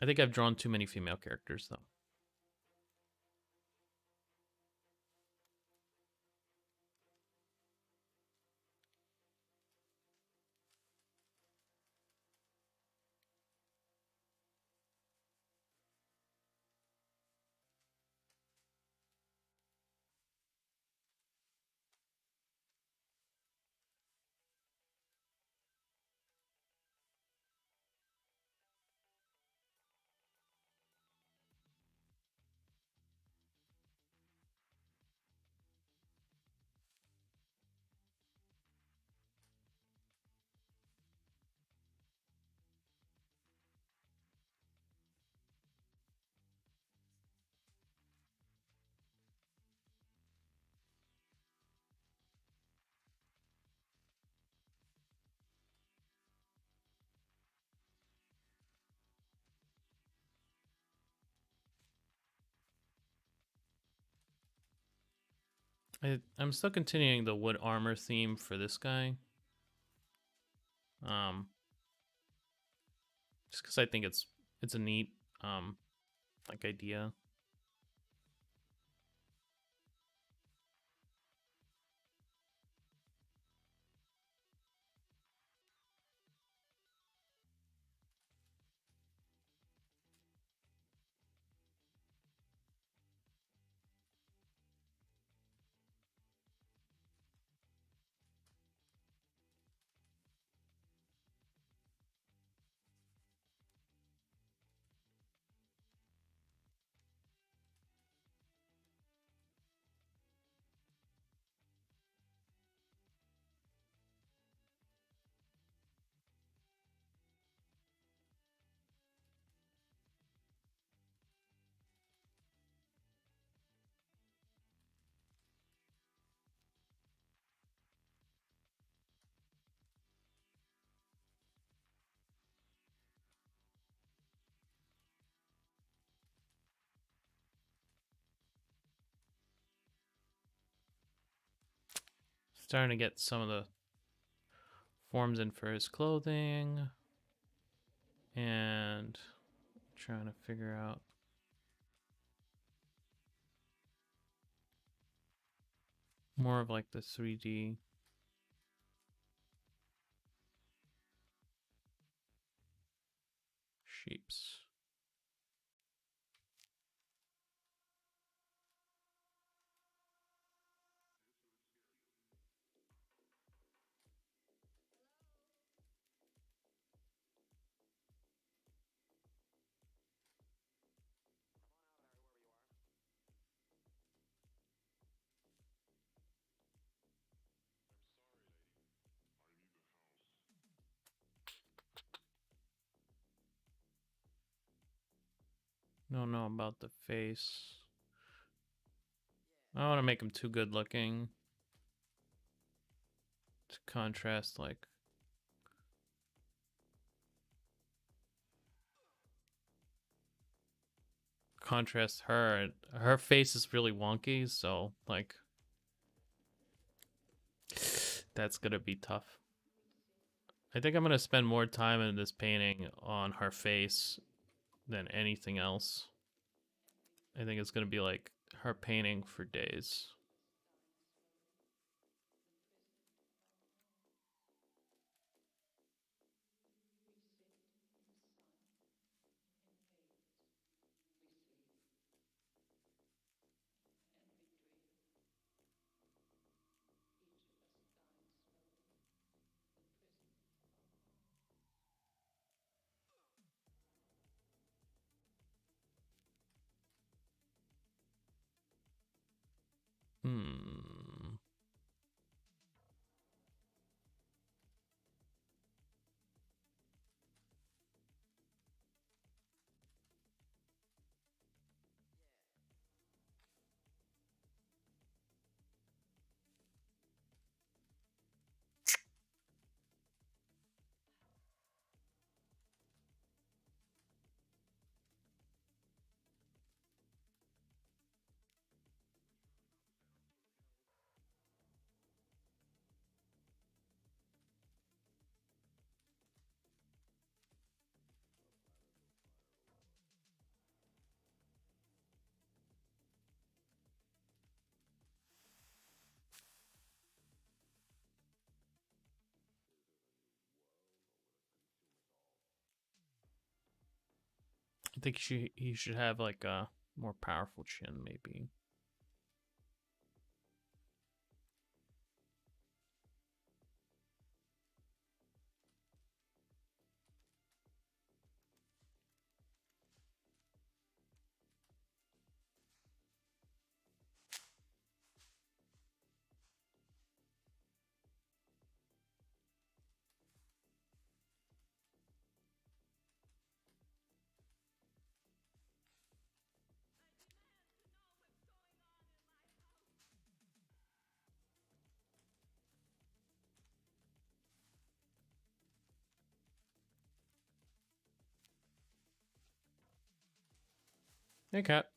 I think I've drawn too many female characters, though. I'm still continuing the wood armor theme for this guy. Just because I think it's a neat like idea. Starting to get some of the forms in for his clothing. And trying to figure out more of like the 3D shapes. Don't know about the face. I don't want to make him too good looking. To contrast, like. Contrast her. Her face is really wonky, so, like. That's gonna be tough. I think I'm gonna spend more time in this painting on her face than anything else. I think it's gonna be like her painting for days. Hmm. I think he should have like a more powerful chin, maybe. Hey, cat.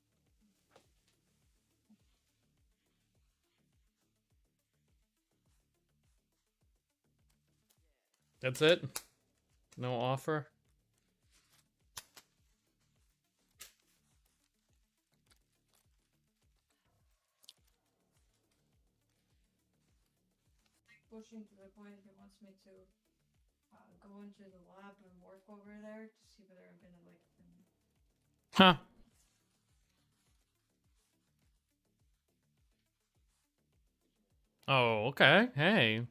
That's it? No offer? Pushing to the point he wants me to go into the lab and work over there to see whether I'm gonna like. Huh. Oh, okay. Hey.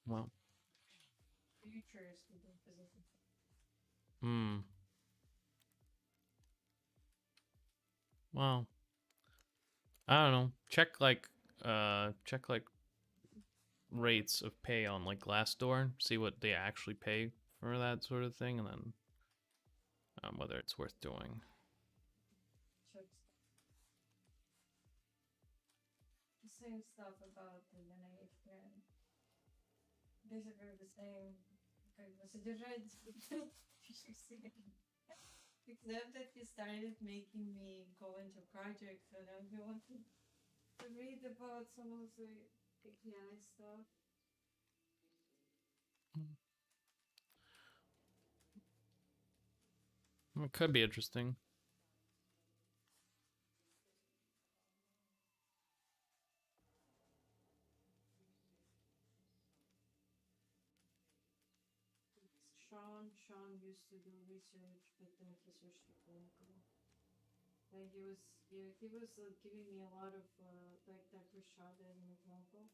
Well. Future student position. Hmm. Well. I don't know. Check like rates of pay on like Glassdoor. See what they actually pay for that sort of thing, and then whether it's worth doing. Check the same stuff about the lineage and basically the same Except that he started making me go into projects, and then he wanted to read about some of the API stuff. It could be interesting. Sean used to do research, but then he switched to clinical. Like he was giving me a lot of like that first shot at an example.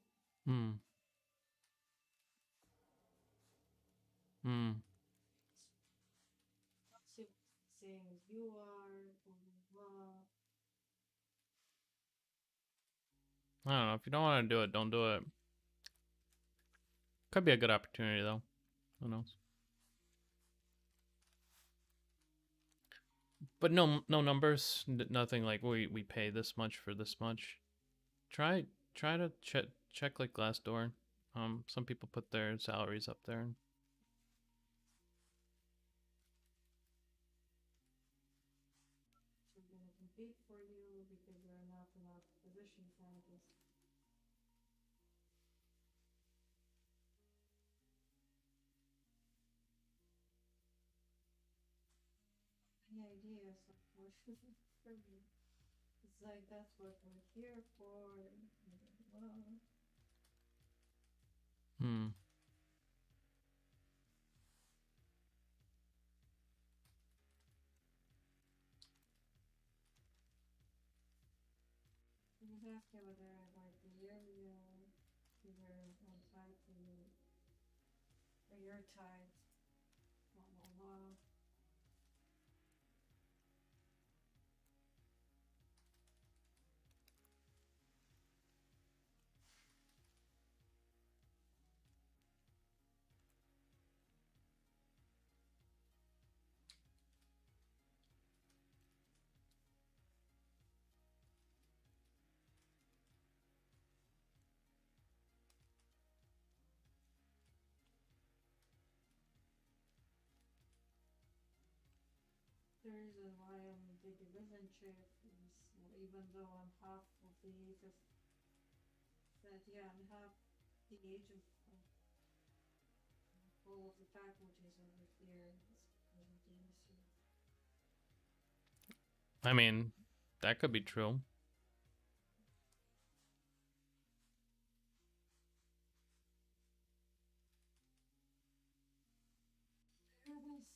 Hmm. Hmm. Same as you are, blah blah blah. I don't know. If you don't want to do it, don't do it. Could be a good opportunity though. Who knows? But no numbers. Nothing like we pay this much for this much. Try to check like Glassdoor. Some people put their salaries up there. We're gonna compete for you because there are not enough physician scientists. Any ideas of what should we for you? It's like that's what we're here for. Well, Hmm. you can ask him whether I like the area, either on site for you, or your type, blah blah blah. The reason why I'm the division chief is even though I'm half of the age of that, yeah, I'm half the age of all of the faculties over here. It's because of the research. I mean, that could be true. There it is.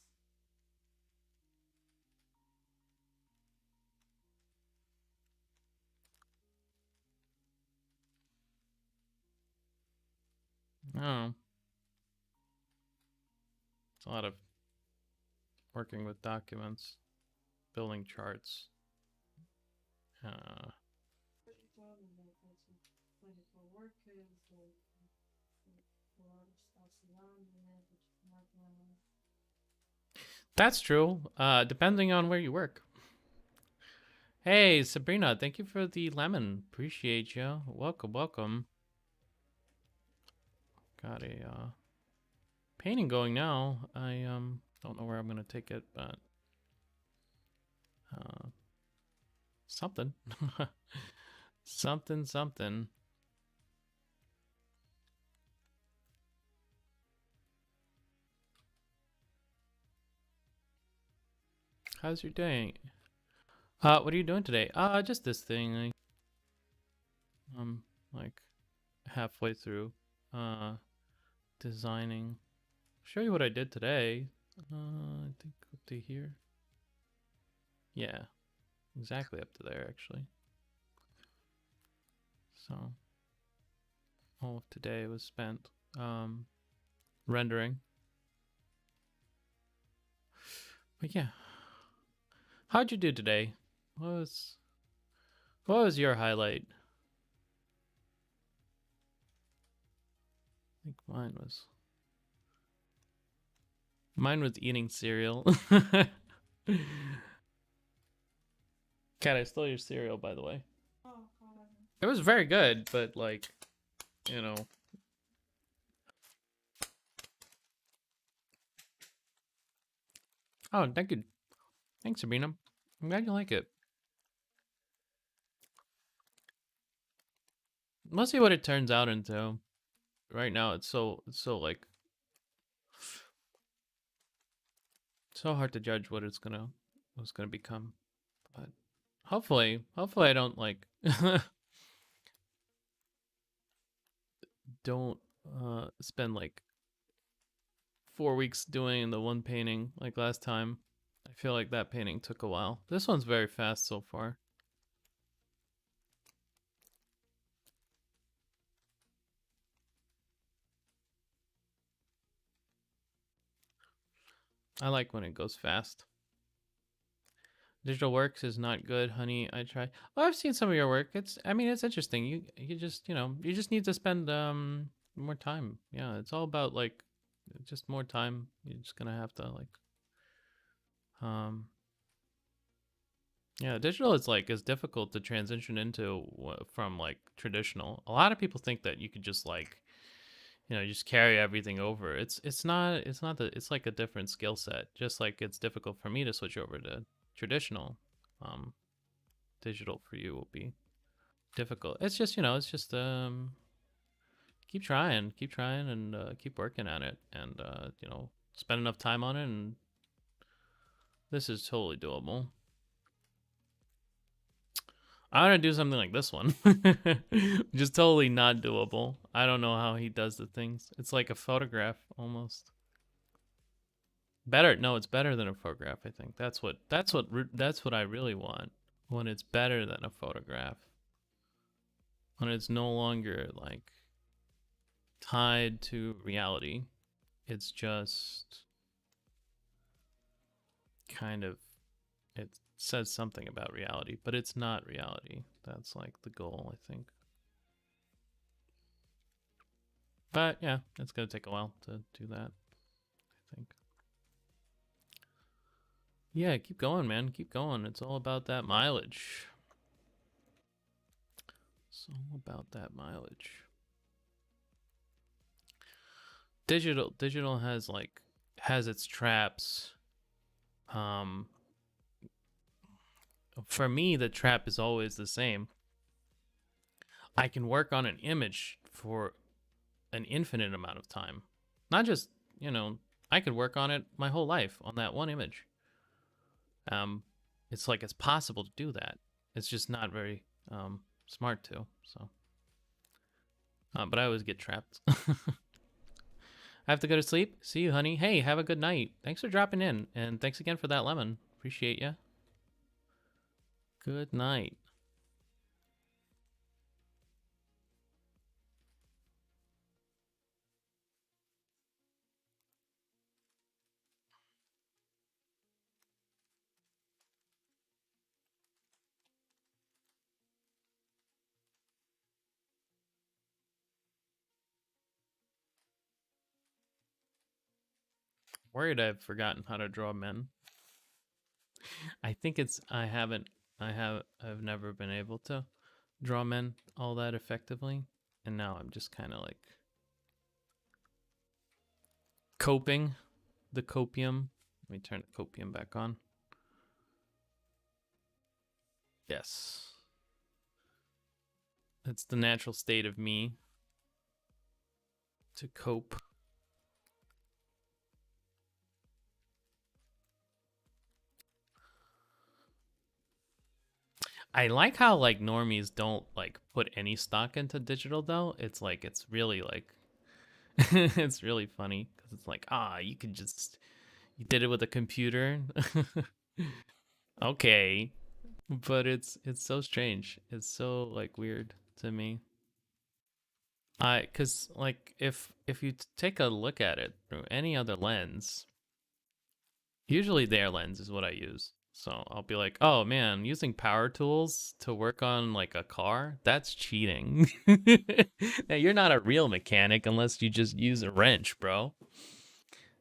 Oh, it's a lot of working with documents, building charts. Clinical and like lots of clinical workers, like a lot of stuff surrounding it, which is not gonna. That's true. Depending on where you work. Hey, Sabrina, thank you for the lemon. Appreciate you. Welcome, welcome. Got a painting going now. I don't know where I'm gonna take it, but something. something. How's your day? What are you doing today? Just this thing. I'm like halfway through designing. Show you what I did today. I think up to here. Yeah, exactly up to there actually. So all of today was spent rendering. But yeah. How'd you do today? What was your highlight? I think mine was eating cereal. Cat, I stole your cereal, by the way. Oh, God. It was very good, but like, you know, Oh, thank you. Thanks, Sabina. I'm glad you like it. We'll see what it turns out into. Right now, it's so like so hard to judge what it's gonna become. But hopefully I don't like don't spend like 4 weeks doing the one painting like last time. I feel like that painting took a while. This one's very fast so far. I like when it goes fast. Digital Works is not good, honey. I try. Oh, I've seen some of your work. I mean, it's interesting. You just you just need to spend more time. Yeah, it's all about like just more time. You're just gonna have to like um yeah, digital is difficult to transition into from like traditional. A lot of people think that you could just like just carry everything over. It's not that it's like a different skill set. Just like it's difficult for me to switch over to traditional. Um, digital for you will be difficult. It's just keep trying, and keep working at it, and spend enough time on it, and this is totally doable. I want to do something like this one. Just totally not doable. I don't know how he does the things. It's like a photograph almost. Better. No, it's better than a photograph, I think. That's what I really want. When it's better than a photograph. When it's no longer like tied to reality. It's just kind of it says something about reality, but it's not reality. That's like the goal, I think. But yeah, it's gonna take a while to do that, I think. Yeah, keep going, man. Keep going. It's all about that mileage. It's all about that mileage. Digital has its traps. Um for me the trap is always the same. I can work on an image for an infinite amount of time. Not just, you know, I could work on it my whole life on that one image. Um, it's like it's possible to do that. It's just not very smart to. So, but I always get trapped. I have to go to sleep. See you, honey. Hey, have a good night. Thanks for dropping in, and thanks again for that lemon. Appreciate you. Good night. Worried I've forgotten how to draw men. I think it's I've never been able to draw men all that effectively, and now I'm just kind of like coping the copium. Let me turn the copium back on. Yes. It's the natural state of me to cope. I like how like normies don't like put any stock into digital though. It's really like it's really funny because it's like you could just you did it with a computer. Okay, but it's so strange. It's so like weird to me. I Because like if you take a look at it through any other lens, usually their lens is what I use. So I'll be like, oh man, using power tools to work on like a car, that's cheating. Now you're not a real mechanic unless you just use a wrench, bro.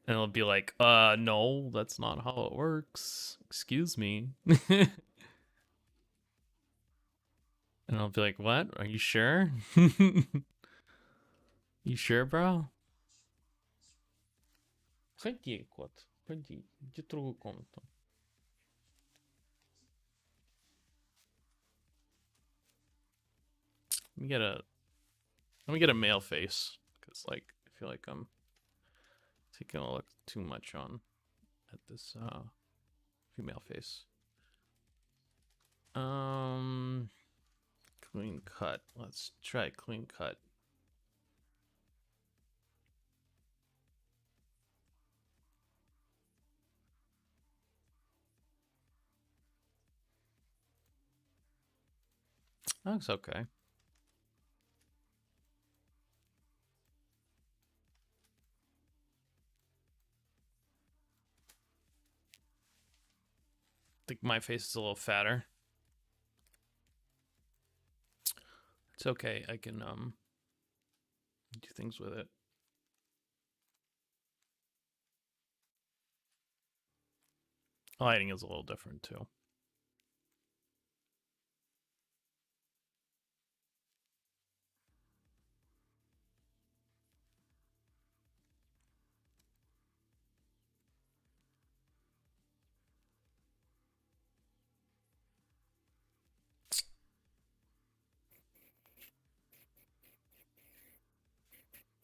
And I'll be like, no, that's not how it works. Excuse me. And I'll be like, what? Are you sure? You sure, bro? Thank you, quote. Pronto, de troco conto. Let me get a male face, because like I feel like I'm taking a look too much on at this female face. Clean cut. Let's try clean cut. That looks okay. I think my face is a little fatter. It's okay. I can do things with it. Lighting is a little different too.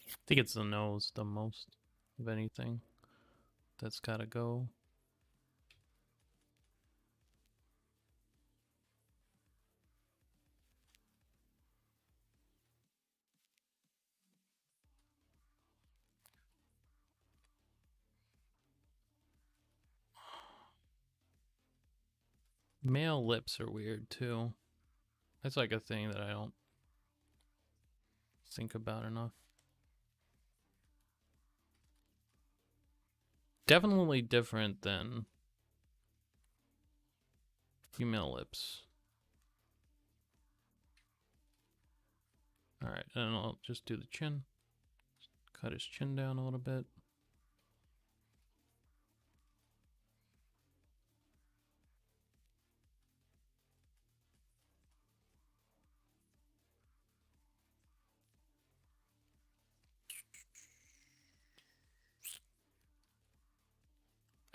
I think it's the nose the most of anything. That's gotta go. Male lips are weird too. That's like a thing that I don't think about enough. Definitely different than female lips. Alright, and I'll just do the chin. Cut his chin down a little bit.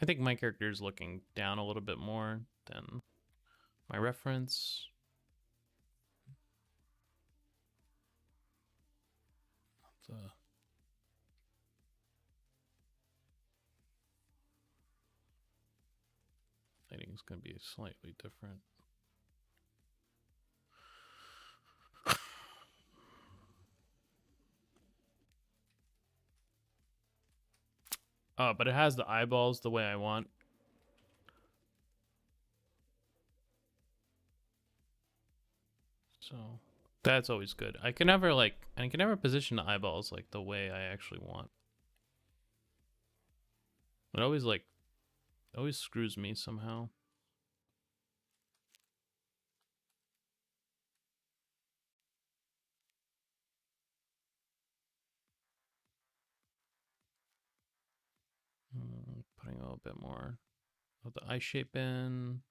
I think my character is looking down a little bit more than my reference. The lighting is going to be slightly different. But it has the eyeballs the way I want. So that's always good. I can never position the eyeballs like the way I actually want. It always screws me somehow. Putting a little bit more of the eye shape in.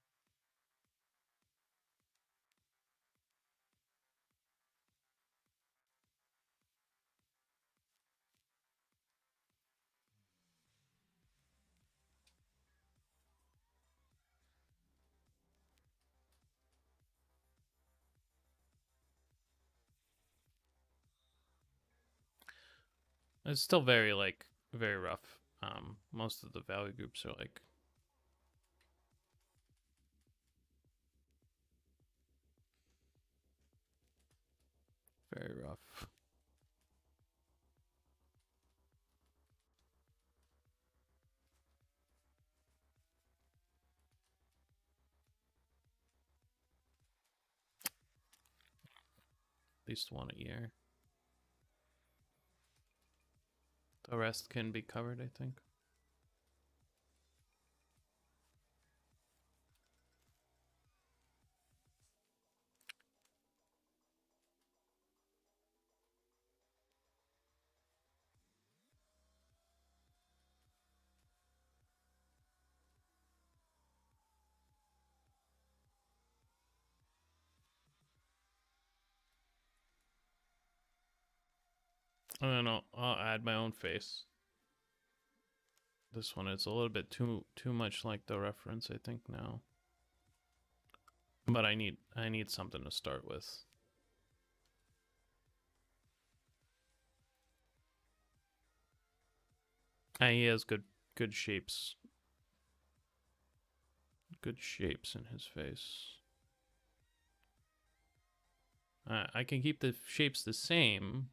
It's still very very rough. Most of the value groups are like very rough. At least one a year. The rest can be covered, I think. I don't know. I'll add my own face. This one is a little bit too much like the reference, I think now. But I need something to start with. And he has good shapes. Good shapes in his face. I can keep the shapes the same.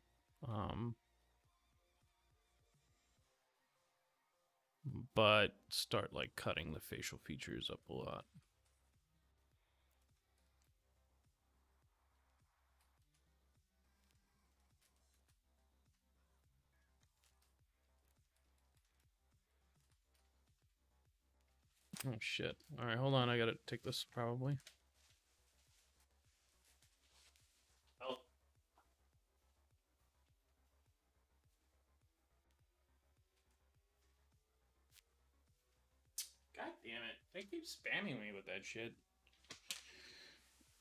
But start like cutting the facial features up a lot. Oh shit. Alright, hold on, I gotta take this probably. Oh. God damn it. They keep spamming me with that shit.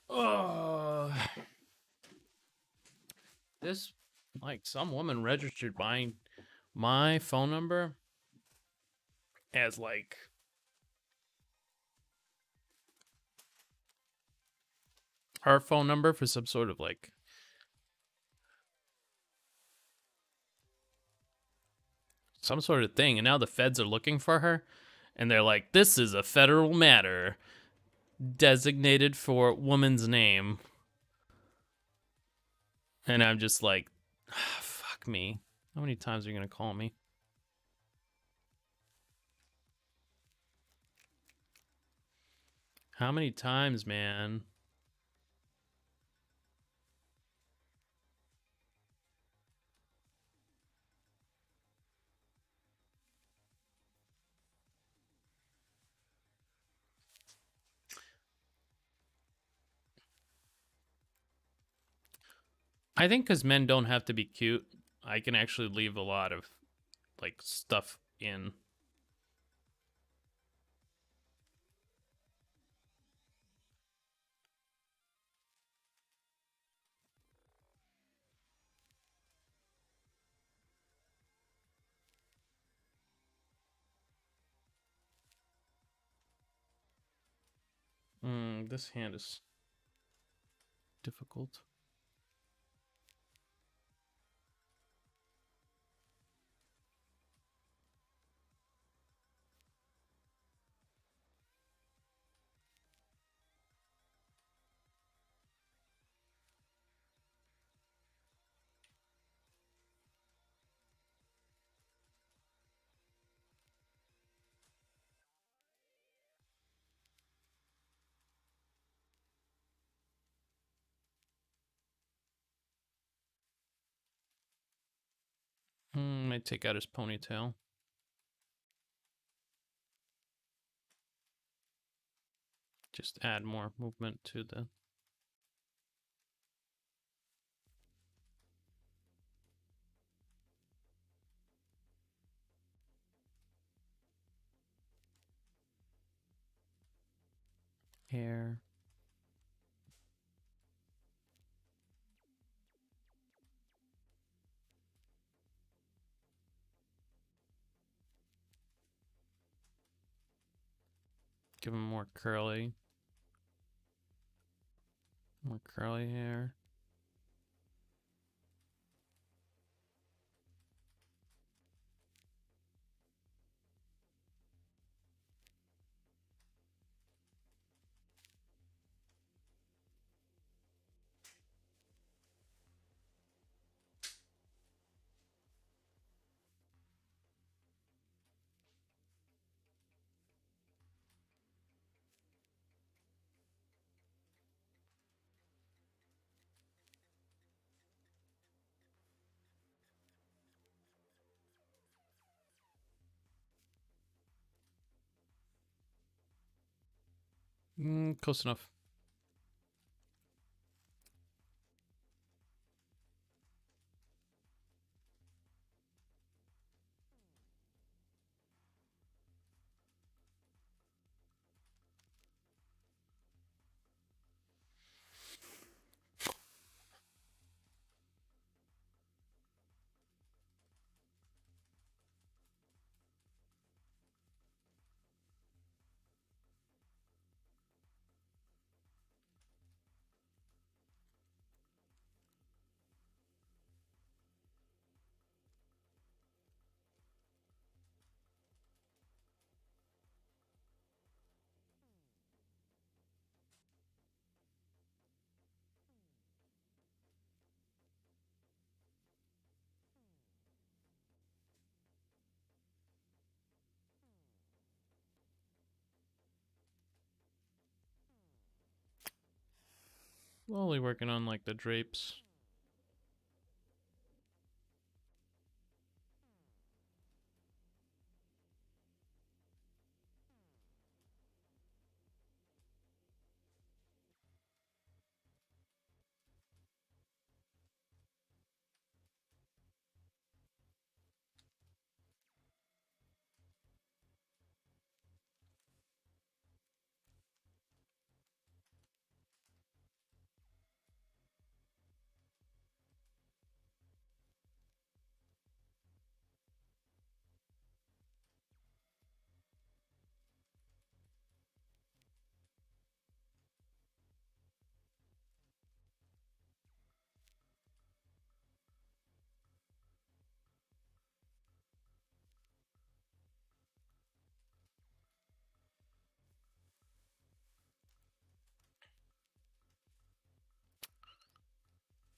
Oh. This, like, some woman registered my phone number as, like, her phone number for some sort of, like, some sort of thing. And now the feds are looking for her. And they're like, this is a federal matter designated for woman's name. And I'm just like, fuck me. How many times are you going to call me? How many times, man? I think because men don't have to be cute, I can actually leave a lot of, like, stuff in. This hand is difficult. Might take out his ponytail. Just add more movement to the hair. Give him more curly hair. Close enough. Slowly working on like the drapes.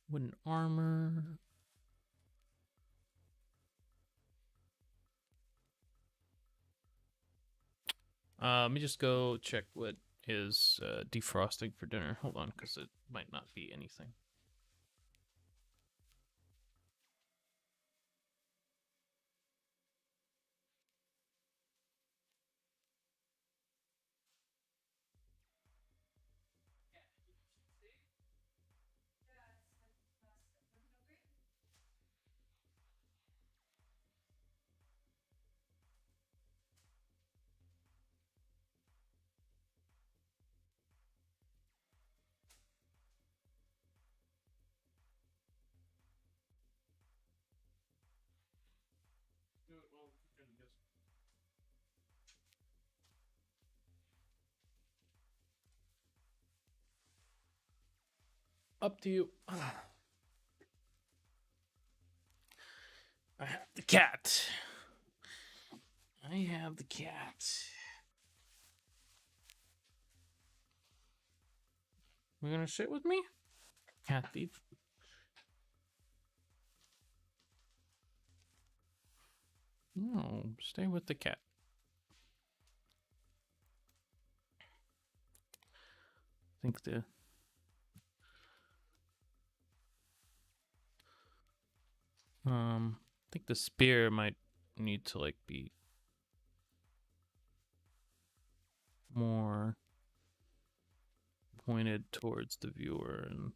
Wooden armor. Let me just go check what is defrosting for dinner. Hold on, because it might not be anything. Up to you. I have the cat. I have the cat. You gonna sit with me? Cat thief. No, stay with the cat. I think the spear might need to like be more pointed towards the viewer and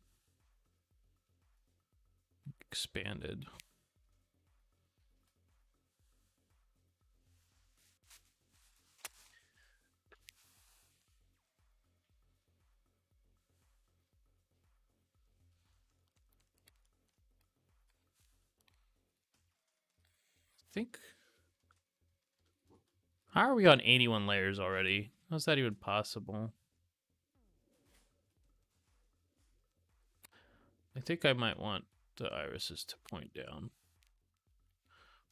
expanded. I think. How are we on 81 layers already? How's that even possible? I think I might want the irises to point down.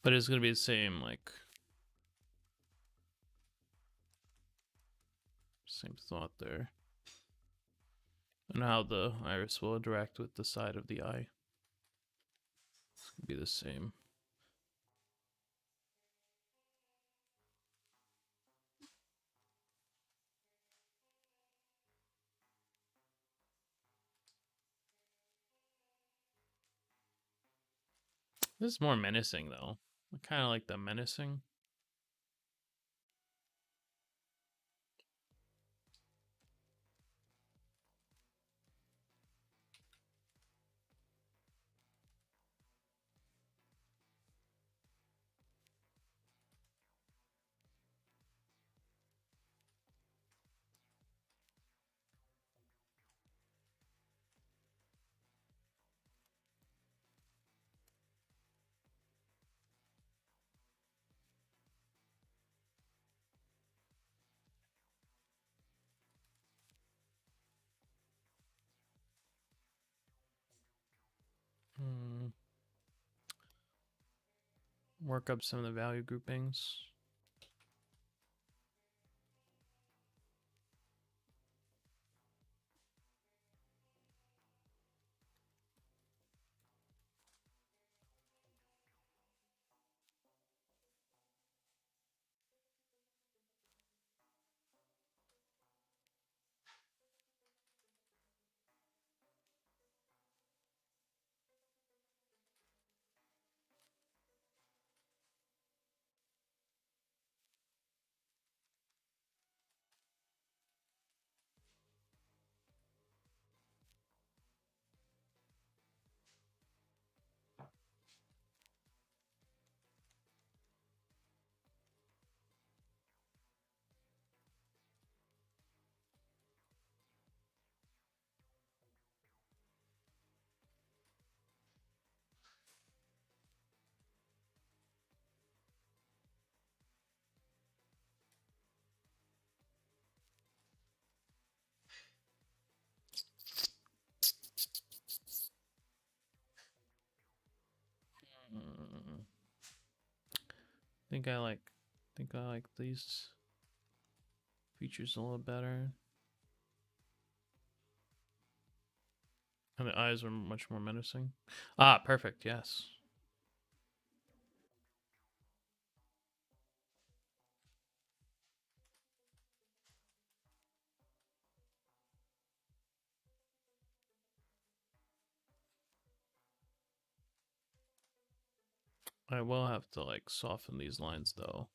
But it's going to be the same, like, same thought there. And how the iris will interact with the side of the eye. It's going to be the same. This is more menacing, though. I kind of like the menacing. Work up some of the value groupings. think I like these features a little better. And the eyes are much more menacing. Ah, perfect, yes. I will have to like soften these lines though.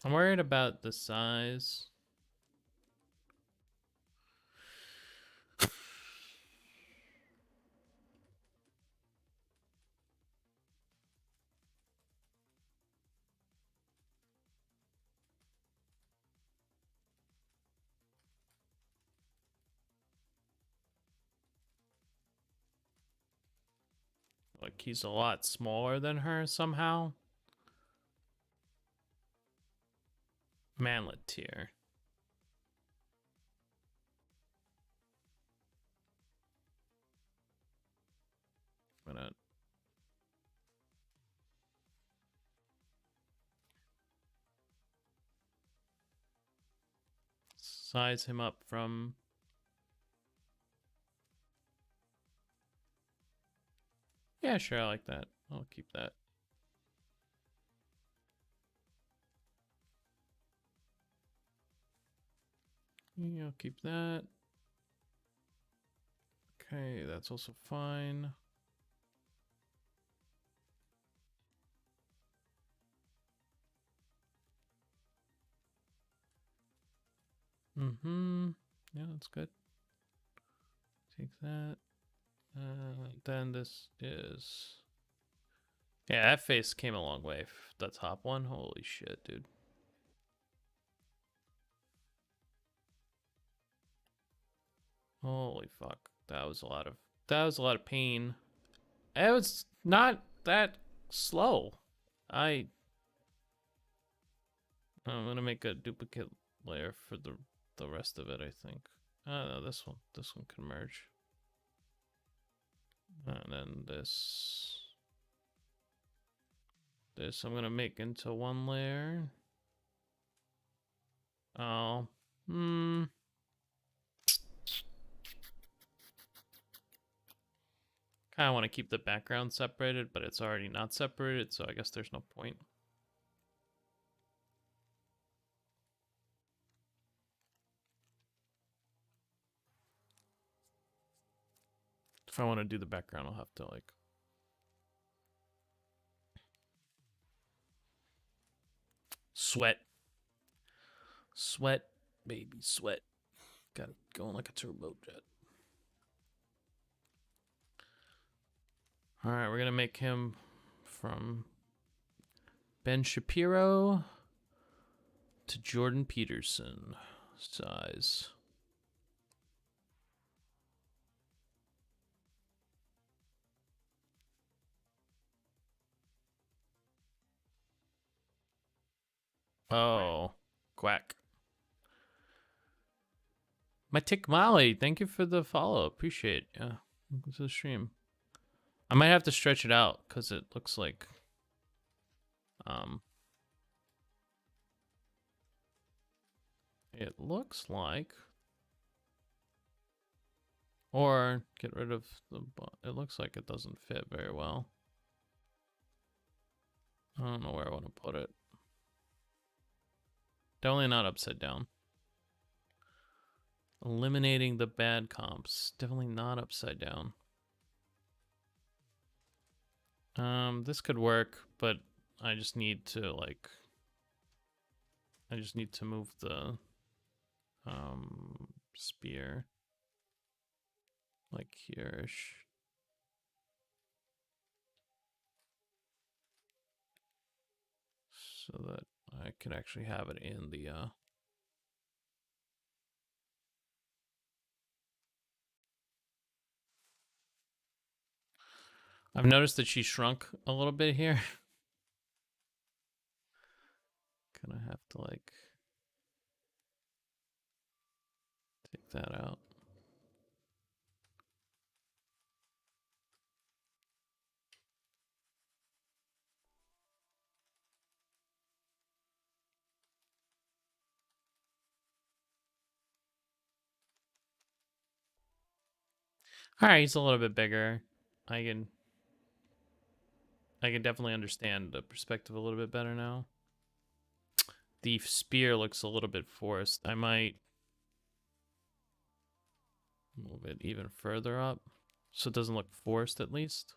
I'm worried about the size. Like he's a lot smaller than her somehow. Manlet tier. I'm gonna size him up from. Yeah, sure, I like that. I'll keep that. Yeah, I'll keep that. Okay, that's also fine. Mm-hmm. Yeah, that's good. Take that. Then this is. Yeah, that face came a long way. The top one, holy shit, dude. Holy fuck, that was a lot of pain. It was not that slow. I'm gonna make a duplicate layer for the rest of it. I think. No, this one can merge, and then this I'm gonna make into one layer. Oh, kind of want to keep the background separated, but it's already not separated, so I guess there's no point. If I want to do the background, I'll have to like sweat, baby, sweat. Got it going like a turbo jet. All right, we're gonna make him from Ben Shapiro to Jordan Peterson size. Oh, quack. My Tick Molly, thank you for the follow. Appreciate it. Yeah, welcome to the stream. I might have to stretch it out because it looks like it looks like, or get rid of the, it looks like it doesn't fit very well. I don't know where I want to put it. Definitely not upside down. Eliminating the bad comps. Definitely not upside down. This could work, but I just need to like, I just need to move the spear like here-ish. So that I can actually have it in the I've noticed that she shrunk a little bit here. Gonna have to like take that out. All right, he's a little bit bigger. I can definitely understand the perspective a little bit better now. The spear looks a little bit forced. I might move it even further up so it doesn't look forced at least.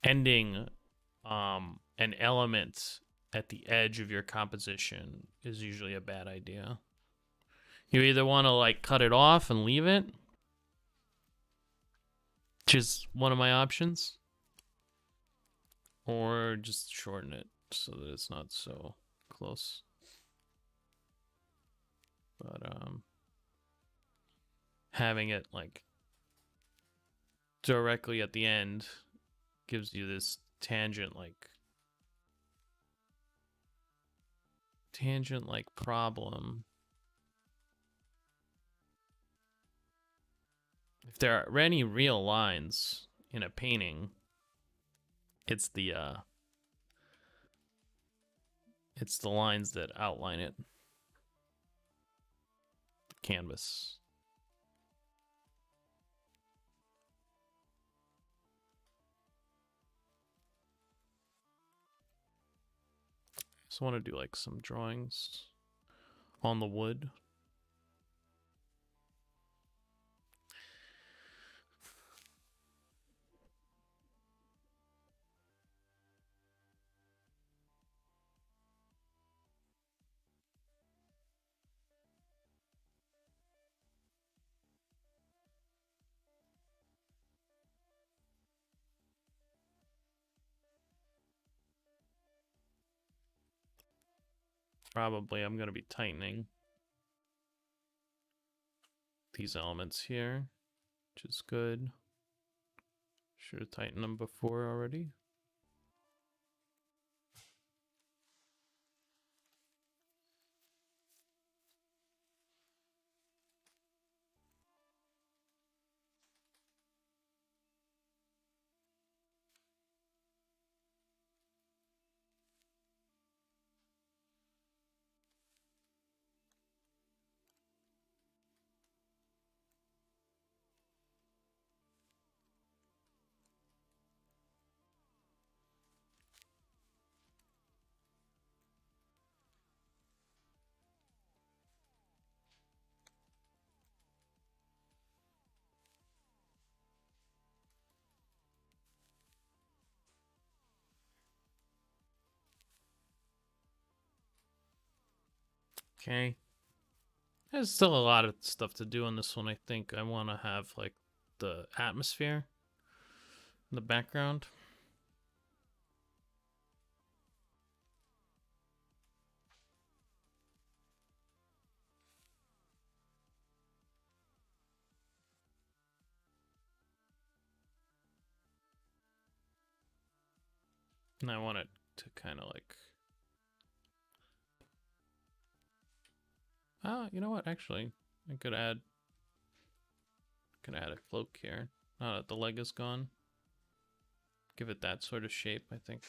Ending an element at the edge of your composition is usually a bad idea. You either want to like cut it off and leave it, which is one of my options, or just shorten it so that it's not so close. But having it like directly at the end gives you this tangent like problem. If there are any real lines in a painting, it's the lines that outline it. The canvas. Just want to do like some drawings on the wood. Probably I'm going to be tightening these elements here, which is good. Should have tightened them before already. Okay. There's still a lot of stuff to do on this one. I think I want to have like the atmosphere in the background. And I want it to kind of like... you know what? Actually, I could add a cloak here. Now that the leg is gone. Give it that sort of shape, I think.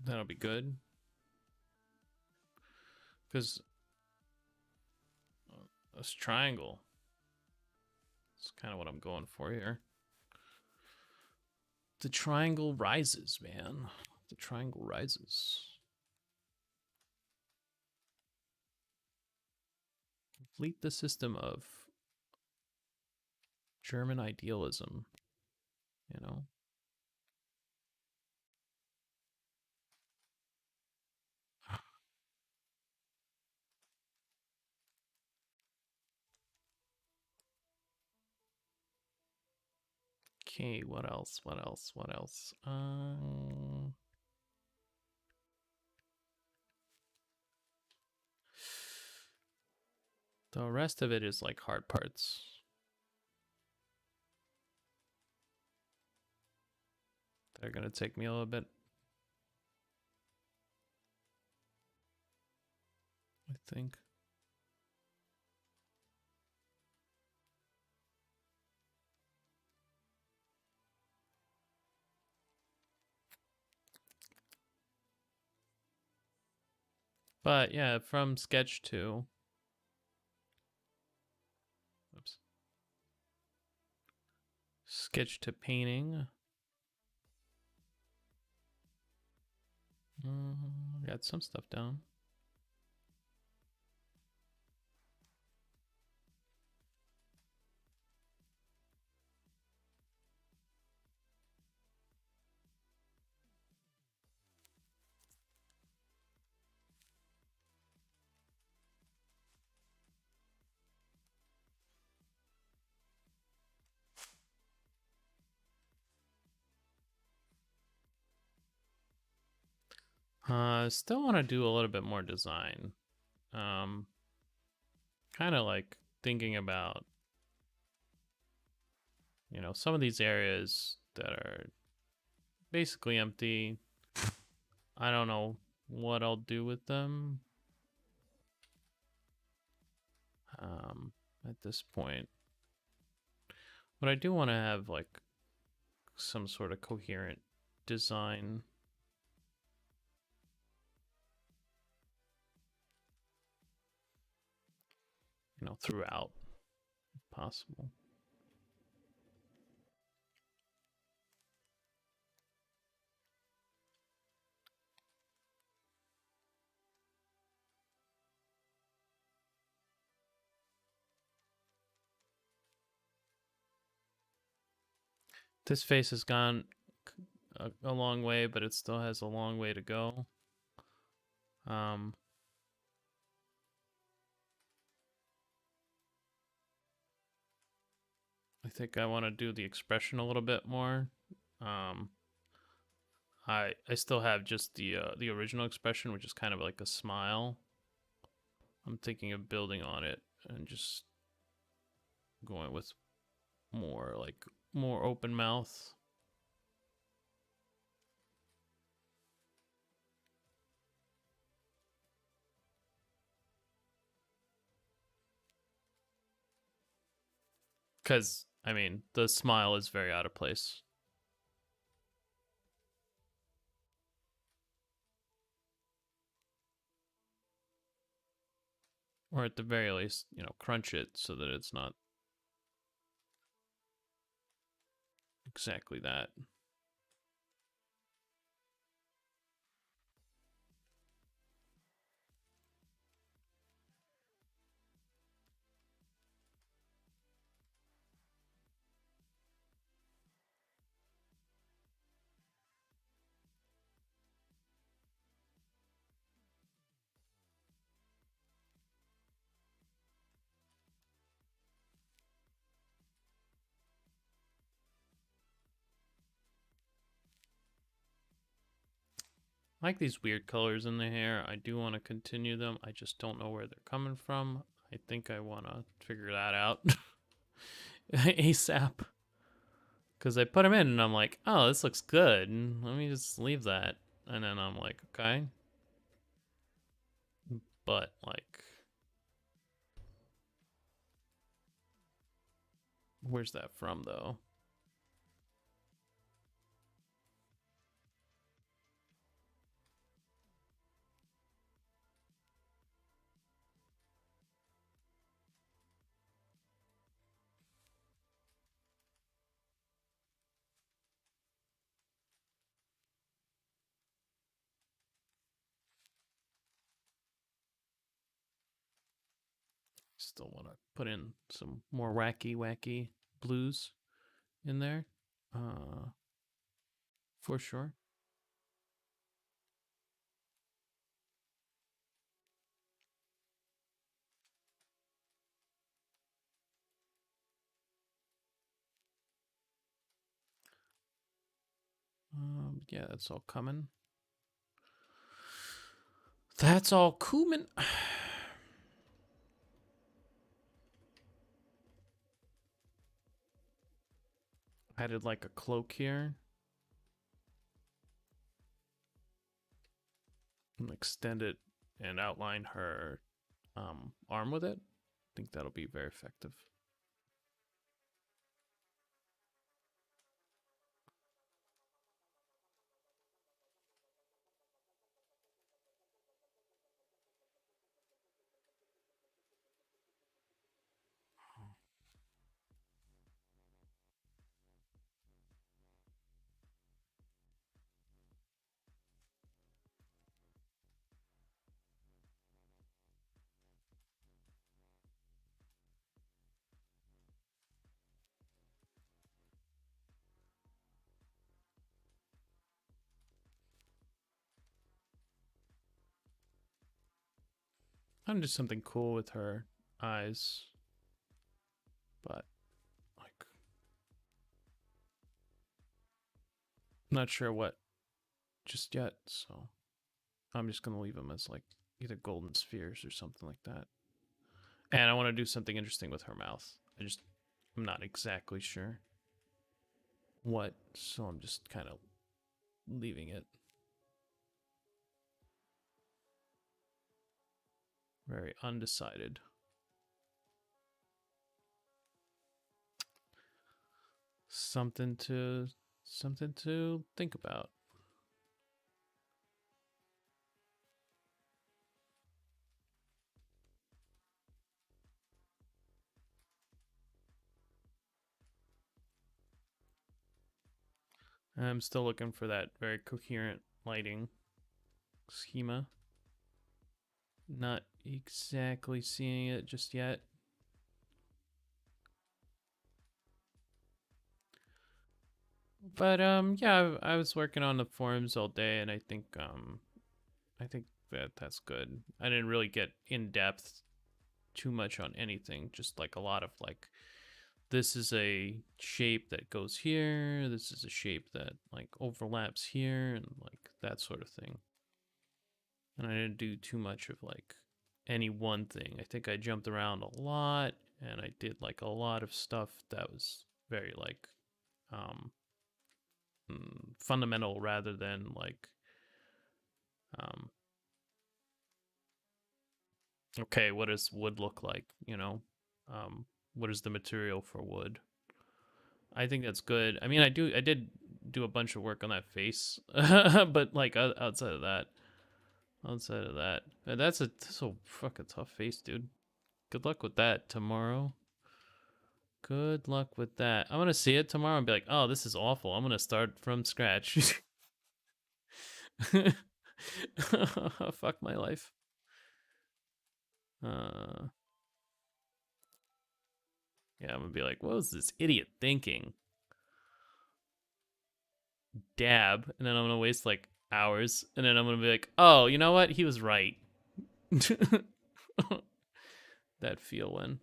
That'll be good. Because this triangle is kind of what I'm going for here. The triangle rises, man. The triangle rises. Complete the system of German idealism, you know? Okay, what else? What else? What else? The rest of it is like hard parts. They're gonna take me a little bit, I think. But yeah, from sketch to, oops, sketch to painting. Got some stuff down. Still want to do a little bit more design. Kind of like thinking about, you know, some of these areas that are basically empty. I don't know what I'll do with them at this point. But I do want to have like some sort of coherent design. You know, throughout, if possible. This face has gone a long way, but it still has a long way to go. I think I want to do the expression a little bit more. I still have just the original expression, which is kind of like a smile. I'm thinking of building on it and just going with more open mouth. Because I mean, the smile is very out of place. Or at the very least, you know, crunch it so that it's not exactly that. I like these weird colors in the hair. I do want to continue them. I just don't know where they're coming from. I think I want to figure that out ASAP. Because I put them in and I'm like, oh, this looks good. Let me just leave that. And then I'm like, okay. But, like, where's that from, though? Still want to put in some more wacky blues in there. For sure. Yeah, that's all coming. That's all coming. Added like a cloak here. And extend it and outline her arm with it. I think that'll be very effective. I'm just something cool with her eyes, but like, I'm not sure what just yet. So I'm just gonna leave them as like either golden spheres or something like that. And I want to do something interesting with her mouth. I'm not exactly sure what, so I'm just kind of leaving it. Very undecided. Something to think about. I'm still looking for that very coherent lighting schema. Not exactly seeing it just yet. But yeah, I was working on the forums all day, and I think that's good. I didn't really get in depth too much on anything, just like a lot of like, this is a shape that goes here, this is a shape that like overlaps here, and like that sort of thing. And I didn't do too much of like any one thing. I think I jumped around a lot, and I did like a lot of stuff that was very like um fundamental rather than like um okay, what does wood look like, you know? What is the material for wood? I think that's good. I mean, I did do a bunch of work on that face, but like outside of that, that's a so fucking tough face, dude. Good luck with that tomorrow. Good luck with that. I'm gonna see it tomorrow and be like, oh, this is awful. I'm gonna start from scratch. Fuck my life. Uh, yeah, I'm gonna be like, what was this idiot thinking? Dab, and then I'm gonna waste like hours, and then I'm gonna be like, oh, you know what? He was right. That feel when.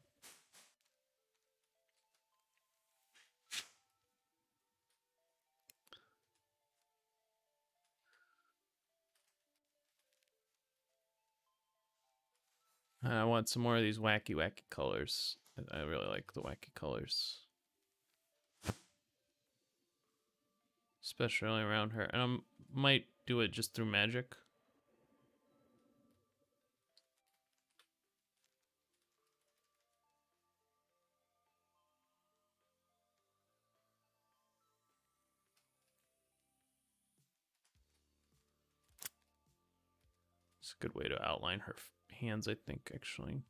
I want some more of these wacky, wacky colors. I really like the wacky colors, especially around her. And I might do it just through magic. It's a good way to outline her hands, I think, actually.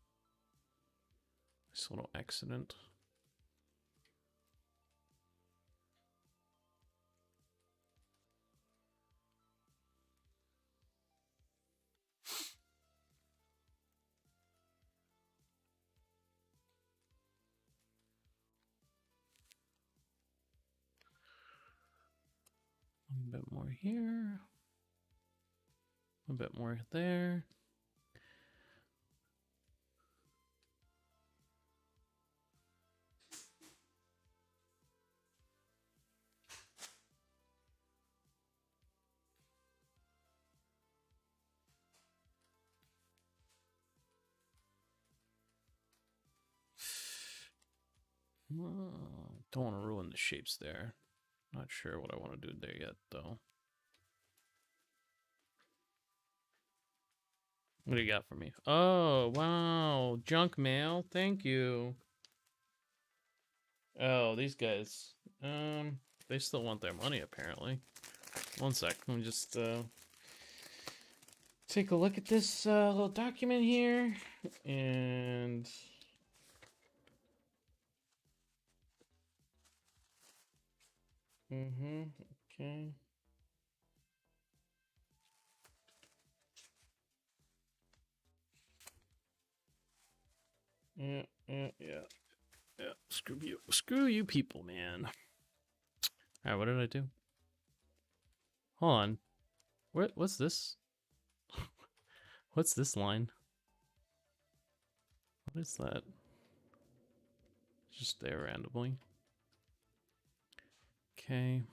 This little accident. A bit more here. A bit more there. Don't want to ruin the shapes there. Not sure what I want to do there yet, though. What do you got for me? Oh, wow. Junk mail. Thank you. Oh, these guys. They still want their money, apparently. One sec. Let me just, take a look at this, little document here. And... okay. Yeah. Screw you people, man. Alright, what did I do? Hold on. What's this? What's this line? What is that? Just there randomly. Okay.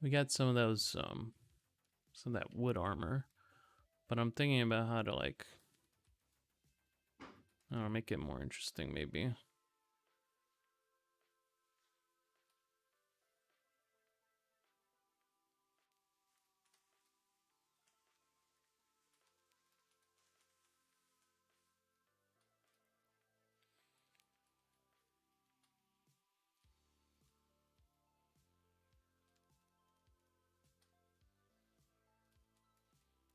We got some of those, some of that wood armor. But I'm thinking about how to, like, I don't know, make it more interesting, maybe.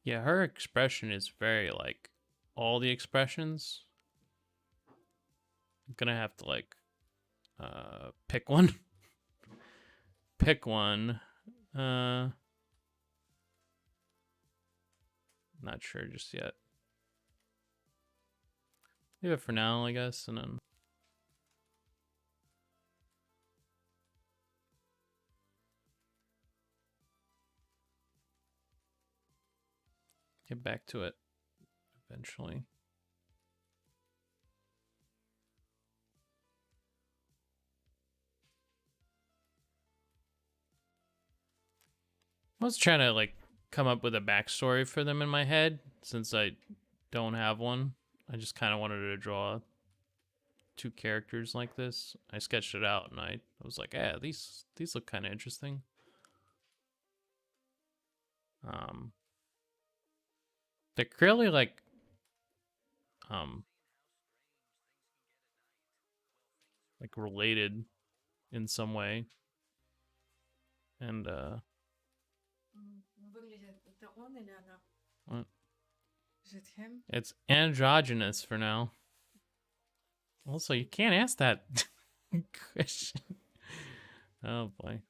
Yeah, her expression is very, like, all the expressions. I'm gonna have to, like, pick one. Pick one. Not sure just yet. Leave it for now, I guess, and then get back to it eventually. I was trying to, like, come up with a backstory for them in my head, since I don't have one. I just kind of wanted to draw two characters like this. I sketched it out, and I was like, yeah, these look kind of interesting. They're clearly, like, like, related in some way. And, what? Is it him? It's androgynous for now. Also, you can't ask that question. Oh boy.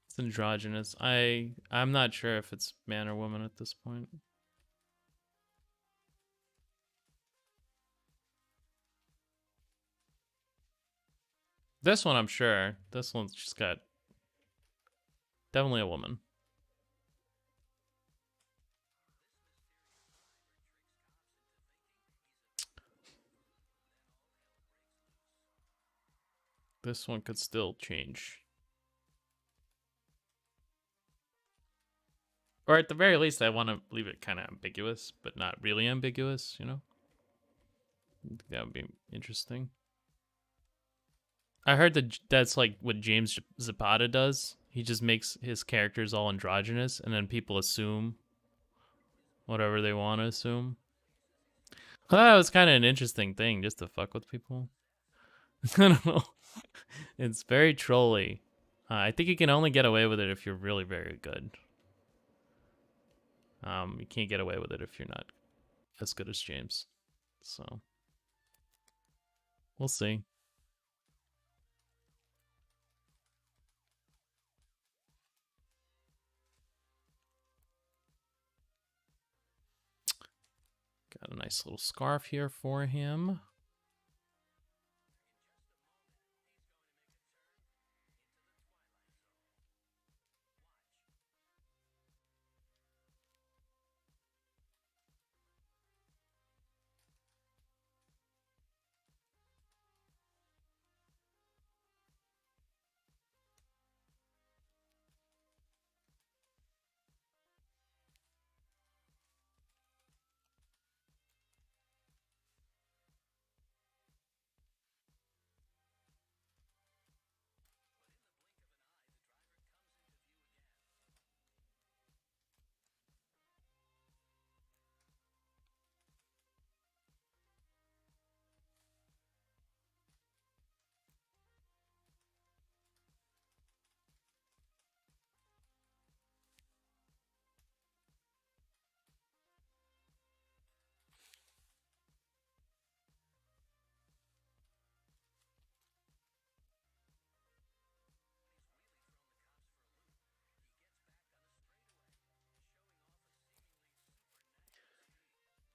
It's androgynous. I'm not sure if it's man or woman at this point. This one I'm sure. This one's just got definitely a woman. This one could still change. Or at the very least, I want to leave it kind of ambiguous, but not really ambiguous, you know? That would be interesting. I heard that that's like what James Zapata does. He just makes his characters all androgynous, and then people assume whatever they want to assume. Well, that was kind of an interesting thing, just to fuck with people. I don't know. It's very trolly. I think you can only get away with it if you're really very good. You can't get away with it if you're not as good as James. So, we'll see. Got a nice little scarf here for him.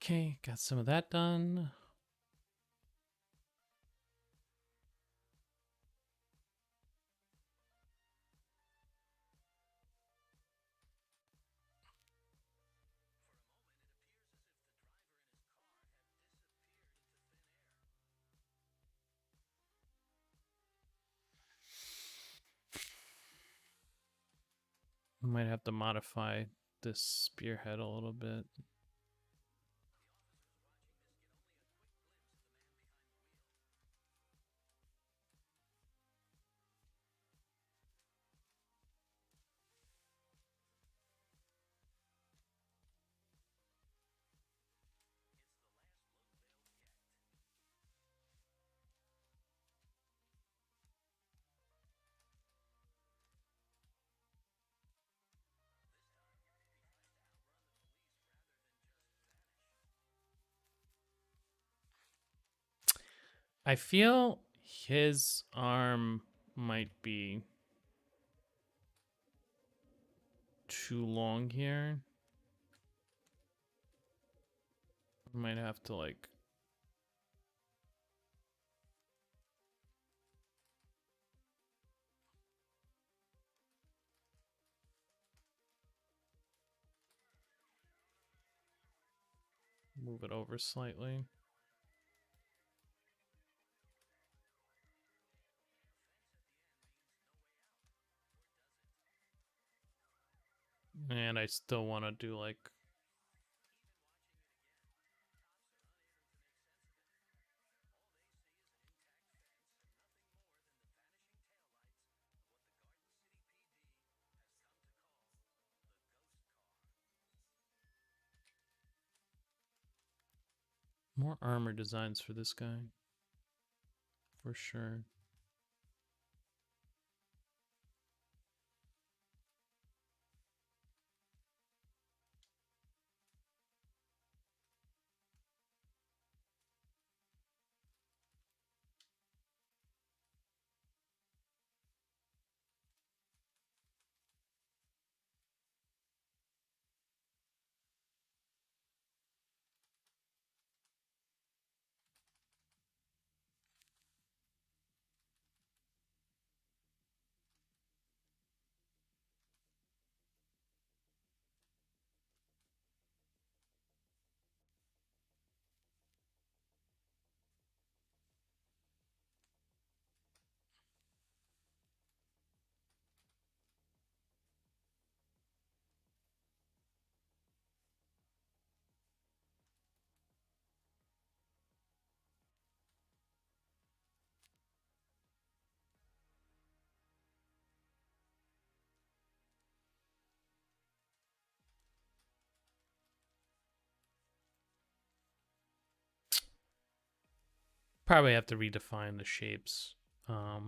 Okay, got some of that done. Might have to modify this spearhead a little bit. I feel his arm might be too long here. Might have to like move it over slightly. And I still want to do like more armor designs for this guy. For sure. Probably have to redefine the shapes a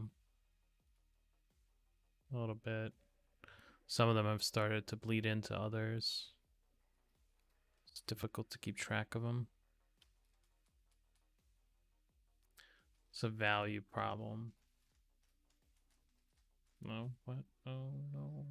little bit. Some of them have started to bleed into others. It's difficult to keep track of them. It's a value problem. No, what? Oh, no.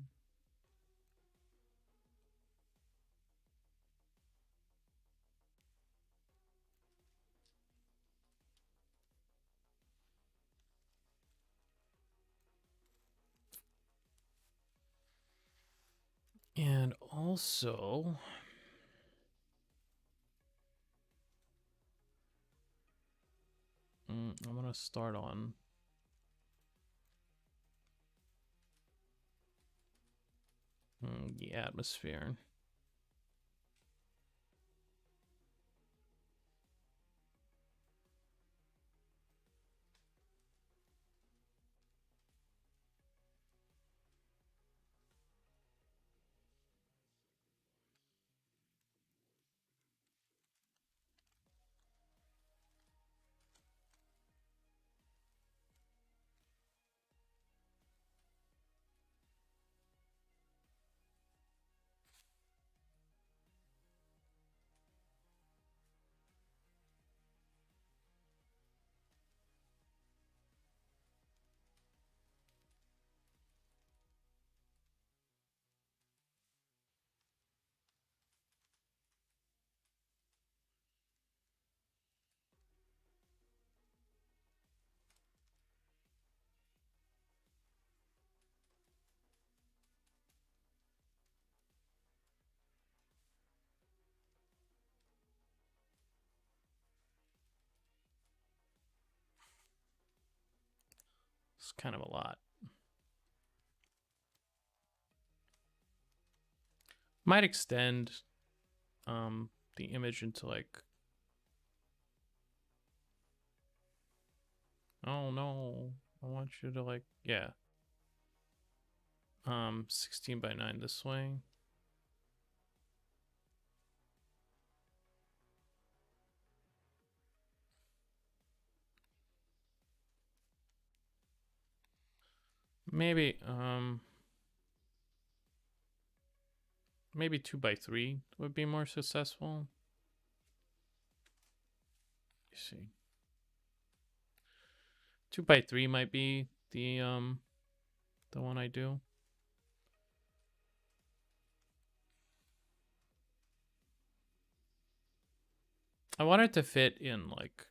And also, I'm going to start on the atmosphere. It's kind of a lot. Might extend the image into like, oh no, I want you to like, yeah. 16 by 9 this way. Maybe maybe 2 by 3 would be more successful. You see, 2 by 3 might be the one I do. I want it to fit in like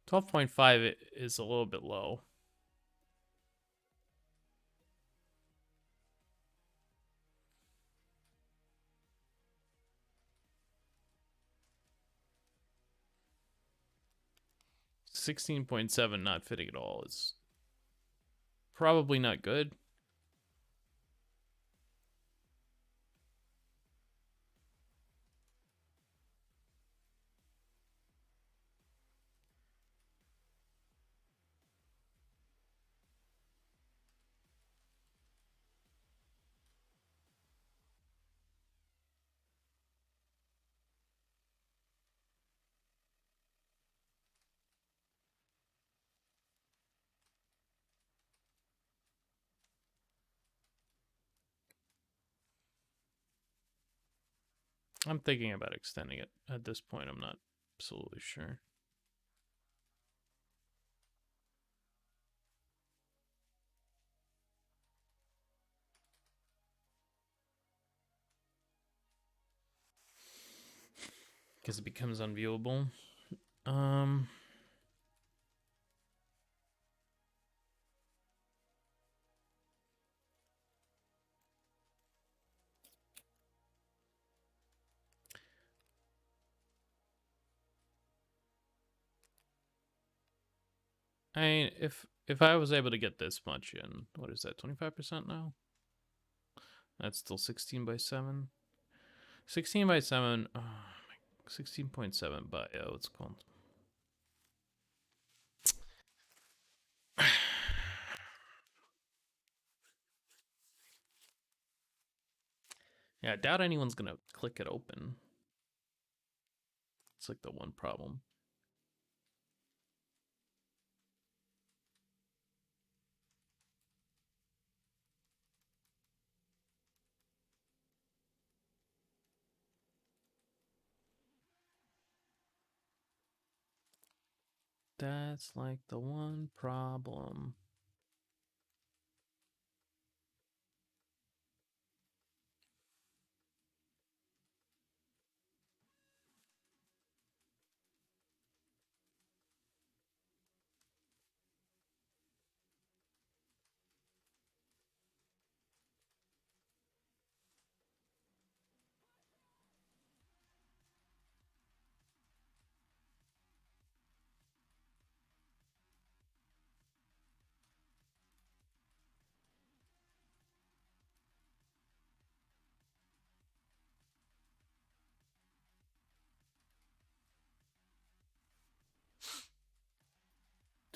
12.5 is a little bit low. $16.7 not fitting at all is probably not good. I'm thinking about extending it. At this point, I'm not absolutely sure. Because it becomes unviewable. I mean, if I was able to get this much in, what is that, 25% now? That's still 16 by 7. 16 by 7, 16.7 by, what's it called? Yeah, I doubt anyone's gonna click it open. It's like the one problem. That's like the one problem.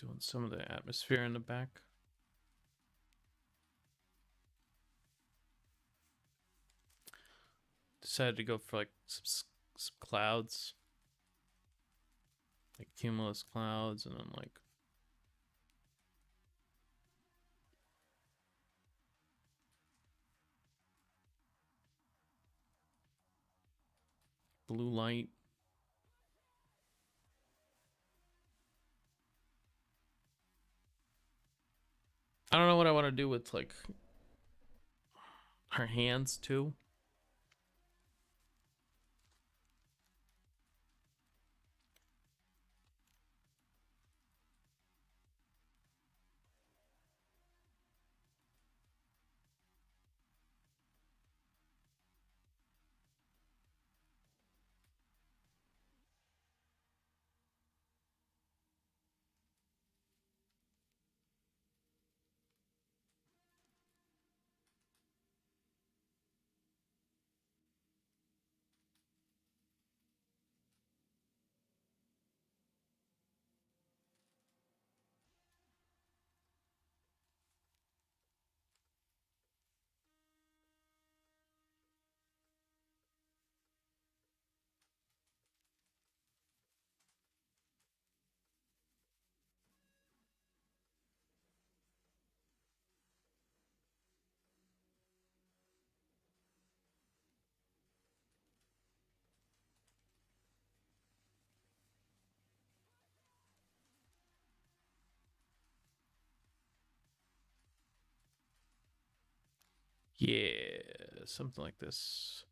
Doing some of the atmosphere in the back. Decided to go for like some clouds, like cumulus clouds, and then like blue light. I don't know what I want to do with like her hands too. Yeah, something like this.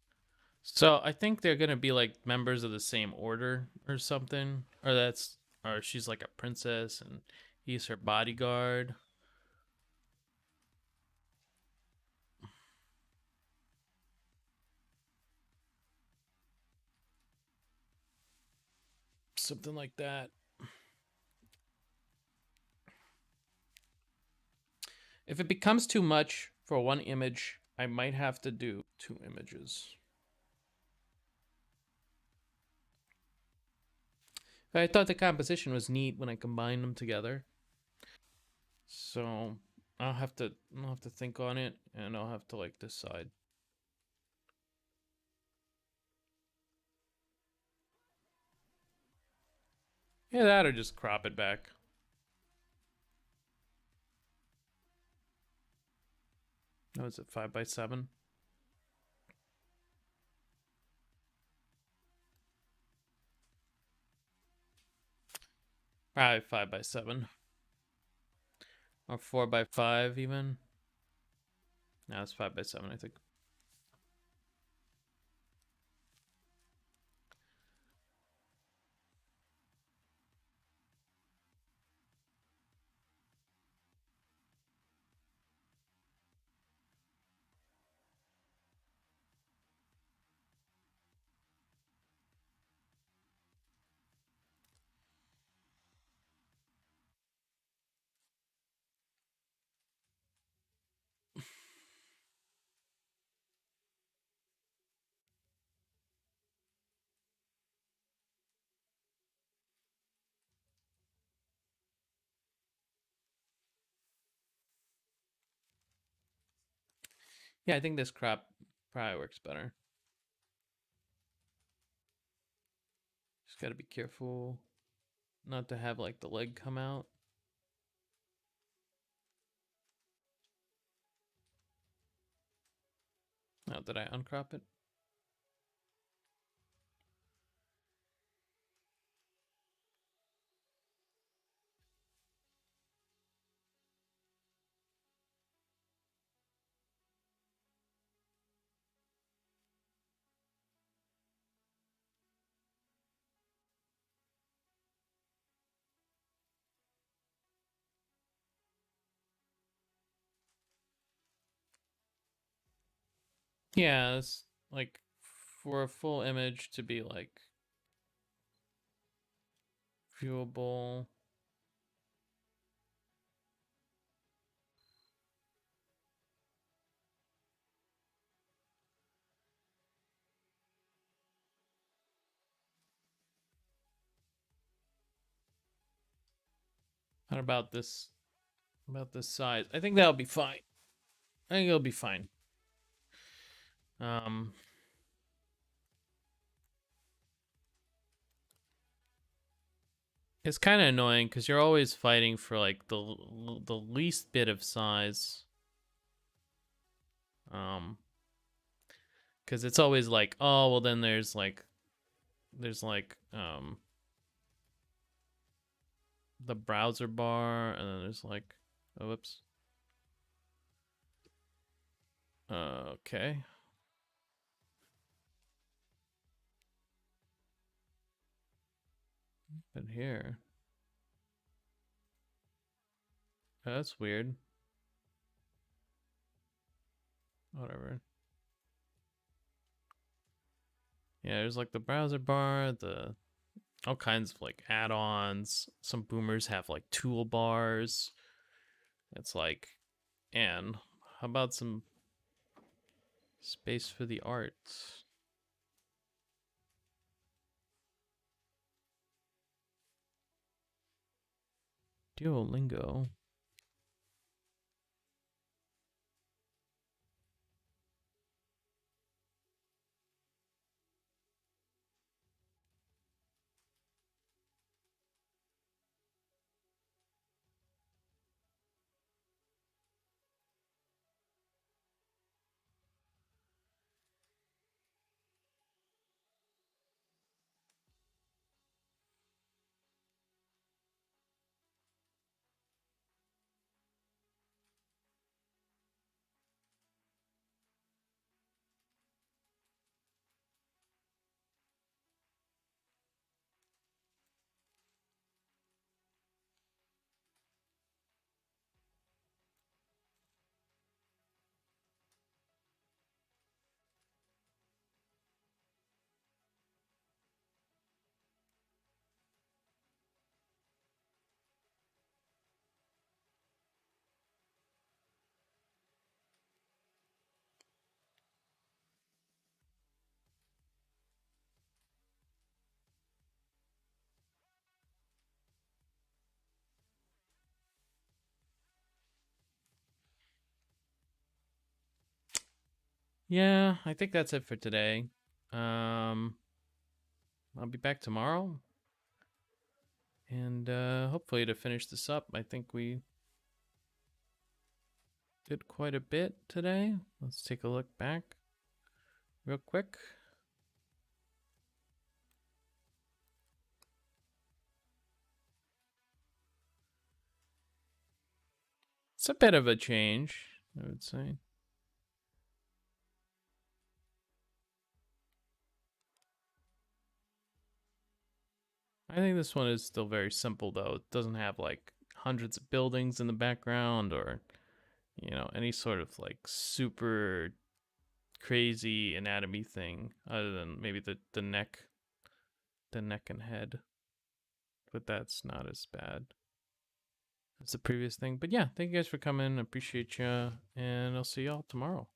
So I think they're gonna be like members of the same order or something, or she's like a princess and he's her bodyguard. Something like that. If it becomes too much for one image, I might have to do 2 images. But I thought the composition was neat when I combined them together. So I'll have to think on it and I'll have to like decide. Yeah, that or just crop it back. No, is it 5x7? Probably 5x7. Or 4x5 even. No, it's 5x7, I think. Yeah, I think this crop probably works better. Just gotta be careful not to have like the leg come out. Oh, did I uncrop it? Yeah, it's like for a full image to be like viewable. How about this? About this size? I think that'll be fine. I think it'll be fine. Um, it's kind of annoying because you're always fighting for like the least bit of size. Because it's always like, oh well, then there's like the browser bar, and then there's like, oh whoops. Okay. But here, oh, that's weird. Whatever. Yeah, there's like the browser bar, the all kinds of like add-ons. Some boomers have like toolbars. It's like, and how about some space for the art? Duolingo. Yeah, I think that's it for today. I'll be back tomorrow. And hopefully to finish this up, I think we did quite a bit today. Let's take a look back real quick. It's a bit of a change, I would say. I think this one is still very simple, though. It doesn't have like hundreds of buildings in the background or, you know, any sort of like super crazy anatomy thing other than maybe the neck and head. But that's not as bad as the previous thing. But yeah, thank you guys for coming. Appreciate you. And I'll see y'all tomorrow.